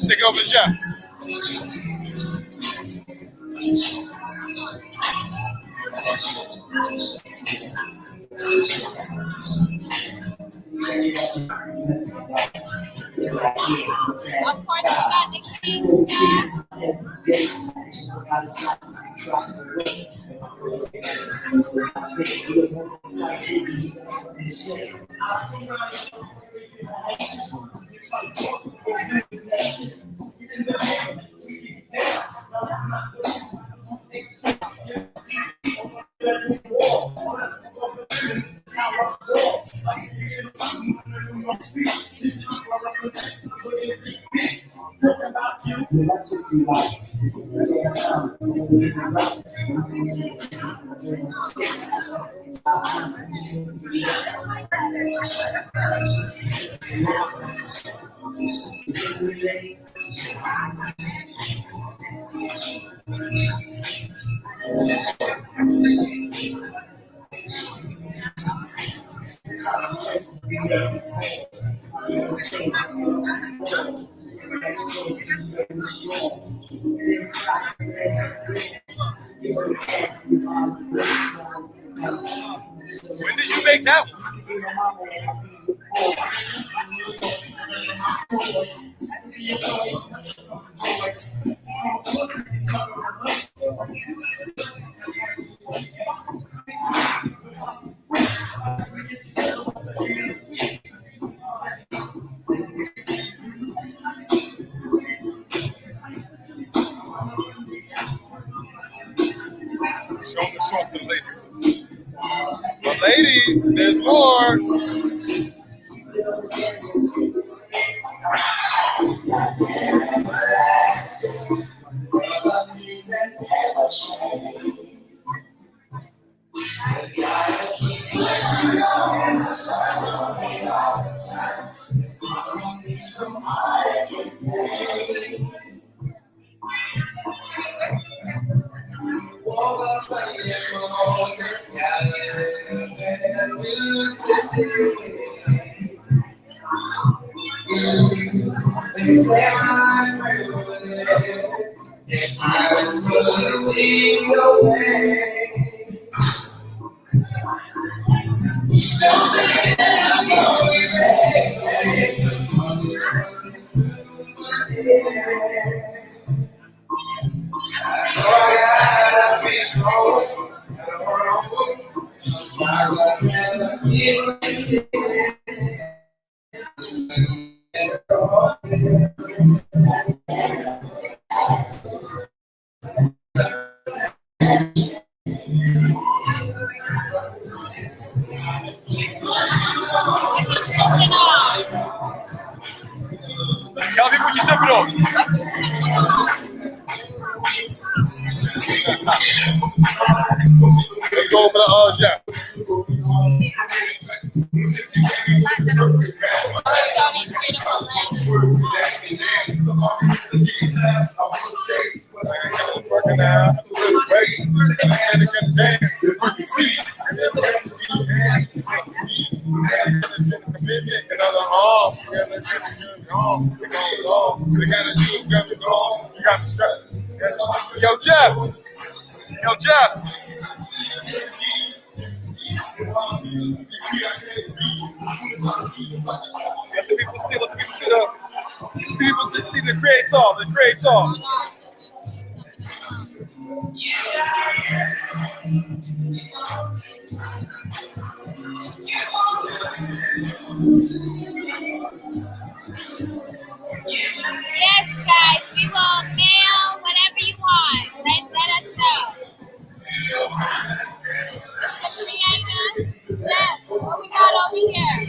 Take over, Jeff. Of course, we got the KINGZ. When did you make that one? Show the shorts for the ladies. But ladies, there's more. They say I'm it's responsibility away. Don't think that I'm going crazy. Oh, yeah, be strong. Tell me what you're sipping on. Let's go over to Jeff. Working out, Yo, Jeff. Yo, Jeff. Let the people see the great talk, the great talk. Yes, guys, we will mail whatever you want. Let us know. This is the creator. Jeff, what we got over here?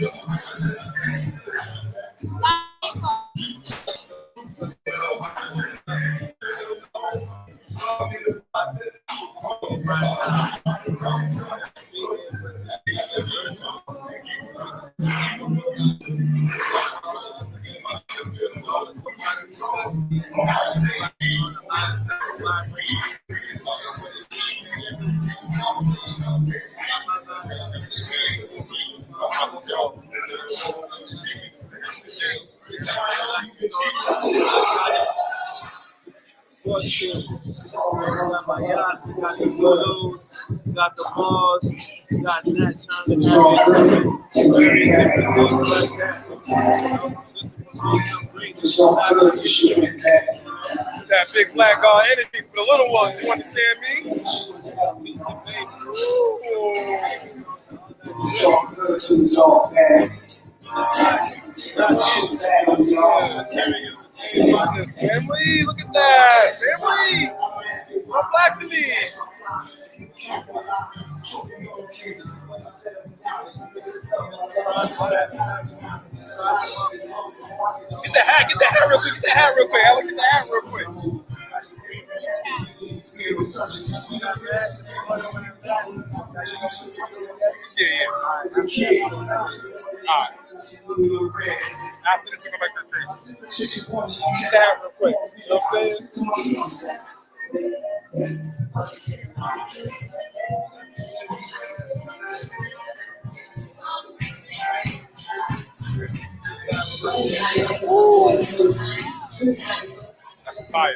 Got the balls, got that turn It's that big black energy for the little ones. You understand me? It's all good, it's all bad. Family, look at that. Family, so black to me. Get the hat real quick. Get the hat real quick. Alex, get the hat real quick. Yeah. All right. After this, we go back to the stage. Get the hat real quick. You know what I'm saying? That's fire.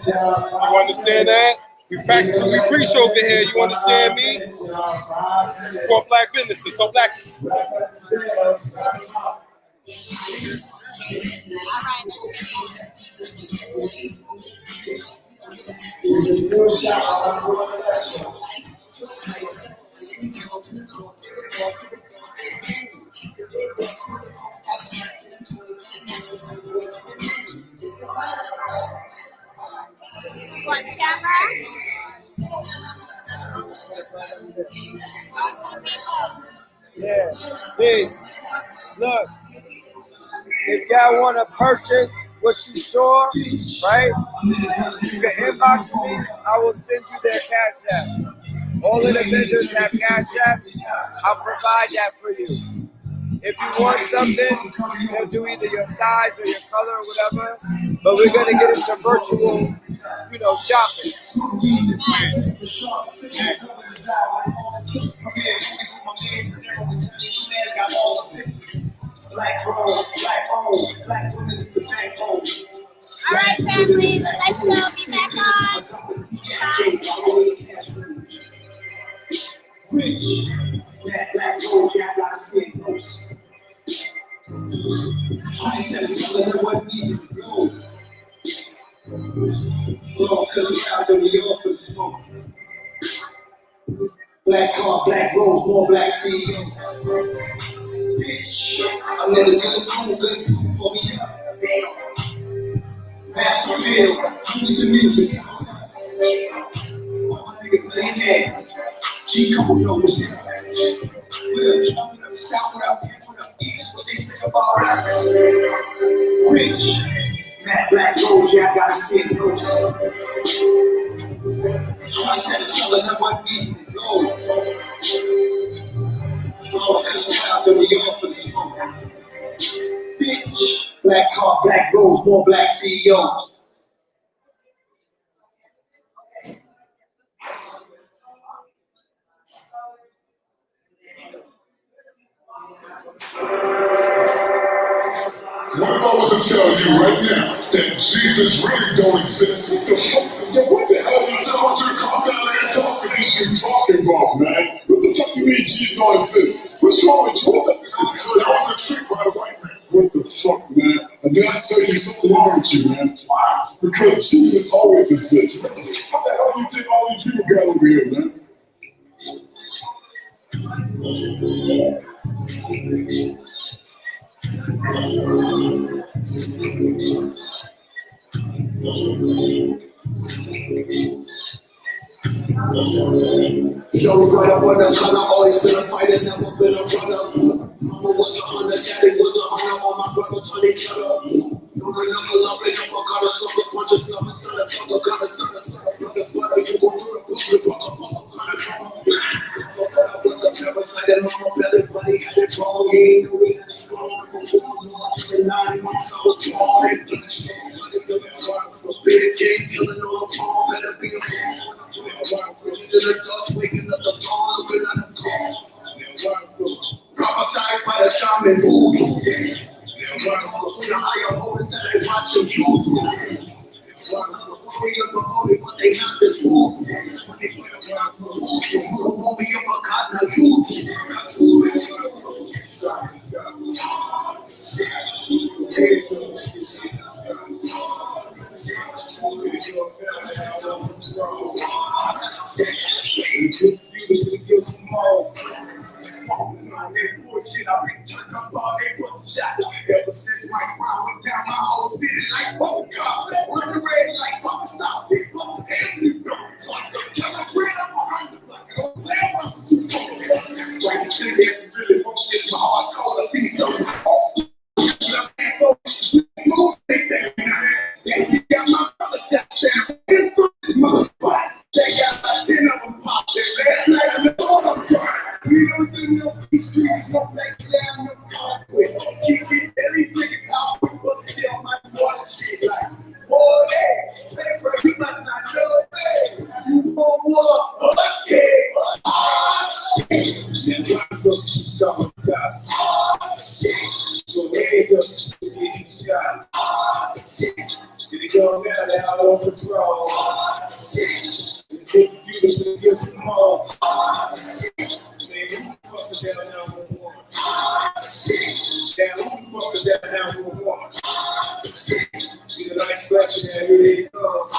You understand that? We practice, we preach over here. You understand me? Support black businesses. So black. Want the camera? Yeah, peace. Look, if y'all want to purchase what you saw, right, you can inbox me. I will send you their Cash App. All of the vendors have Cash App. I'll provide that for you. If you want something, they'll do either your size or your color or whatever. But we're going to get into virtual, shopping. All right, family, the next show will be back on. Black car, black rose, more black CEO. I'm in the good for me. Pass the bill, use the music. Niggas playing games. G come over shit. We're jumping up south without people up east. What they say about us? Rich. Black rose, yeah, I gotta see it close. I said it's all that what we go. Oh, cause the clouds are we all for the smoke. Bitch. Black car, black rose, more black CEOs. What if I was to tell you right now that Jesus really don't exist? What the hell you tell you to calm down and talk to this you talking about, man? What the fuck you mean Jesus don't exist? What's wrong with you? That was a trick by the white man. What the fuck, man? And then I tell you something wrong with you, man. Because Jesus always exists. What the hell you think all these people got over here, man? Yo, brought up on the color, always been a fighter, never been a runner. Mama was a hunter, daddy was a hunter, all my brothers on each other. No remember love, they never got a sucker, punch us, love, it's not a trouble, got a sucker, brother, sweater, you go through the book, you fuck up, kind of trouble. I was a parasite, and mama belly, buddy, had it wrong, he ain't know we had a strong, no, 29 months, I was strong, and big king, killing all the palm, better be a man. To the dust, waking up the dawn, looking at the call. Prophesied by the shaman voodoo. The higher holders that I watch and voodoo. Warriors promoted, but they not this food. Homie up a cotton, a Shit, I've been turned up all day, was shot. Ever since White Brown went down my whole city like polka. Run the red like Papa Stop. Big bucks and you don't clock. Tell them bread up around the block. Don't play around. Right to the really won't get my hard call to see something. They shit got my brother shut down. This mother spot. They got 10 of them popped. Last night I know all I'm trying. We don't do no peace trees, no back down, no conflict. Keep it every niggas out, we must kill my water shit like, boy, hey, say for you must not know, hey, you won't walk, okay, shit. Come on. Man, fuck the down for one. Down for the down for one. See the nice flashing there, here they come.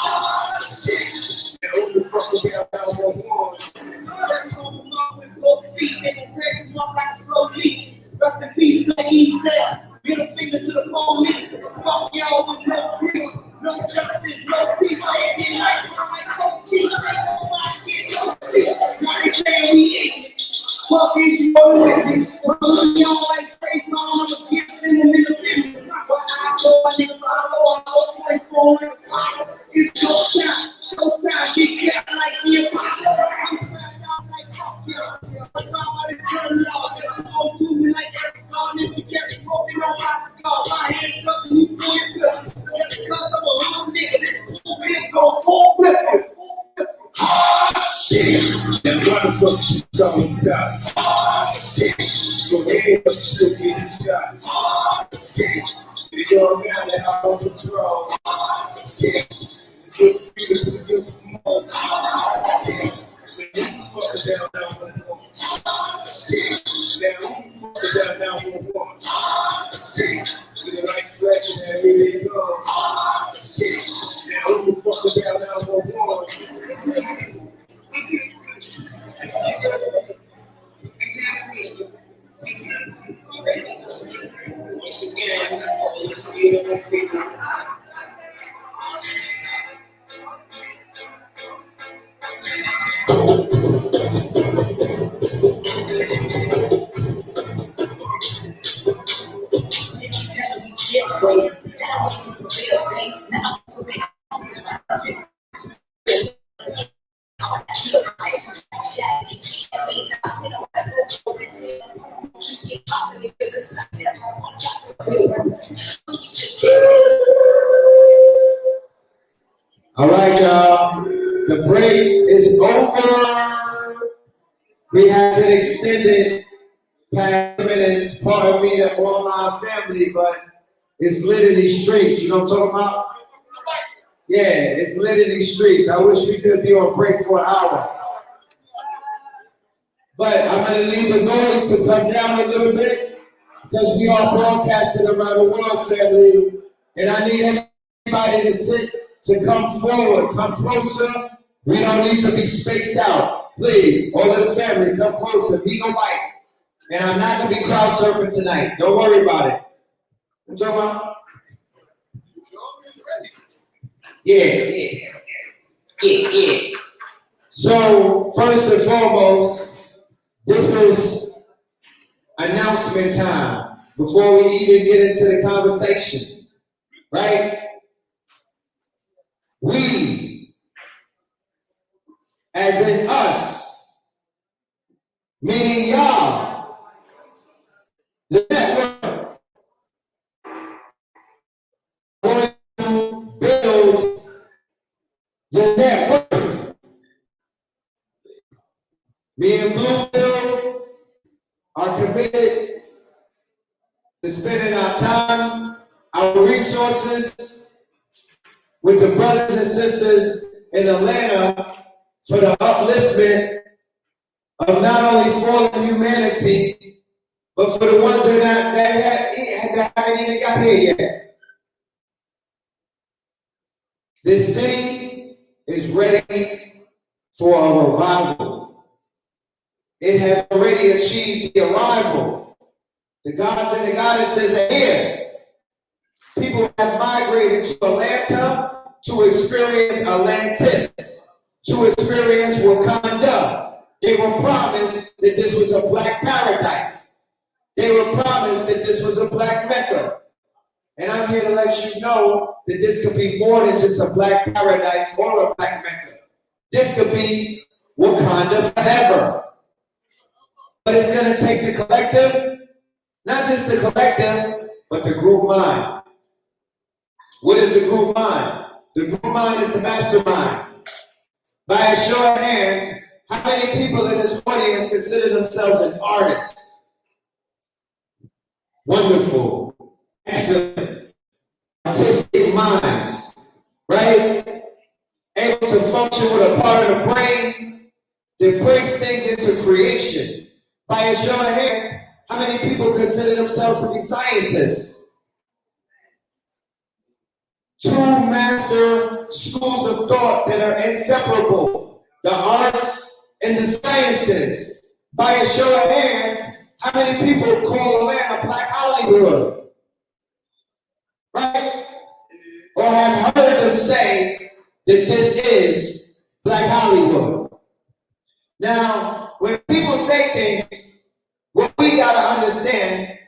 Now who the fuck the down for one? Let's go with both feet, nigga, ready to walk like a slow leak. Rest in peace to KINGZ. Middle finger to the police. Fuck y'all with no grills, no justice, no peace. I ain't getting like cold cheese. Ain't nobody getting no sleep. Now they saying we ain't. Fuck is you all with me? But y'all like Trey Brown, I'm a kid in the middle business. But I go, my nigga follow, I know place going like a fire. It's your time, showtime, get capped like the Apollo. I'm trying out like fuck you. I'm about to turn it off. Just don't do me like that. If you get smoking on my car, my hands up and you feel it good. Just because I'm a little nigga, this shit gon' full flip it. Shit. That motherfucker you talking about. Shit. So they ain't up still getting shot. Shit. They go around and out on patrol. Shit. Good feelings and good smoke. Shit. They need to fuck it down for one. Shit. Now who the fuck it down for one? Shit. See the lights flashing there, here they come. Shit. Now who the fuck it down for one? Once again, let's get it with people. All right, y'all. The break is over. We have been extended past minutes. Pardon me, the online family, but it's lit in these streets. You know what I'm talking about? Yeah, it's lit in these streets. I wish we could be on break for an hour. But I'm going to leave the noise to come down a little bit because we are broadcasting around the world, family. And I need everybody to come forward, come closer. We don't need to be spaced out. Please, all of the family, come closer. Be no mic. And I'm not going to be crowd surfing tonight. Don't worry about it. You talking about? Yeah. So, first and foremost, this is announcement time before we even get into the conversation, right? We, as in us, meaning y'all, the network, going to build the network. Me and Bluebill are committed to spending our time, our resources with the brothers and sisters in Atlanta for the upliftment of not only fallen humanity, but for the ones that haven't even got here yet. This city is ready for a revival. It has already achieved the arrival. The gods and the goddesses are here. People have migrated to Atlanta to experience Atlantis, to experience Wakanda. They were promised that this was a black paradise. They were promised that this was a black Mecca. And I'm here to let you know that this could be more than just a black paradise or a black Mecca. This could be Wakanda forever. But it's going to take the collective, not just the collective, but the group mind. What is the group mind? The group mind is the mastermind. By a show of hands, how many people in this audience consider themselves an artist? Wonderful, excellent, artistic minds, right? Able to function with a part of the brain that breaks things into creation. By a show of hands, how many people consider themselves to be scientists? 2 master schools of thought that are inseparable, the arts and the sciences. By a show of hands, how many people call Atlanta Black Hollywood? Right? Or have heard them say that this is Black Hollywood. Now, when people say things, what we gotta understand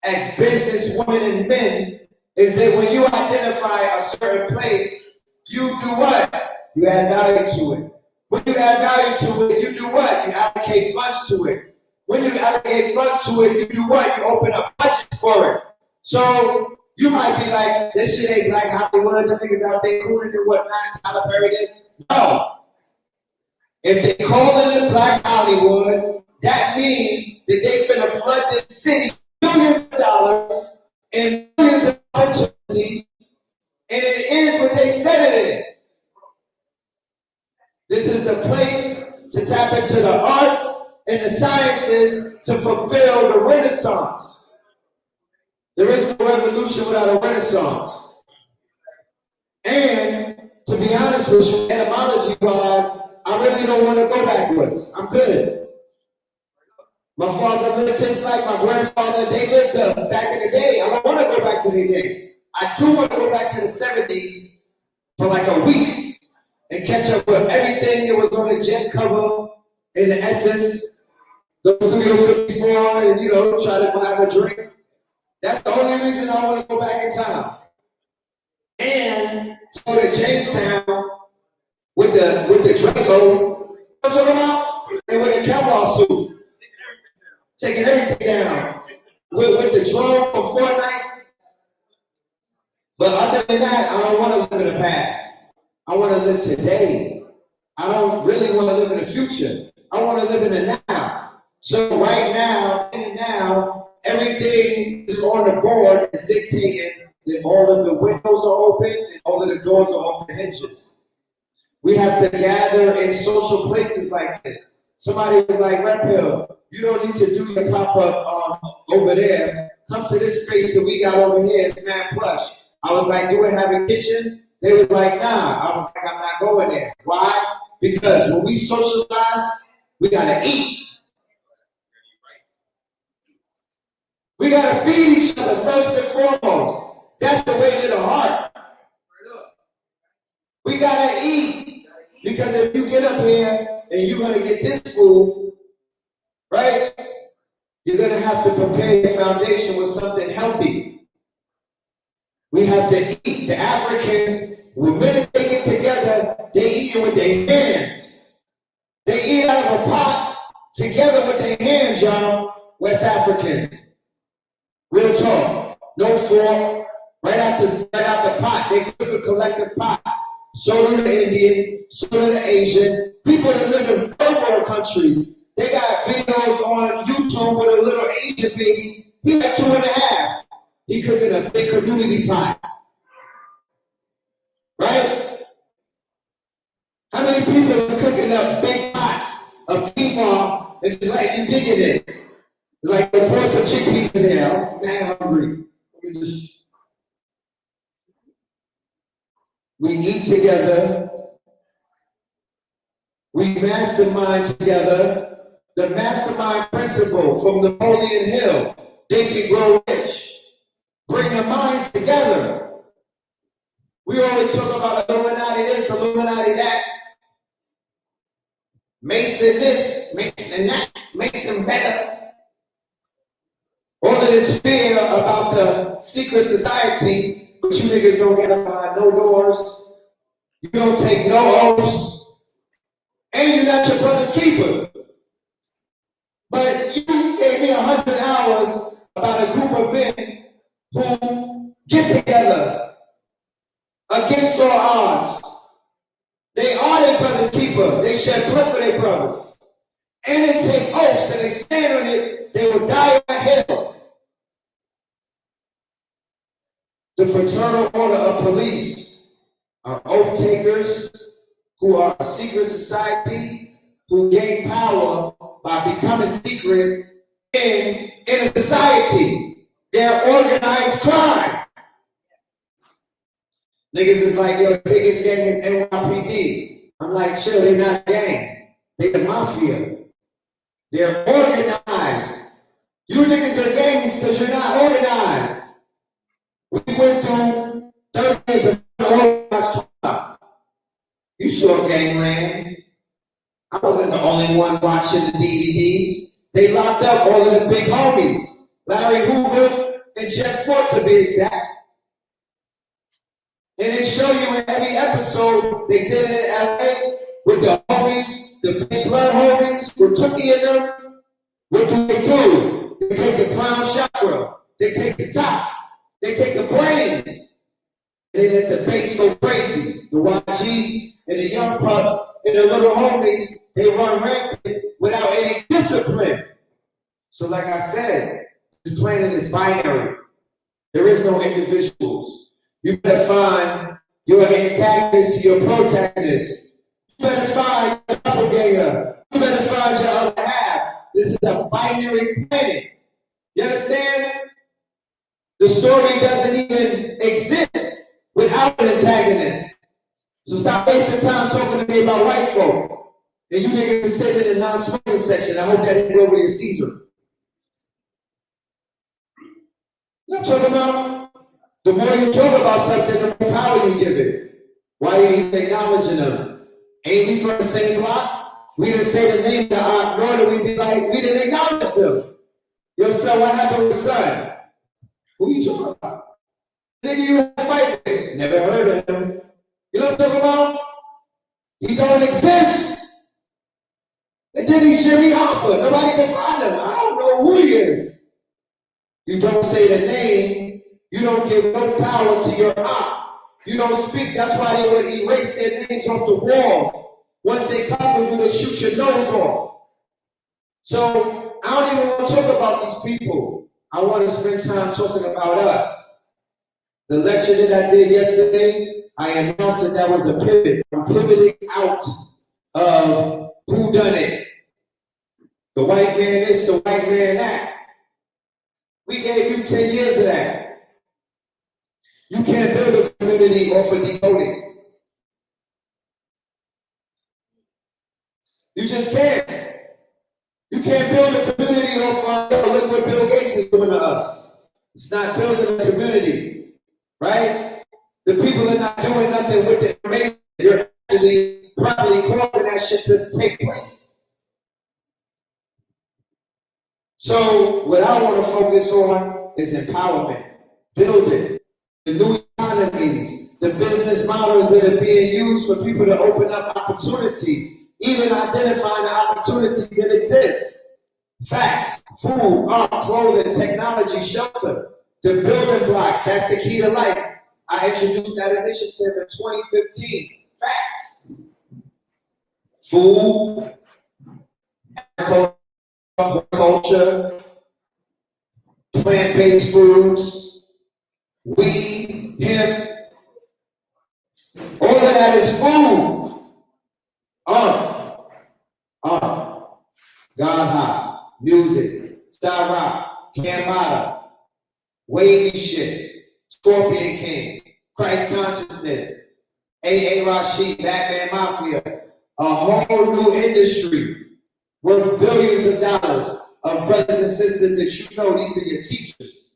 as business women and men is that when you identify a certain place, you do what? You add value to it. When you add value to it, you do what? You allocate funds to it. When you allocate funds to it, you do what? You open up budgets for it. So you might be like, this shit ain't Black Hollywood, the niggas out there cooling and whatnot, Tyler Perry this. No. If they calling it Black Hollywood, that means that they finna flood this city millions of dollars and millions of opportunities, and it is what they said it is. This is the place to tap into the arts and the sciences to fulfill the Renaissance. There is no revolution without a Renaissance. And to be honest with you, etymology-wise, I really don't want to go backwards. I'm good. My father lived his life, my grandfather, they lived back in the day. I don't want to go back to the day. I do want to go back to the 70s for like a week and catch up with everything that was on the jet cover in the Essence, the Studio 54, and try to have a drink. That's the only reason I want to go back in time. And to go to Jamestown with the Draco, I'm talking about, and with a Kevlar suit. Taking everything down with the drone from Fortnite. But other than that, I don't want to live in the past. I want to live today. I don't really want to live in the future. I want to live in the now. So right now, in the now, everything is on the board is dictating that all of the windows are open and all of the doors are off the hinges. We have to gather in social places like this. Somebody was like, Rep Hill, you don't need to do your pop-up over there. Come to this space that we got over here, it's mad plush. I was like, do it have a kitchen? They was like, nah. I was like, I'm not going there. Why? Because when we socialize, we gotta eat. We gotta feed each other first and foremost. That's the way to the heart. We gotta eat. Because if you get up here and you're gonna get this food, right? You're gonna have to prepare your foundation with something healthy. We have to eat. The Africans, when men they get together, they eat with their hands. They eat out of a pot together with their hands, y'all. West Africans. Real talk. No fork. Right out the pot. They cook a collective pot. So do the Indian, so do the Asian. People that live in third world countries, they got videos on YouTube with a little Asian baby. He's like 2.5. He cooking a big community pot. Right? How many people is cooking up big pots of quinoa and just like you digging it? It's like they pour some chickpeas in there. I'm mad hungry. We eat together. We mastermind together. The mastermind principle from Napoleon Hill. Think and grow rich. Bring the minds together. We always talk about Illuminati this, Illuminati that. Mason this, Mason that, Mason better. All of this fear about the secret society, but you niggas don't get behind no doors. You don't take no oaths. And you're not your brother's keeper. But you gave me 100 hours about a group of men who get together against all odds. They are their brother's keeper. They shed blood for their brothers. And they take oaths and they stand on it. They will die on hell. The Fraternal Order of Police are oath takers who are a secret society who gain power by becoming secret in a society. They're organized crime. Niggas is like, yo, the biggest gang is NYPD. I'm like, chill, they're not a gang. They're the mafia. They're organized. You niggas are gangs because you're not organized. We went through 30 years of organized crime. You saw Gangland. I wasn't the only one watching the DVDs. They locked up all of the big homies. Larry Hoover and Jeff Fort, to be exact. And they show you in every episode, they did it in LA with the homies, the big blood homies, with Tookie and them. What do? They take the crown chakra, they take the top, they take the brains, and they let the base go crazy. The YGs and the young pups and the little homies, they run rampant without any discipline. So like I said, this planet is binary. There is no individuals. You better find your antagonist to your protagonist. You better find your doppelganger. You better find your other half. This is a binary planet. You understand? The story doesn't even exist without an antagonist. So stop wasting time talking to me about white folk. And you niggas are sitting in the non-smoking section. I hope that didn't go over your Caesar. I'm talking about the more you talk about something, the more power you give it. Why are you even acknowledging them? Ain't we from the same block? We didn't say the name to our nor did we be like, we didn't acknowledge them. Yo, son, what happened with son? Who you talking about? Nigga you had a fight with. Never heard of him. You know what I'm talking about? He don't exist. And then he's Jimmy Hoffa. Nobody can find him. I don't know who he is. You don't say the name. You don't give no power to your op. You don't speak. That's why they would erase their names off the walls. Once they come with you, they shoot your nose off. So I don't even want to talk about these people. I want to spend time talking about us. The lecture that I did yesterday, I announced that was a pivot. I'm pivoting out of who done it. The white man this, the white man that. We gave you 10 years of that. You can't build a community off of decoding. You just can't. You can't build a community off of, look what Bill Gates is doing to us. It's not building a community, right? The people are not doing nothing with the information. You're actually probably causing that shit to take place. So what I want to focus on is empowerment, building the new economies, the business models that are being used for people to open up opportunities, even identifying the opportunities that exist. Facts, food, art, clothing, technology, shelter, the building blocks, that's the key to life. I introduced that initiative in 2015. Facts. Food, agriculture, plant-based foods, weed, hemp, all of that is food. Art, God high, music, style rock, Cambada, wavy shit, Scorpion King, Christ consciousness, A.A. Rashid, Batman Mafia, a whole new industry worth billions of dollars of brothers and sisters that you know, these are your teachers.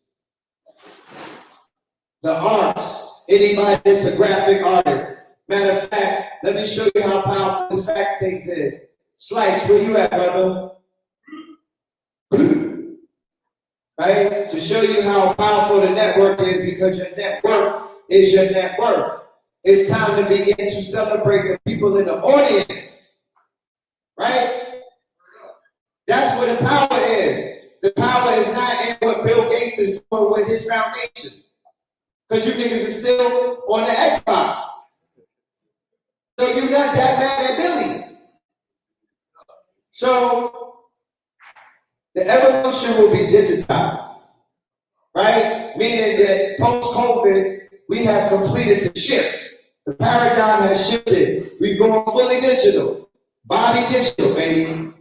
The arts, anybody that's a graphic artist. Matter of fact, let me show you how powerful this Facts Things is. Slice, where you at, brother? Right? To show you how powerful the network is, because your network is your net worth. It's time to begin to celebrate the people in the audience. Right? That's where the power is. The power is not in what Bill Gates is doing with his foundation. Because you niggas are still on the Xbox. So you're not that mad at Billy. So the evolution will be digitized, right? Meaning that post-COVID, we have completed the shift. The paradigm has shifted. We've gone fully digital. Body digital, baby.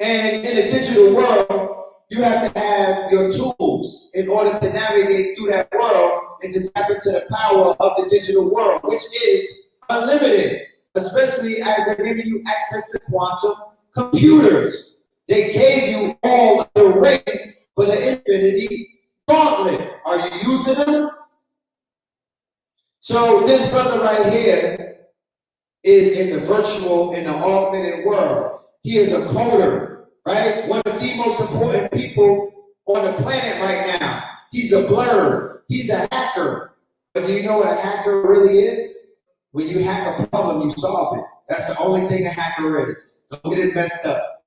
And in the digital world, you have to have your tools in order to navigate through that world and to tap into the power of the digital world, which is unlimited, especially as they're giving you access to quantum computers. They gave you all of the rays for the infinity gauntlet. Are you using them? So this brother right here is in the virtual, in the augmented world. He is a coder, right? One of the most important people on the planet right now. He's a blur. He's a hacker. But do you know what a hacker really is? When you hack a problem, you solve it. That's the only thing a hacker is. Don't get it messed up.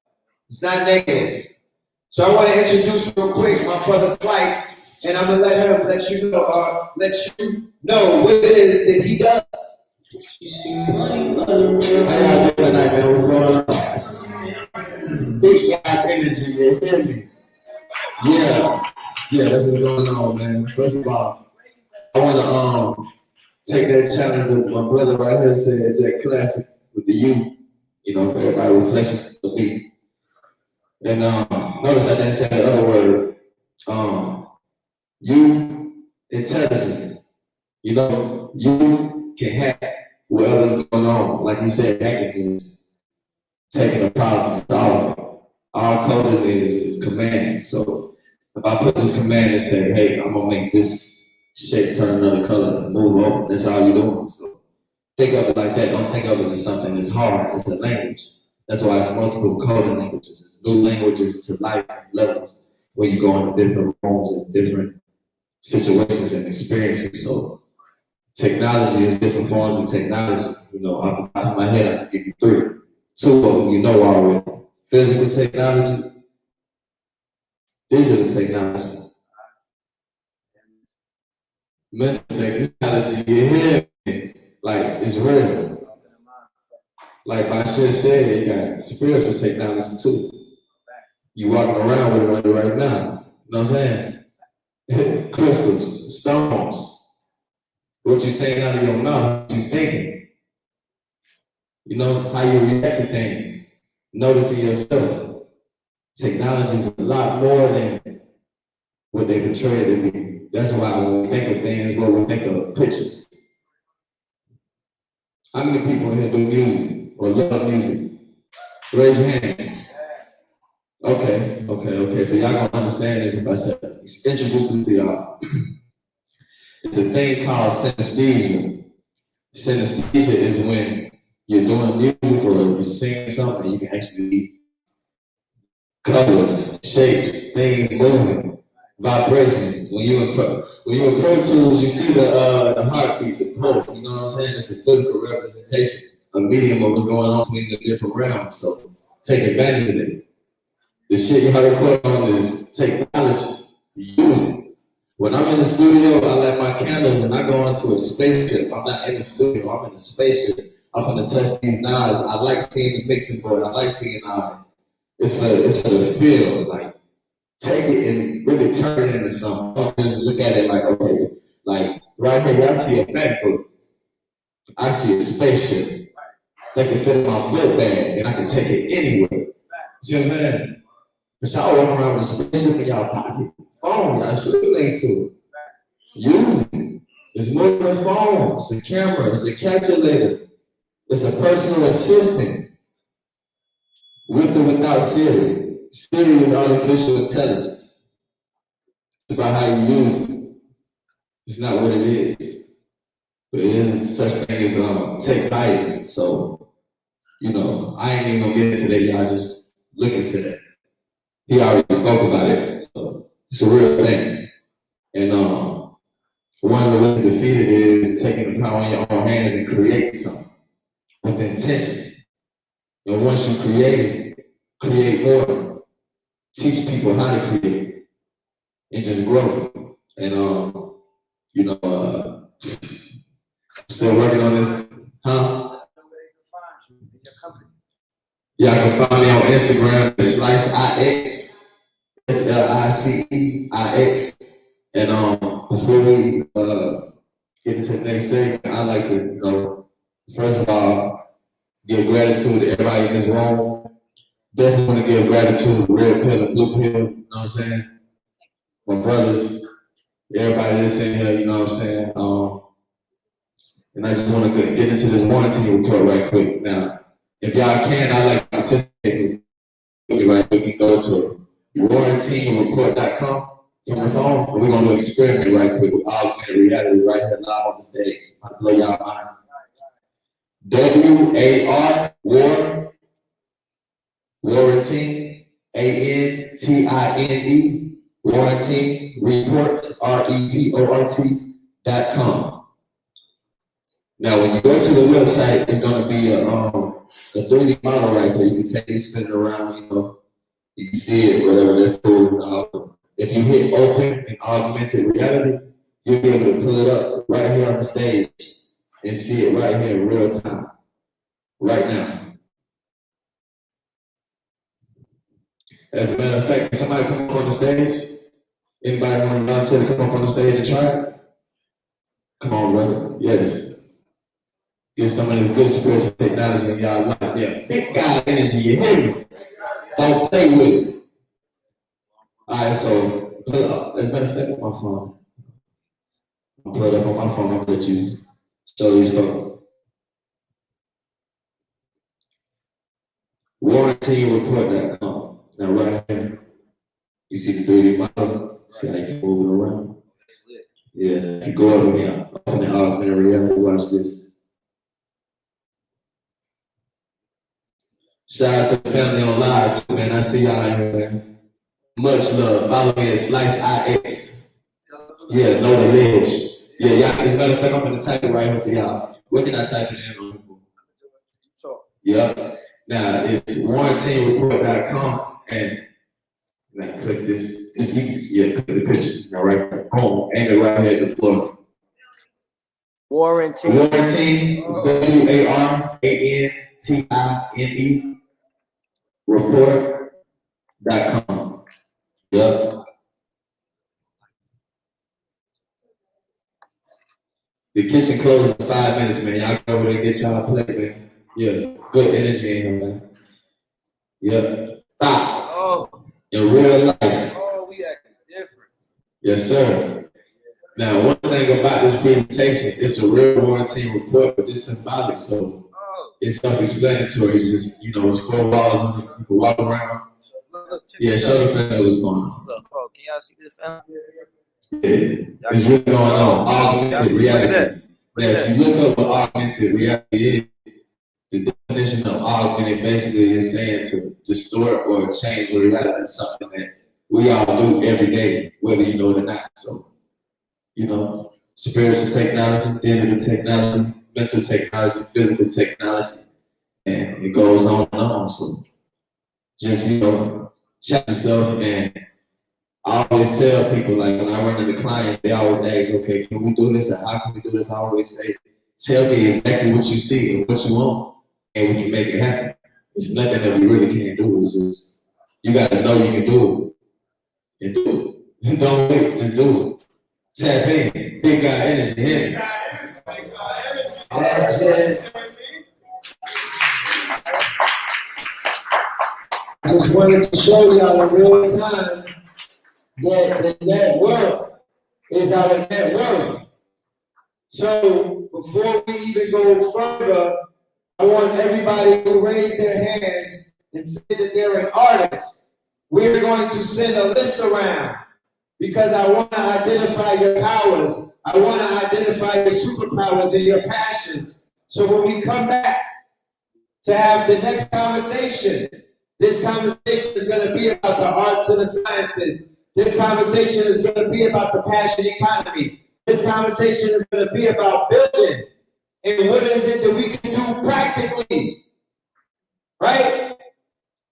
It's not negative. So I want to introduce real quick my brother Slice, and I'm gonna let him let you know what it is that he does. How y'all doing tonight, man? What's going on? Big God energy, you hear me? Yeah, that's what's going on, man. First of all, I want to take that challenge that my brother right here said, Jack Classic, with the youth. You know, everybody reflection of me. And notice I didn't say the other word. You intelligent. You know, you can hack whatever's going on. Like you said, hacking is taking a problem and solving it. All coding is commands. So if I put this command and say, hey, I'm gonna make this shape turn another color and move over, that's all you're doing. So think of it like that. Don't think of it as something that's hard. It's a language. That's why it's multiple coding languages. It's new languages to life levels where you go into different rooms and different situations and experiences. So technology is different forms of technology. You know, off the top of my head, I can give you three. Two of them you know already. Physical technology, digital technology, mental technology, you hear me? Like, it's real. Like I should say, you got spiritual technology too. You walking around with it right now. You know what I'm saying? Crystals, stones. What you saying out of your mouth, what you thinking. You know, how you react to things. Noticing yourself. Technology is a lot more than what they portray it to be. That's why when we think of things, when we think of pictures. How many people in here do music or love music? Raise your hand. Okay. So y'all gonna understand this if I say, introduce this to y'all. It's a thing called synesthesia. Synesthesia is when you're doing music or you're singing something, you can actually see colors, shapes, things moving, vibrations. When you in Pro Tools, you see the heartbeat, the pulse. You know what I'm saying? It's a physical representation, a medium of what's going on between the different realms. So take advantage of it. The shit you heard record on is technology. Use it. When I'm in the studio, I light my candles and I go into a spaceship. I'm not in the studio, I'm in a spaceship. I'm gonna touch these knives. I like seeing the mixing board. I like seeing it's for the feel. Like, take it and really turn it into something. Don't just look at it like, okay, like right here, I see a MacBook. I see a spaceship. They can fit in my book bag and I can take it anywhere. See what I'm saying? But y'all walk around with a spaceship in y'all pocket. Phone, y'all sleep next to it. Use it. It's more than a phone. It's a camera. It's a calculator. It's a personal assistant. With or without Siri. Siri is artificial intelligence. It's about how you use it. It's not what it is. But it isn't such thing as tech bias. So, you know, I ain't even gonna get into that. Y'all just look into that. He already spoke about it. So it's a real thing. And one of the ways to defeat it is taking the power in your own hands and create something with intention. And once you create more. Teach people how to create and just grow. And you know, still working on this, huh? Yeah, I can find me on Instagram, SliceIX, SLICEIX. And before we get into the next segment, I'd like to, you know, first of all, give gratitude to everybody in this room. Definitely want to give gratitude to red pill and blue pill, you know what I'm saying? My brothers, everybody that's in here, you know what I'm saying? And I just want to get into this warranty report right quick. Now, if y'all can, I'd like to participate with me right quick. You can go to warrantyreport.com on the phone, and we're going to do an experiment right quick with augmented reality right here live on the stage. I'll blow y'all mind. WAR, warranty, ANTINE, warranty report, REPORT.com. Now, when you go to the website, it's going to be a 3D model right there. You can take it, spin it around, you know, you can see it, whatever, that's cool. If you hit open in augmented reality, you'll be able to pull it up right here on the stage and see it right here in real time, right now. As a matter of fact, can somebody come up on the stage? Anybody want to volunteer to come up on the stage and try it? Come on, brother. Yes. Get some of this good spiritual technology in y'all life. Yeah, big guy energy, you hear me? Don't play with it. Alright, so pull it up. As a matter of fact, on my phone. I'll pull it up on my phone. I'll let you show these folks. Warrantyreport.com. Now right here, you see the 3D model. See how you can move it around? Yeah, you go over here, open the augmented reality, watch this. Shout out to the family on live too, man. I see y'all in here, man. Much love. Follow me at SliceIX. Yeah, know the ledge. Yeah, y'all, as a matter of fact, I'm gonna type it right here for y'all. Where can I type it in? Yeah. Now it's warrantyreport.com, and now click this. Just click the picture. Now right there. Home. Aim it right here at the floor. Warranty. WARANTINE. Report.com. Yep. The kitchen closes in 5 minutes, man. Y'all go over there and get y'all a plate, man. Yeah. Good energy in here, man. Yep. Stop. Oh. In real life. Oh, we acting different. Yes, sir. Now, one thing about this presentation, it's a real warranty report, but it's symbolic, so it's self-explanatory. It's just, you know, it's 4 walls, and you can walk around. Yeah, show the family what's going on. Look, bro, can y'all see this family? Yeah, it's really going on. Augmented reality. Look at Now, if you look up what augmented reality is, the definition of augmented basically is saying to distort or change your reality is something that we all do every day, whether you know it or not. So, you know, spiritual technology, digital technology, mental technology, physical technology, and it goes on and on. So just, you know, check yourself. And I always tell people, like when I run into clients, they always ask, okay, can we do this or how can we do this? I always say, tell me exactly what you see and what you want, and we can make it happen. There's nothing that we really can't do. It's just, you gotta know you can do it. And do it. Don't wait, just do it. Tap in, big guy energy, hit it. That's it. I just wanted to show y'all in real time that the net worth is our net worth. So before we even go further, I want everybody to raise their hands and say that they're an artist. We're going to send a list around because I want to identify your powers. I want to identify your superpowers and your passions. So when we come back to have the next conversation, this conversation is going to be about the arts and the sciences. This conversation is going to be about the passion economy. This conversation is going to be about building. And what is it that we can do practically? Right?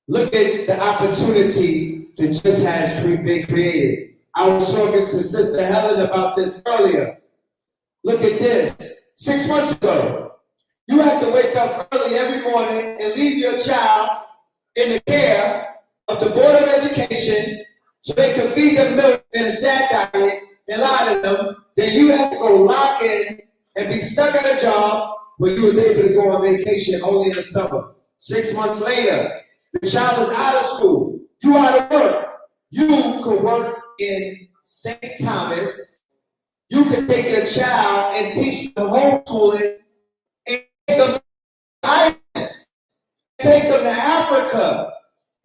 Look at the opportunity that just has been created. I was talking to Sister Helen about this earlier. Look at this. 6 months ago, you had to wake up early every morning and leave your child in the care of the Board of Education so they could feed them milk and a sad diet and lie to them. Then you had to go lock in and be stuck at a job where you was able to go on vacation only in the summer. 6 months later, the child was out of school. You out of work. You could work in St. Thomas. You could take your child and teach them homeschooling and take them to the islands. Take them to Africa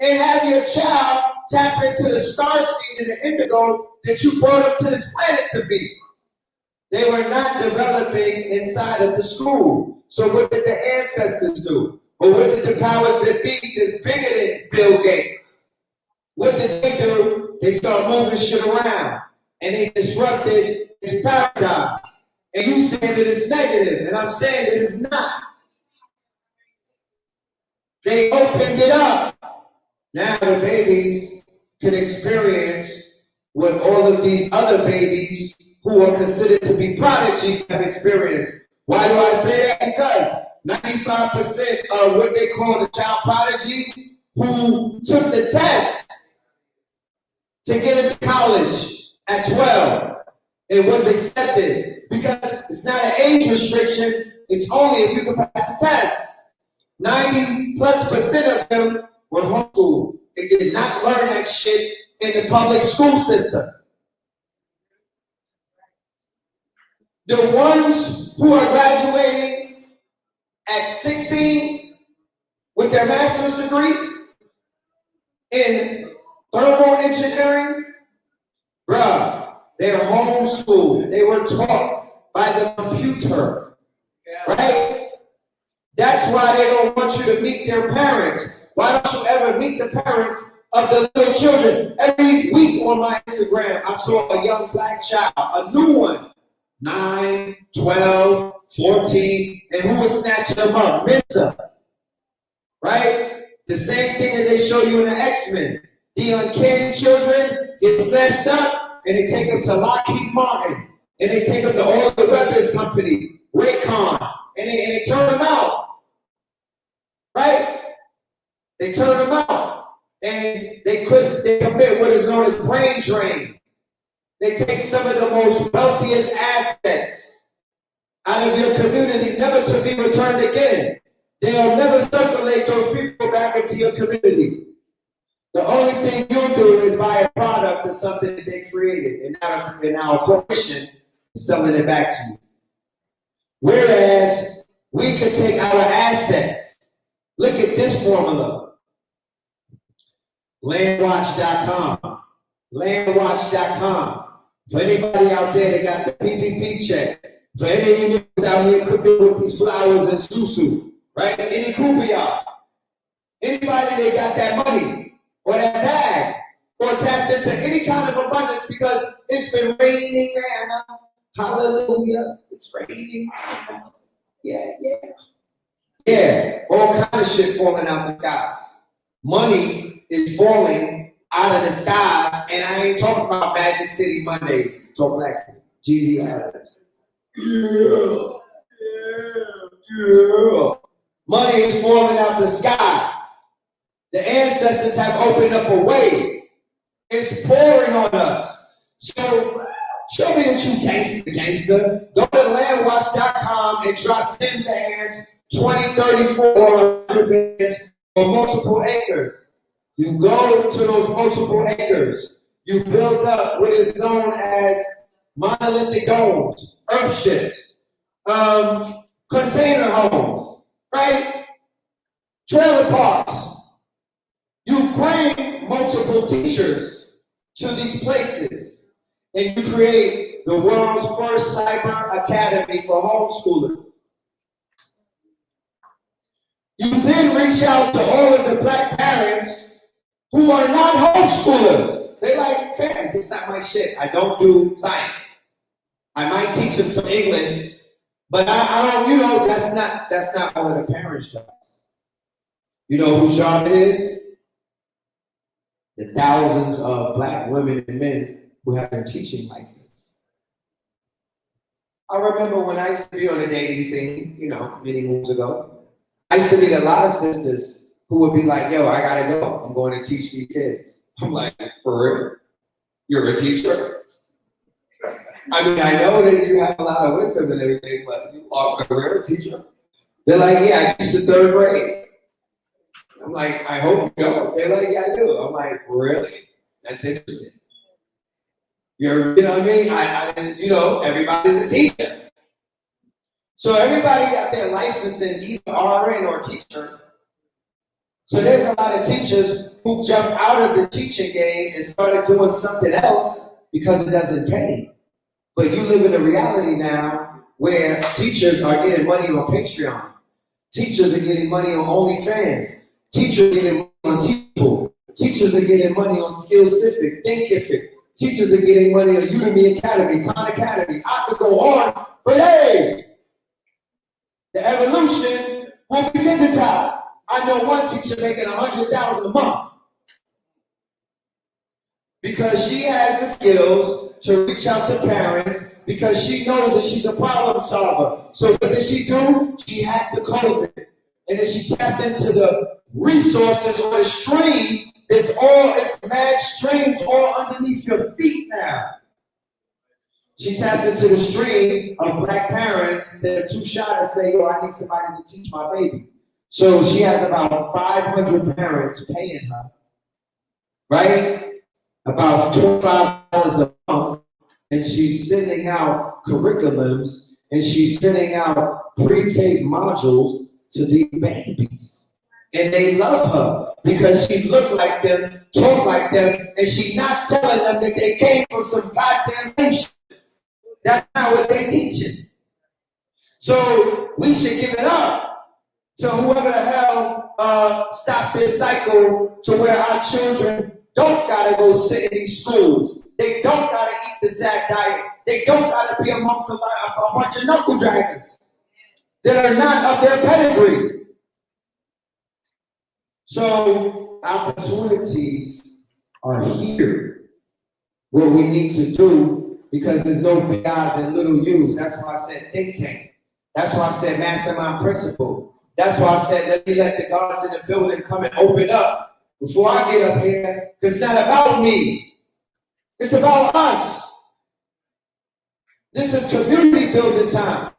and have your child tap into the star seed and the indigo that you brought up to this planet to be. They were not developing inside of the school. So what did the ancestors do? Or what did the powers that be that's bigger than Bill Gates? What did they do? They started moving shit around and they disrupted this paradigm. And you saying that it's negative, and I'm saying that it's not. They opened it up. Now the babies can experience what all of these other babies who are considered to be prodigies have experienced. Why do I say that? Because 95% of what they call the child prodigies who took the test to get into college at 12 and was accepted, because it's not an age restriction, it's only if you can pass the test. 90+% of them were homeschooled. They did not learn that shit in the public school system. The ones who are graduating at 16 with their master's degree in thermal engineering, bruh, they're homeschooled. They were taught by the computer, right? That's why they don't want you to meet their parents. Why don't you ever meet the parents of the little children? Every week on my Instagram, I saw a young black child, a new one, 9, 12, 14, and who was snatching them up? Mensa, right? The same thing that they show you in the X-Men. The uncanny children get snatched up and they take them to Lockheed Martin and they take them to all the weapons company, Raycon, and they turn them out. Right? They turn them out and they commit what is known as brain drain. They take some of the most wealthiest assets out of your community, never to be returned again. They'll never circulate those people back into your community. The only thing you'll do is buy a product of something that they created, and now a corporation is selling it back to you. Whereas we could take our assets. Look at this formula. Landwatch.com. Landwatch.com. For anybody out there that got the PPP check, for any of you niggas out here cooking with these flowers and susu, right? Any kumbaya, anybody that got that money or that bag or tapped into any kind of abundance because it's been raining manna. Hallelujah. It's raining manna. Yeah, all kind of shit falling out the skies. Money is falling out of the skies, and I ain't talking about Magic City Mondays. Talk black, Jeezy Adams. Yeah. Money is falling out the sky. The ancestors have opened up a way. It's pouring on us. So show me that you gangster. Go to landwatch.com and drop 10 bands, 20, 30, 40, 100 bands for multiple acres. You go to those multiple acres. You build up what is known as monolithic domes, earthships, container homes, right? Trailer parks. You bring multiple teachers to these places and you create the world's first cyber academy for homeschoolers. You then reach out to all of the black parents who are not homeschoolers. They're like, fam, it's not my shit. I don't do science. I might teach them some English, but I don't, that's not one of the parents' jobs. You know whose job it is? The thousands of black women and men who have their teaching license. I remember when I used to be on a dating scene, many moons ago, I used to meet a lot of sisters who would be like, yo, I gotta go. I'm going to teach these kids. I'm like, for real? You're a teacher? I mean, I know that you have a lot of wisdom and everything, but you are a career teacher? They're like, yeah, I teach the 3rd grade. I'm like, I hope you don't. They're like, yeah, I do. I'm like, really? That's interesting. You know what I mean? Everybody's a teacher. So everybody got their license in either RN or teacher. So there's a lot of teachers who jumped out of the teaching game and started doing something else because it doesn't pay. But you live in a reality now where teachers are getting money on Patreon. Teachers are getting money on OnlyFans. Teachers are getting money on Teachable. Teachers are getting money on Skillcific, Thinkific. Teachers are getting money on Udemy Academy, Khan Academy. I could go on for days. The evolution will be digitized. I know one teacher making $100,000 a month because she has the skills to reach out to parents because she knows that she's a problem solver. So what did she do? She hacked the COVID. And then she tapped into the resources or the stream. It's mad streams all underneath your feet now. She tapped into the stream of Black parents that are too shy to say, yo, I need somebody to teach my baby. So she has about 500 parents paying her, right? About $25 a month. And she's sending out curriculums and she's sending out pre-tape modules to these babies. And they love her because she look like them, talk like them, and she's not telling them that they came from some goddamn nation. That's not what they teaching. So we should give it up to whoever the hell stopped this cycle to where our children don't gotta go sit in these schools. They don't gotta eat the ZAC diet. They don't gotta be amongst a bunch of knuckle dragons that are not of their pedigree. So opportunities are here. What we need to do, because there's no big eyes and little U's. That's why I said think tank. That's why I said mastermind principle. That's why I said let the gods in the building come and open up before I get up here, because it's not about me. It's about us. This is community building time.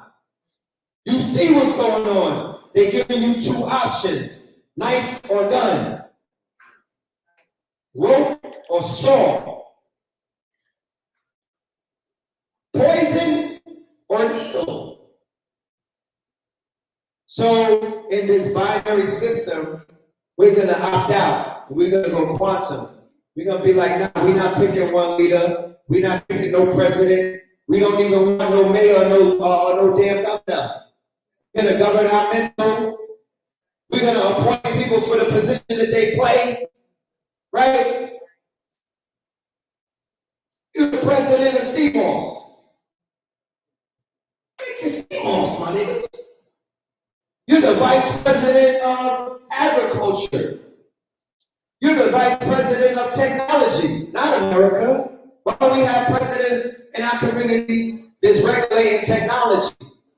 You see what's going on. They're giving you 2 options, knife or gun, rope or saw, poison or needle. So in this binary system, we're gonna opt out. We're gonna go quantum. We're gonna be like, nah, we're not picking one leader. We're not picking no president. We don't even want no mayor or no damn governor. We're gonna govern our mental. We're gonna appoint people for the position that they play, right? You're the president of CMOS. Make your CMOS, my niggas. You're the vice president of agriculture. You're the vice president of technology, not America. Why don't we have presidents in our community that's regulating technology?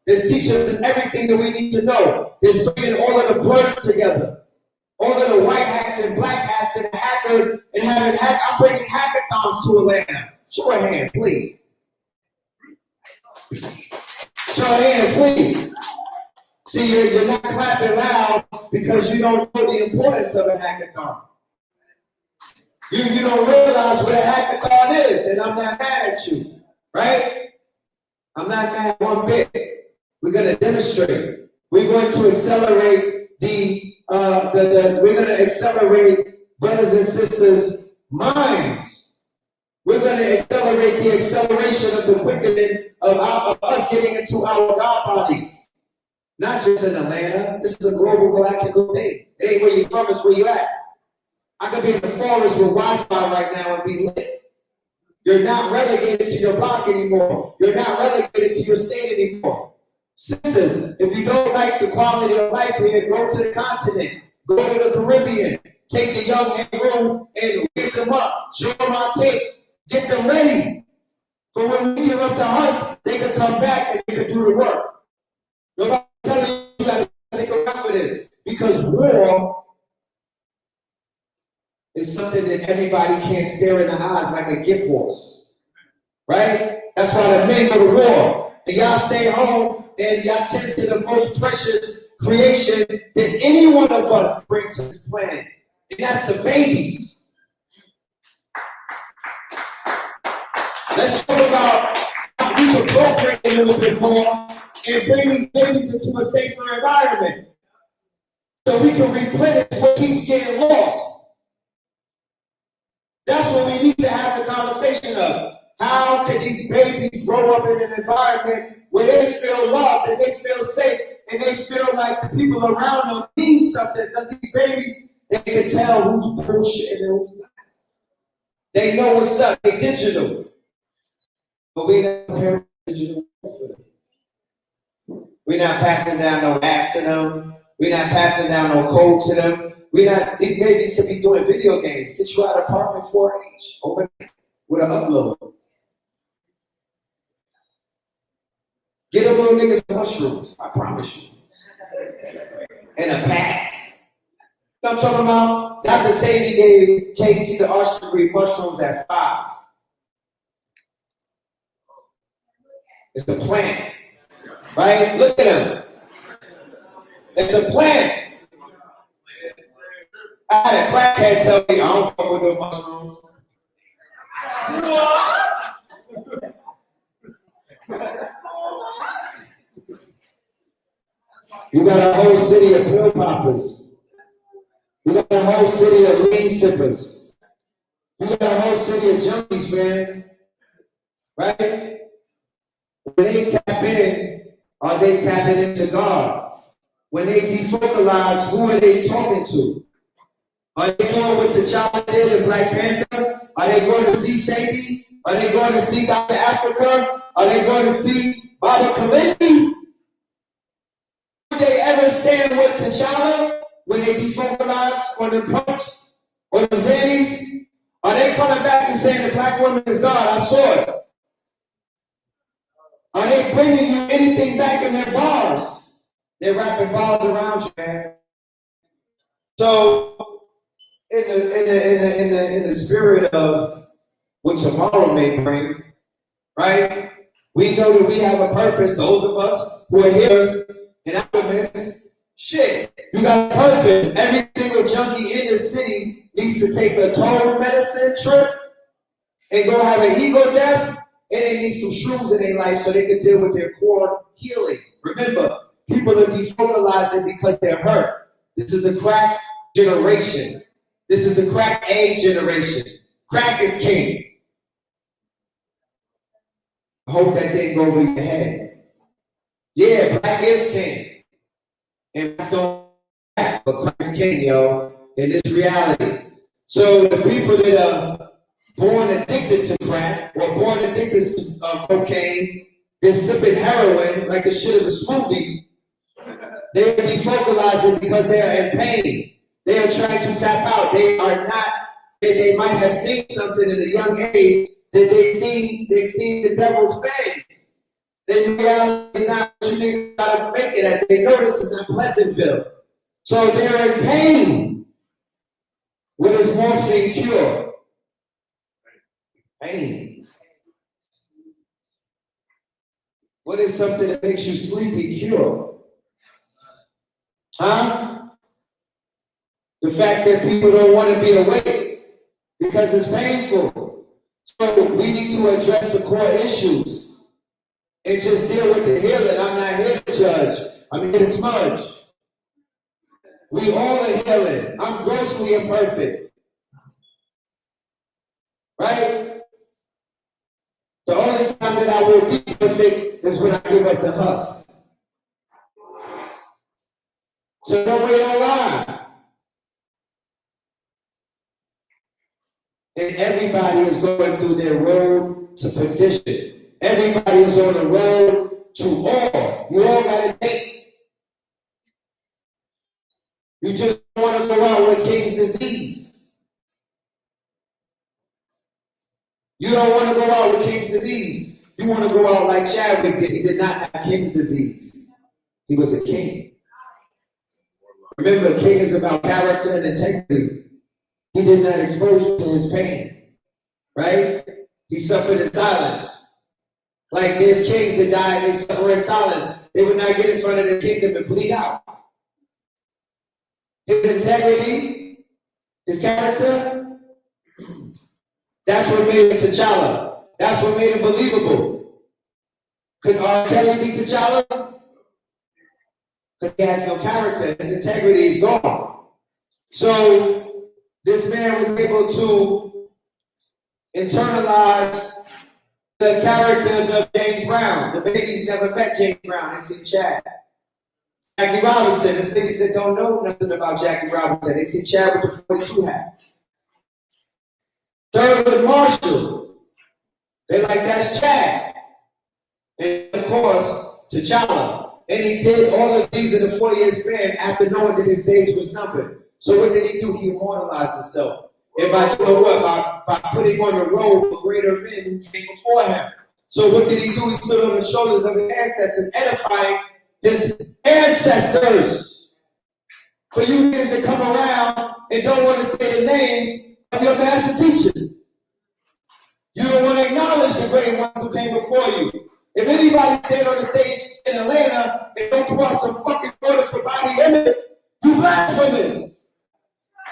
That's teaching us everything that we need to know. That's bringing all of the blurs together. All of the white hats and black hats and hackers and having I'm bringing hackathons to Atlanta. Show of hands, please. Show of hands, please. See, you're not clapping loud because you don't know the importance of a hackathon. You don't realize what a hackathon is, and I'm not mad at you, right? I'm not mad one bit. We're going to demonstrate. We're going to accelerate we're going to accelerate brothers and sisters' minds. We're going to accelerate the acceleration of the quickening of us getting into our God bodies. Not just in Atlanta. This is a global galactical thing. It ain't where you're from, it's where you at. I could be in the forest with Wi-Fi right now and be lit. You're not relegated to your block anymore. You're not relegated to your state anymore. Sisters, if you don't like the quality of life here, go to the continent. Go to the Caribbean. Take the young in the room and raise them up. Show them our tapes. Get them ready. For when we give up the us, they can come back and they can do the work. Nobody's telling you guys to take a run for this. Because war is something that everybody can't stare in the eyes like a gift horse. Right? That's why the men go to war. And y'all stay home and y'all tend to the most precious creation than any one of us bring to this planet. And that's the babies. Let's talk about how we can procreate a little bit more and bring these babies into a safer environment so we can replenish what keeps getting lost. That's what we need to have the conversation of. How can these babies grow up in an environment where they feel loved and they feel safe and they feel like the people around them mean something? Because these babies, they can tell who's bullshit and who's not. They know what's up. They're digital. But we're not preparing digital for them. We're not passing down no apps to them. We're not passing down no code to them. These babies could be doing video games. Get you out of apartment 4H overnight with an upload. Get them little niggas some mushrooms, I promise you. And a pack. You know what I'm talking about? Dr. Sadie gave KT the arts degree mushrooms at 5. It's a plant. Right? Look at them. It's a plant. I had a crackhead tell me I don't fuck with those mushrooms. You got a whole city of pill poppers. You got a whole city of lean sippers. You got a whole city of junkies, man. Right? When they tap in, are they tapping into God? When they defocalize, who are they talking to? Are they going with T'Challa did in Black Panther? Are they going to see Sadie? Are they going to see Dr. Africa? Are they going to see Baba Kalindi? Did they ever stand with T'Challa when they defocalize on the punks or the Zannies? Are they coming back and saying the black woman is God? I saw it. Are they bringing you anything back in their bars? They're wrapping bars around you, man. So, in the spirit of what tomorrow may bring, right? We know that we have a purpose. Those of us who are healers and alchemists, shit, you got a purpose. Every single junkie in the city needs to take a total medicine trip and go have an ego death, and they need some shrooms in their life so they can deal with their core healing. Remember, people are defocalizing because they're hurt. This is the crack generation. This is the crack egg generation. Crack is king. I hope that didn't go over your head. Yeah, black is king. And black don't crack, but crack is king, yo, in this reality. So the people that are born addicted to crack or born addicted to cocaine, they're sipping heroin like the shit is a smoothie. They're defocalizing because they are in pain. They are trying to tap out. They are not, they might have seen something at a young age that they see the devil's fangs. Then reality is not what you niggas gotta make it at. They know this is not Pleasantville. So they're in pain. What is morphine cure? Pain. What is something that makes you sleepy cure? Huh? The fact that people don't want to be awake because it's painful. So we need to address the core issues and just deal with the healing. I'm not here to judge. I'm here to smudge. We all are healing. I'm grossly imperfect. Right? The only time that I will be perfect is when I give up the husk. So don't wait online. And everybody is going through their road to perdition. Everybody is on the road to all. You all got a date. You just want to go out with KINGZ disease. You don't want to go out with KINGZ disease. You want to go out like Chadwick did. He did not have KINGZ disease. He was a king. Remember, king is about character and integrity. He did not expose you to his pain, right? He suffered in silence. Like there's kings that die and they suffer in silence. They would not get in front of the kingdom and bleed out. his integrity, his character. That's what made him T'Challa. That's what made him believable. Could R. Kelly be T'Challa? Because he has no character. His integrity is gone. So this man was able to internalize the characters of James Brown. The babies never met James Brown. They see Chad. Jackie Robinson. There's niggas that don't know nothing about Jackie Robinson. They see Chad with the 42 hat. Thurgood Marshall. They like, that's Chad. And of course, T'Challa. And he did all of these in a 4-year span after knowing that his days was numbered. So what did he do? He immortalized himself. And by doing what? By putting on the robe of greater men who came before him. So what did he do? He stood on the shoulders of his ancestors, edifying his ancestors. For you niggas that come around and don't want to say the names of your master teachers. You don't want to acknowledge the great ones who came before you. If anybody stand on the stage in Atlanta and don't pour some fucking water for Bobby Hemmett, you blasphemous.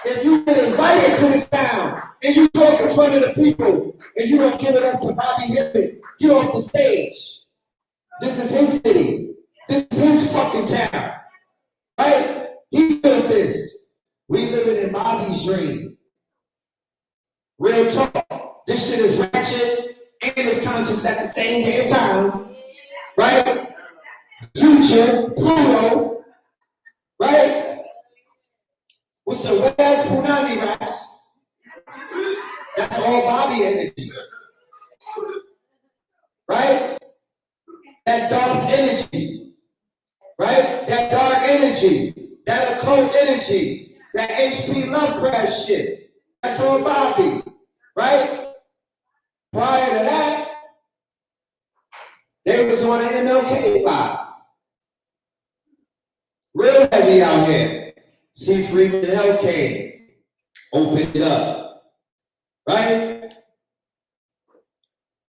If you get invited to this town and you talk in front of the people and you don't give it up to Bobby Hemmett, get off the stage. This is his city. This is his fucking town. Right? He built this. We living in Bobby's dream. Real talk. This shit is ratchet and it's conscious at the same damn time. Right? Future, Pluto. Right? What's the wet-ass Punani raps? That's all Bobby energy. Right? That dark energy. Right? That dark energy. That occult energy. That H.P. Lovecraft shit. That's all Bobby. Right? Prior to that, they was on an MLK vibe. Real heavy out here. C. Freeman L came, opened it up. Right?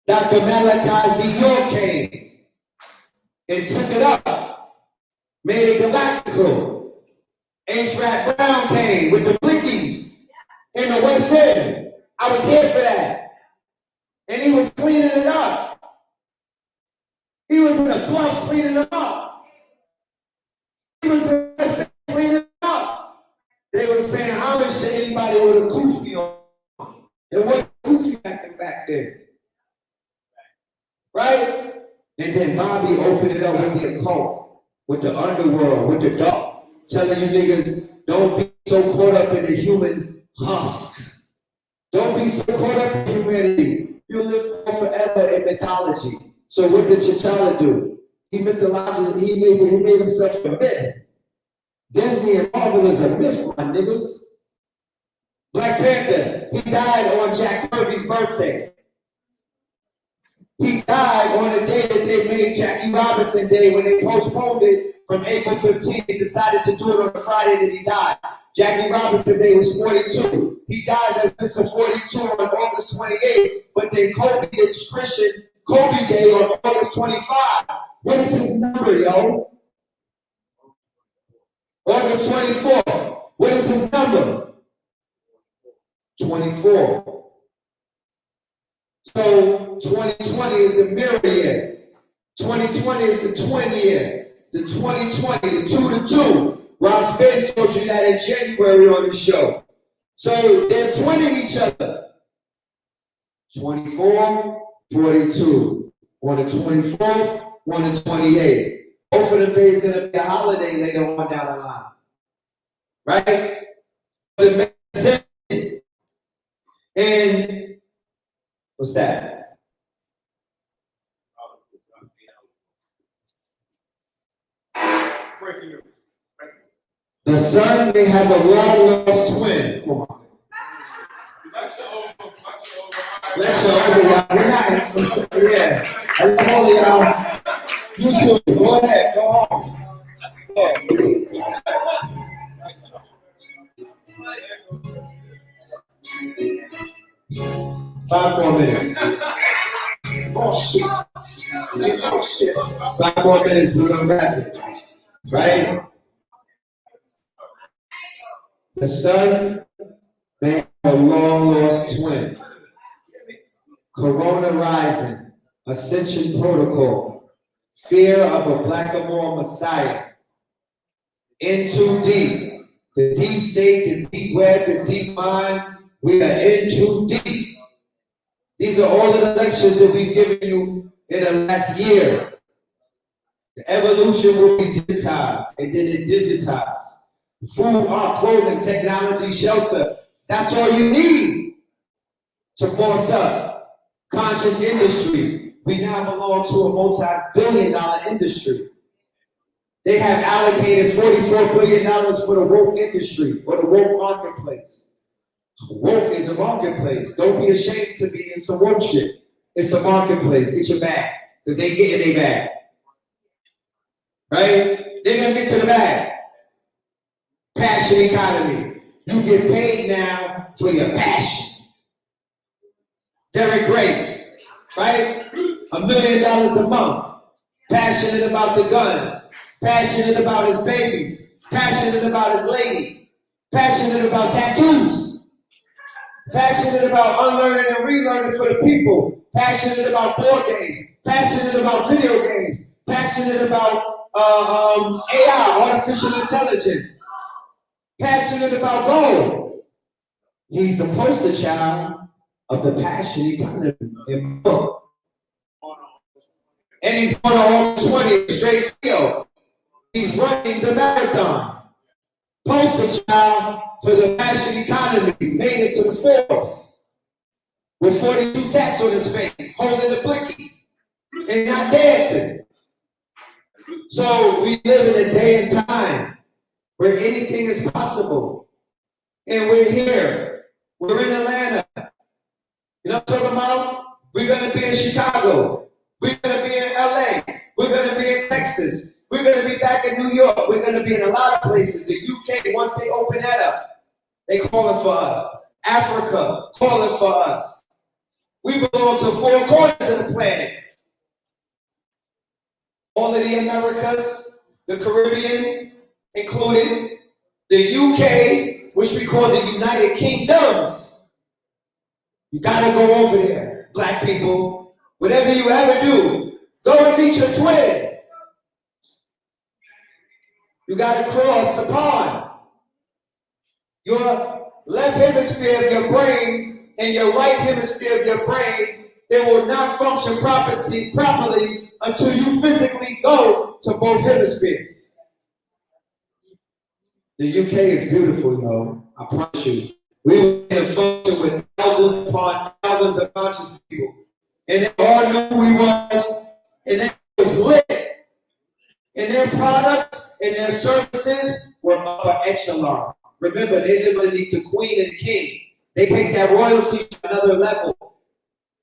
Dr. Malachi Z. York came and took it up, made it galactical. H. Rat Brown came with the blickies in the West End. I was here for that. And he was cleaning it up. He was in a glove cleaning it up. He was in a cleaning it up. They was paying homage to anybody with a kufi on. And what kufi acting back there? Right? And then Bobby opened it up with the occult, with the underworld, with the dark, telling you niggas, don't be so caught up in the human husk. Don't be so caught up in humanity. You'll live forever in mythology. So what did T'Challa do? He mythologized, he made himself a myth. Disney and Marvel is a myth, my niggas. Black Panther, he died on Jack Kirby's birthday. He died on the day that they made Jackie Robinson Day when they postponed it from April 15th. They decided to do it on the Friday that he died. Jackie Robinson Day was 42. He dies as Mr. 42 on August 28th, but then Kobe is Christian Kobe Day on August 25. What is his number, yo? August 24. What is his number? 24. So 2020 is the mirror year. 2020 is the twin year. The 2020, the 2 to 2. Ross Ben told you that in January on the show. So they're twinning each other. 24, 42. On the 24th, on the 28th. Both of them days going to be a holiday later on down the line. Right? The man, and what's that? Breaking news. The sun may have a long-lost twin. Come on. Bless your over, y'all. Yeah. That's all y'all. You too. Go ahead. Go on. Yeah. 5 more minutes. Oh shit. Oh shit. 5 more minutes, we're gonna wrap it. Right? The sun may have a long lost twin. Corona rising, Ascension protocol, fear of a Blackamoor Messiah. In too deep, the deep state, the deep web, the deep mind, we are in too deep. These are all the lectures that we've given you in the last year. The evolution will be digitized, and then it digitized. Food, art, clothing, technology, shelter. That's all you need to boss up. Conscious industry. We now belong to a multi-billion-dollar industry. They have allocated $44 billion for the woke industry, or the woke marketplace. Woke is a marketplace. Don't be ashamed to be in some woke shit. It's a marketplace. Get your bag, because they get in their bag. Right? They're gonna get to the bag. Passion economy. You get paid now for your passion. Derek Grace, right? $1 million a month. Passionate about the guns. Passionate about his babies. Passionate about his lady. Passionate about tattoos. Passionate about unlearning and relearning for the people. Passionate about board games. Passionate about video games. Passionate about AI, artificial intelligence. Passionate about gold. He's the poster child of the passion economy in book. And he's on a 20 straight deal. He's running the marathon. Poster child for the passion economy. Made it to the Forbes with 42 tats on his face, holding the blicky and not dancing. So we live in a day and time where anything is possible. And we're here. We're in Atlanta. You know what I'm talking about? We're going to be in Chicago. We're going to be in LA. We're going to be in Texas. We're going to be back in New York. We're going to be in a lot of places. The UK, once they open that up, they call it for us. Africa, call it for us. We belong to 4 corners of the planet. All of the Americas, the Caribbean included, the UK, which we call the United Kingdoms. You gotta go over there, black people. Whatever you ever do, go and meet your twin. You gotta cross the pond. Your left hemisphere of your brain and your right hemisphere of your brain, they will not function properly until you physically go to both hemispheres. The UK is beautiful, yo. I promise you. We were in a function with thousands upon thousands of conscious people. And they all knew who he was, and it was lit. And their products and their services were upper echelon. Remember, they live underneath the queen and the king. They take that royalty to another level.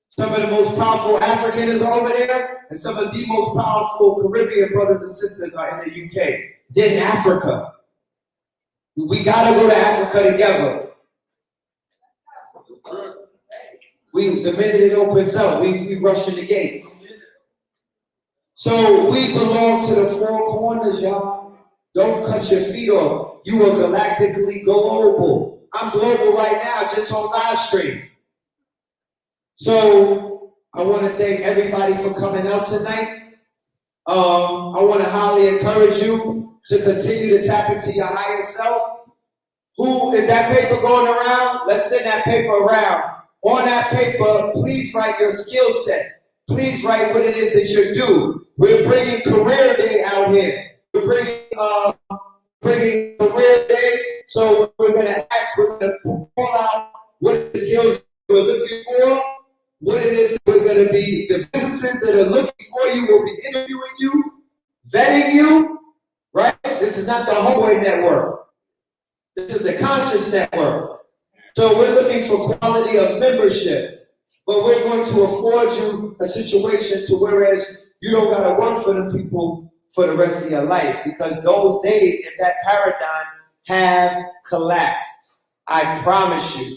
Some of the most powerful Africans are over there, and some of the most powerful Caribbean brothers and sisters are in the UK. Then Africa. We gotta go to Africa together. The minute it opens up, we rush in the gates. So we belong to the 4 corners, y'all. Don't cut your feet off. You are galactically global. I'm global right now, just on live stream. So I want to thank everybody for coming out tonight. I want to highly encourage you to continue to tap into your higher self. Who is that paper going around? Let's send that paper around. On that paper, please write your skill set. Please write what it is that you do. We're bringing Career Day out here. We're bringing Career Day. So we're gonna pull out what the skills we're looking for, what it is that we're gonna be. The businesses that are looking for you will be interviewing you, vetting you. Right? This is not the Hallway Network. This is the Conscious Network. So we're looking for quality of membership, but we're going to afford you a situation to whereas you don't got to work for the people for the rest of your life, because those days in that paradigm have collapsed. I promise you.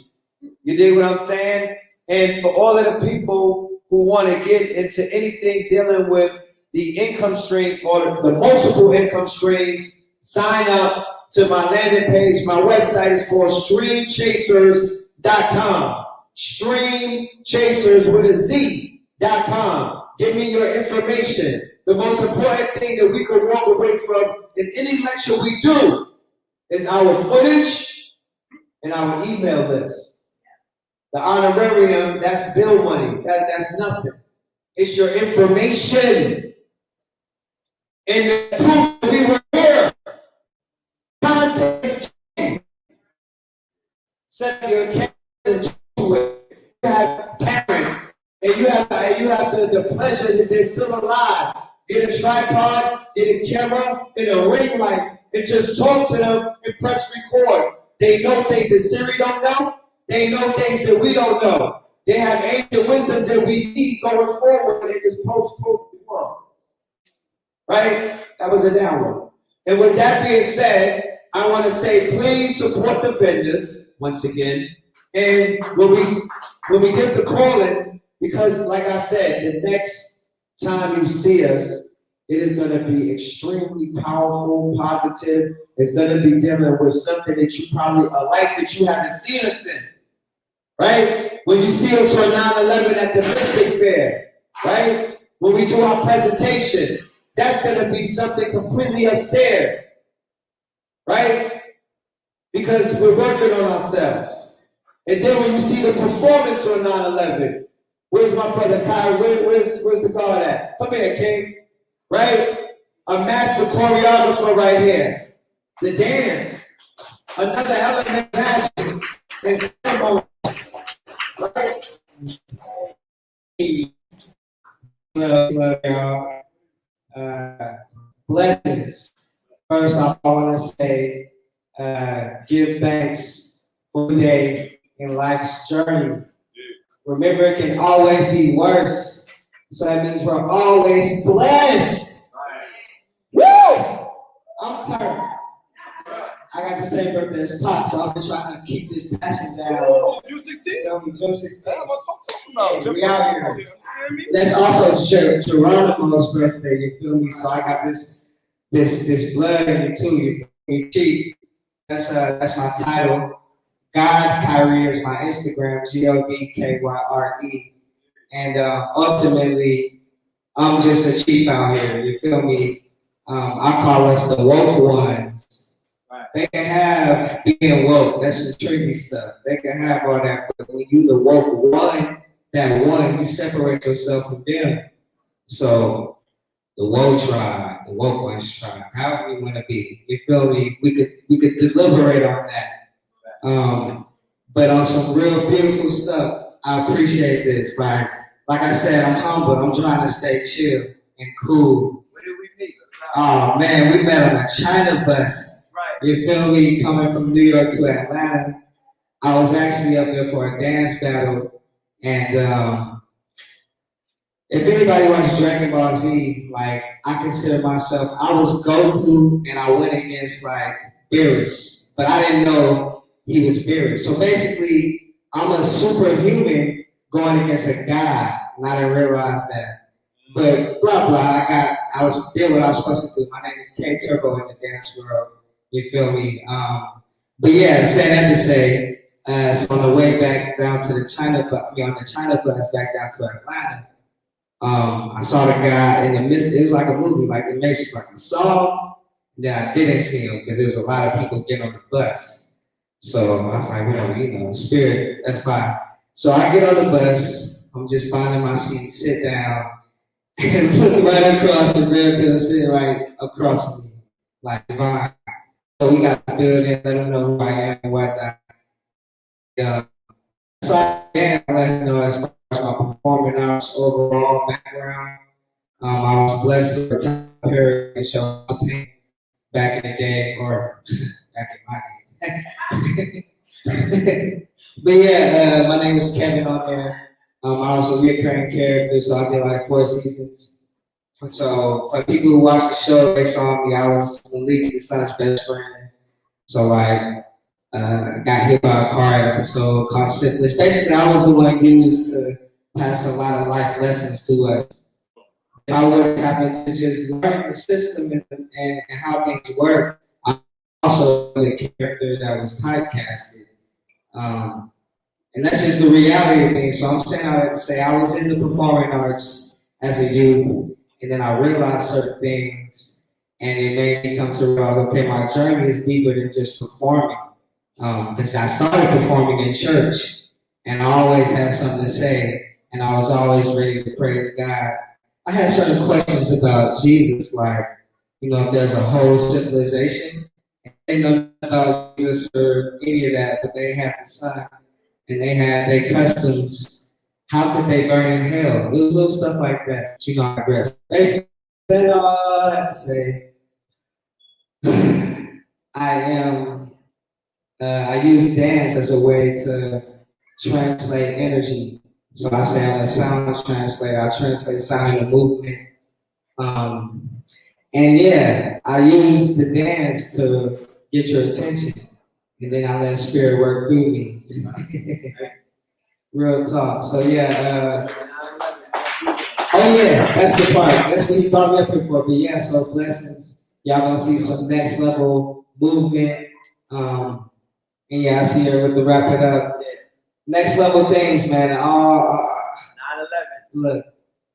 You dig what I'm saying? And for all of the people who want to get into anything dealing with the income streams or the multiple income streams, sign up to my landing page. My website is called streamchasers.com. Streamchasers with a Z.com. Give me your information. The most important thing that we can walk away from in any lecture we do is our footage and our email list. The honorarium, that's bill money. That's nothing. It's your information. And the proof that we were here. Context. Set your cameras into it. You have parents, and you have the pleasure that they're still alive. Get a tripod, get a camera, get a ring light, and just talk to them and press record. They know things that Siri don't know. They know things that we don't know. They have ancient wisdom that we need going forward in this post-COVID world. Right? That was a download. And with that being said, I want to say, please support the vendors once again. And when we get the calling, because like I said, the next time you see us, it is going to be extremely powerful, positive. It's going to be dealing with something that you probably like that you haven't seen us in. Right? When you see us on 9/11 at the Mystic Fair, right? When we do our presentation, that's going to be something completely upstairs. Right? Because we're working on ourselves. And then when you see the performance on 9/11, where's my brother Kyle? Where's the guard at? Come here, King. Right? A master choreographer right here. The dance. Another element of passion and ceremony. Right? Blessings. First, I want to say, give thanks for the day in life's journey. Remember, it can always be worse. So that means we're always blessed. Woo! I'm turned. I got the same birthday as Pop, so I've been trying to keep this passion down. Oh, June 16th? June 16th. What I'm talking about? We out here. You understand me? That's also Geronimo's birthday, you feel me? So I got this blood in me too, you feel me? Chief. That's my title. God Kyrie is my Instagram, GODKYRE. And ultimately, I'm just a chief out here, you feel me? I call us the woke ones. They can have being woke, that's the tricky stuff. They can have all that, but when you the woke one, you separate yourself from them. So the woke tribe, the woke ones tribe, however we want to be, you feel me? We could deliberate on that. But on some real beautiful stuff, I appreciate this. Like I said, I'm humble. I'm trying to stay chill and cool. Where did we meet? Oh man, we met on a China bus. Right. You feel me? Coming from New York to Atlanta. I was actually up there for a dance battle. And if anybody watched Dragon Ball Z, like I consider myself, I was Goku and I went against like Beerus. But I didn't know he was Beerus. So basically, I'm a superhuman going against a god, and I didn't realize that. But blah blah, I did what I was supposed to do. My name is K Turbo in the dance world. You feel me? But yeah, saying that to say, so on the way back down to the China bus, on the China bus back down to Atlanta, I saw the guy in the midst. It was like a movie, like the Matrix. Like I saw him, then I didn't see him because there was a lot of people getting on the bus. So I was like, whatever, spirit, that's fine. So I get on the bus, I'm just finding my seat, sit down, and look right across the red sitting right across from me, like divine. So we got to build in, let them know who I am and whatnot. So again, I let him know as far as my performing arts overall background. I was blessed with a time period to show back in the day, or back in my day. But yeah, my name is Kevin on there. I was a recurring character, so I did like 4 seasons. So for people who watched the show, they saw me. I was the lead son's best friend. So like, got hit by a car episode called Syphilis. Basically, I was the one used to pass a lot of life lessons to us. If I would have happened to just learn the system and how things work, also was a character that was typecasted. And that's just the reality of things. So I'm saying I would say I was in the performing arts as a youth, and then I realized certain things, and it made me come to realize, okay, my journey is deeper than just performing. Because I started performing in church, and I always had something to say, and I was always ready to praise God. I had certain questions about Jesus, like, if there's a whole civilization, and they know about Jesus or any of that, but they have the Son, and they had their customs. How could they burn in hell? It was little stuff like that. I regress. Basically, said all that to say, I use dance as a way to translate energy. So I say I'm a sound translator. I translate sound into movement. And yeah, I use the dance to get your attention. And then I let spirit work through me. Real talk. So yeah, oh yeah, that's the part. That's what you brought me up here for. But yeah, so blessings. Y'all gonna see some next level movement. And yeah, I see her with the wrap it up. Next level things, man. 9/11. Look,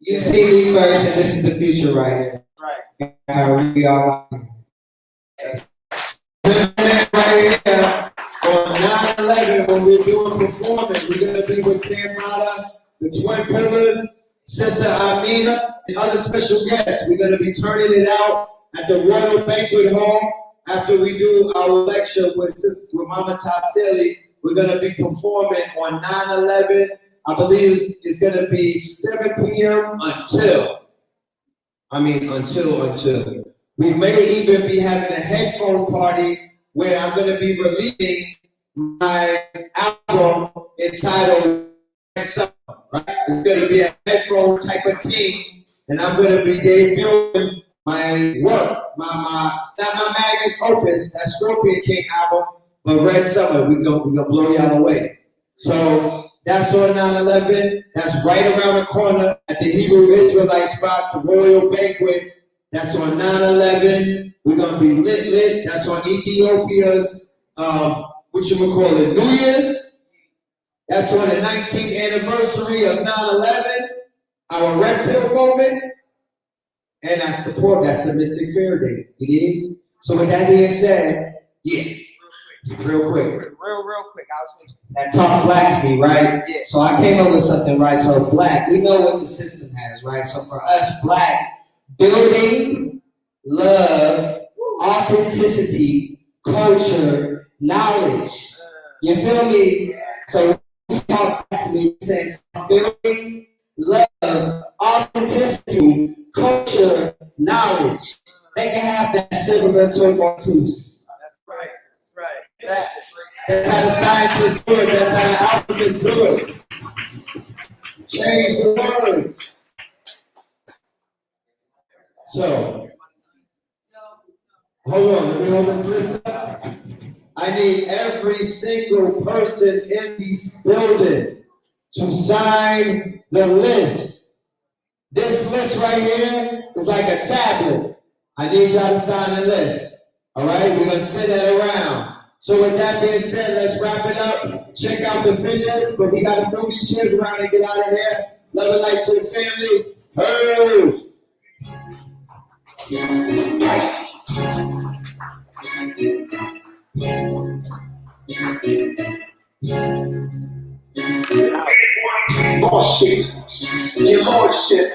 you see me first, and this is the future right here. Right. I really all Right here on 9/11, when we're doing performance, we're gonna be with Camada, the Twin Pillars, Sister Amina, and other special guests. We're gonna be turning it out at the Royal Banquet Hall after we do our lecture with Mama Tassili. We're gonna be performing on 9/11. I believe it's gonna be 7 p.m. until. We may even be having a headphone party where I'm gonna be releasing my album entitled Summer, right? It's gonna be a headphone type of thing, and I'm gonna be debuting my work, it's not my magnus opus, that Scorpion King album, but Red Summer, we gonna blow y'all away. So that's on 9/11. That's right around the corner at the Hebrew Israelite spot, the Royal Banquet. That's on 9/11. We're gonna be lit. That's on Ethiopia's New Year's. That's on the 19th anniversary of 9/11, our Red Pill moment. And that's the Mystic Fair Day. You dig? So with that being said, yeah. Real quick. That talk black to me, right? Yeah. So I came up with something, right? So black, we know what the system has, right? So for us, black, building, love, authenticity, culture, knowledge. You feel me? So talk back to me, saying building, love, authenticity, culture, knowledge. They can have that silver turbo tools. That's how the scientists do it. That's how the alchemists do it. Change the words. So, hold on. Let me hold this list up. I need every single person in this building to sign the list. This list right here is like a tablet. I need y'all to sign the list. All right? We're going to send that around. So with that being said, let's wrap it up. Check out the videos, but we got to move these chairs around and get out of here. Love and light to the family. Peace. Bullshit. Your lordship.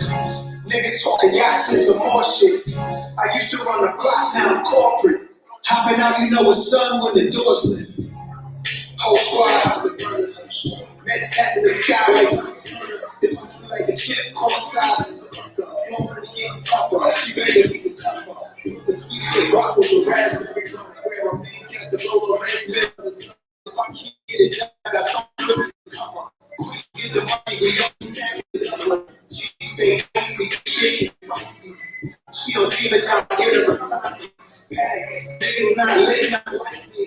Niggas talking yachts and some more shit. I used to run the block, now I'm corporate. Hopping out, a sun when the doors lift. Whole squad out the burner, some shit. Nets hat in the sky like a chip, coincide. Flow to get tougher. She better be the cover. The sweet shit waffles with raspberry. Where I'm being kept the lower red bills. If I can't get it done, I got something to cover. We get the money, we don't stand it. She stay shit. She don't even time to get her. Niggas not lit, not like me.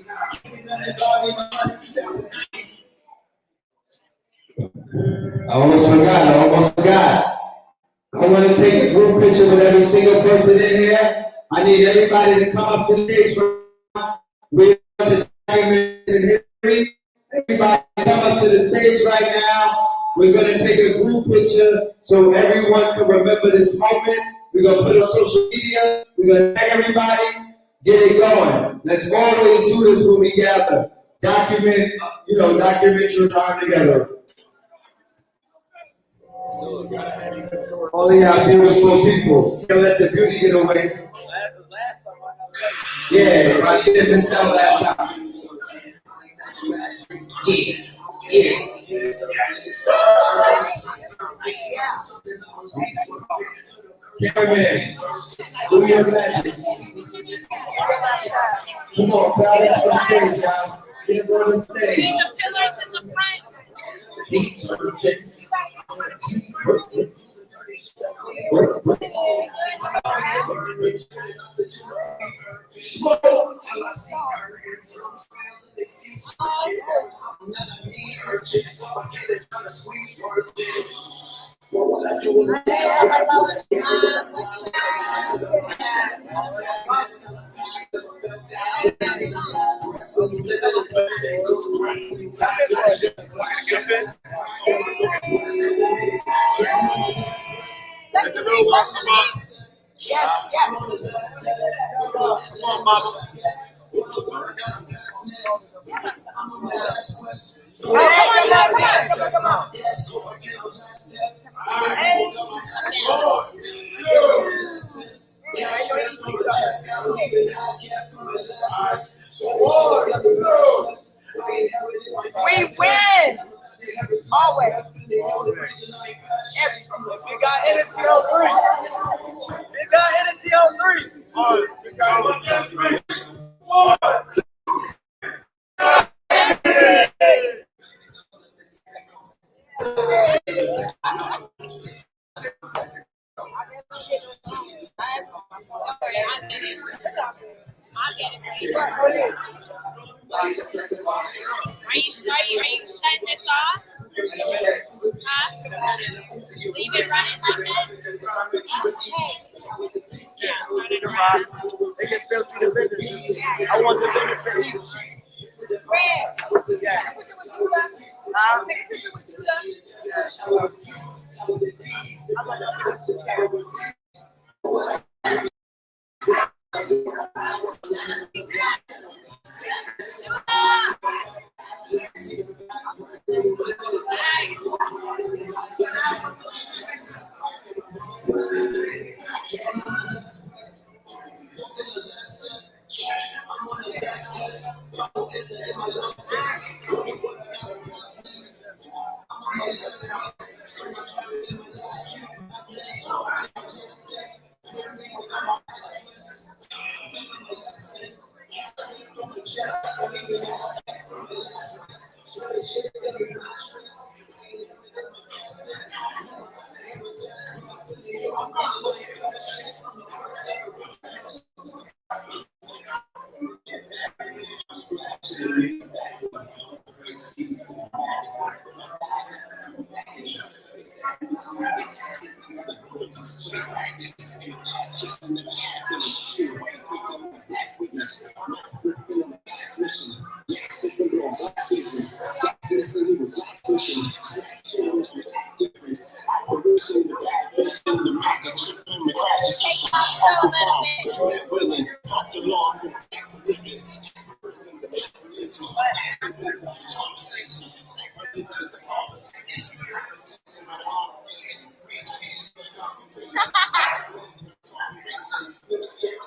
I almost forgot. I want to take a group picture with every single person in here. I need everybody to come up to the stage. We are to document in history. Everybody come up to the stage right now. We're going to take a group picture so everyone can remember this moment. We're going to put it on social media. We're going to tag everybody. Get it going. Let's always do this when we gather. Document your time together. All of y'all beautiful people. Can't let the beauty get away. Yeah, my shit missed out last time. Yeah. Cameraman, do your magic. Come on, crowd it up on stage, y'all. Get on the stage. We need the pillars in the front. Deep searching. Yes, yes. Come on, mama. Come on. We win! Always. You got energy on three. You got energy on three. All right. You got energy on three. One. Are you shutting this off? Huh? Leave it running like that? They can still see the business. I want the business to eat. Red. Yeah. Take a picture with Judah. Huh? Take a picture with Judah.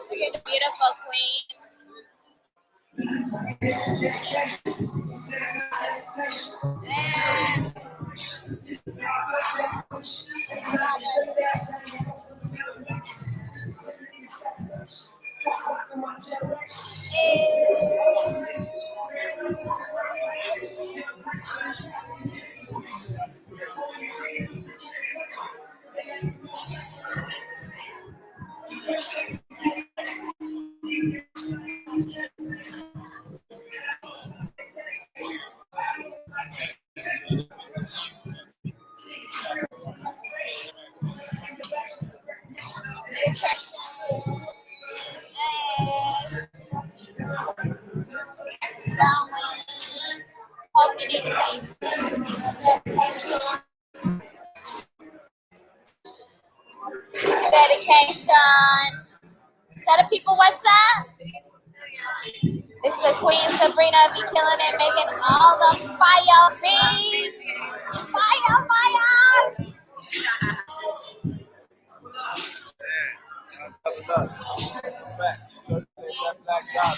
Look at the beautiful queen. Nation. Tell the people what's up. It's the Queen Sabrina be killing it, making all the fire beats. Fire, fire. What's up? Back. Black Dollar.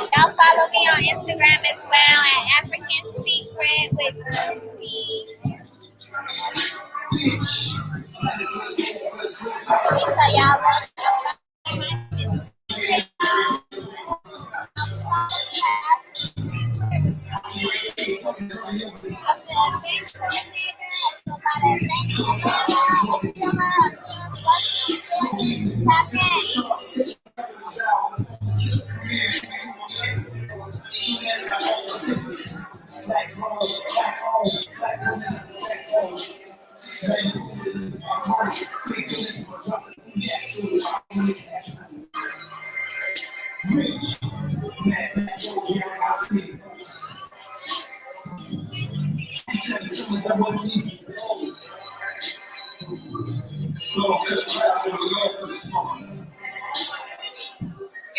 Y'all follow me on Instagram as well at African Secret with T. Let me tell y'all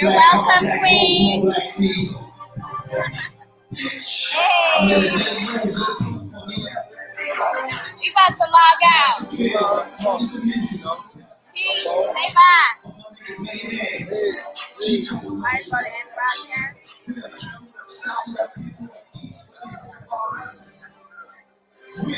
you're welcome, Queen. Hey. We about to log out. Peace. Say bye. Alright, go to end broadcast.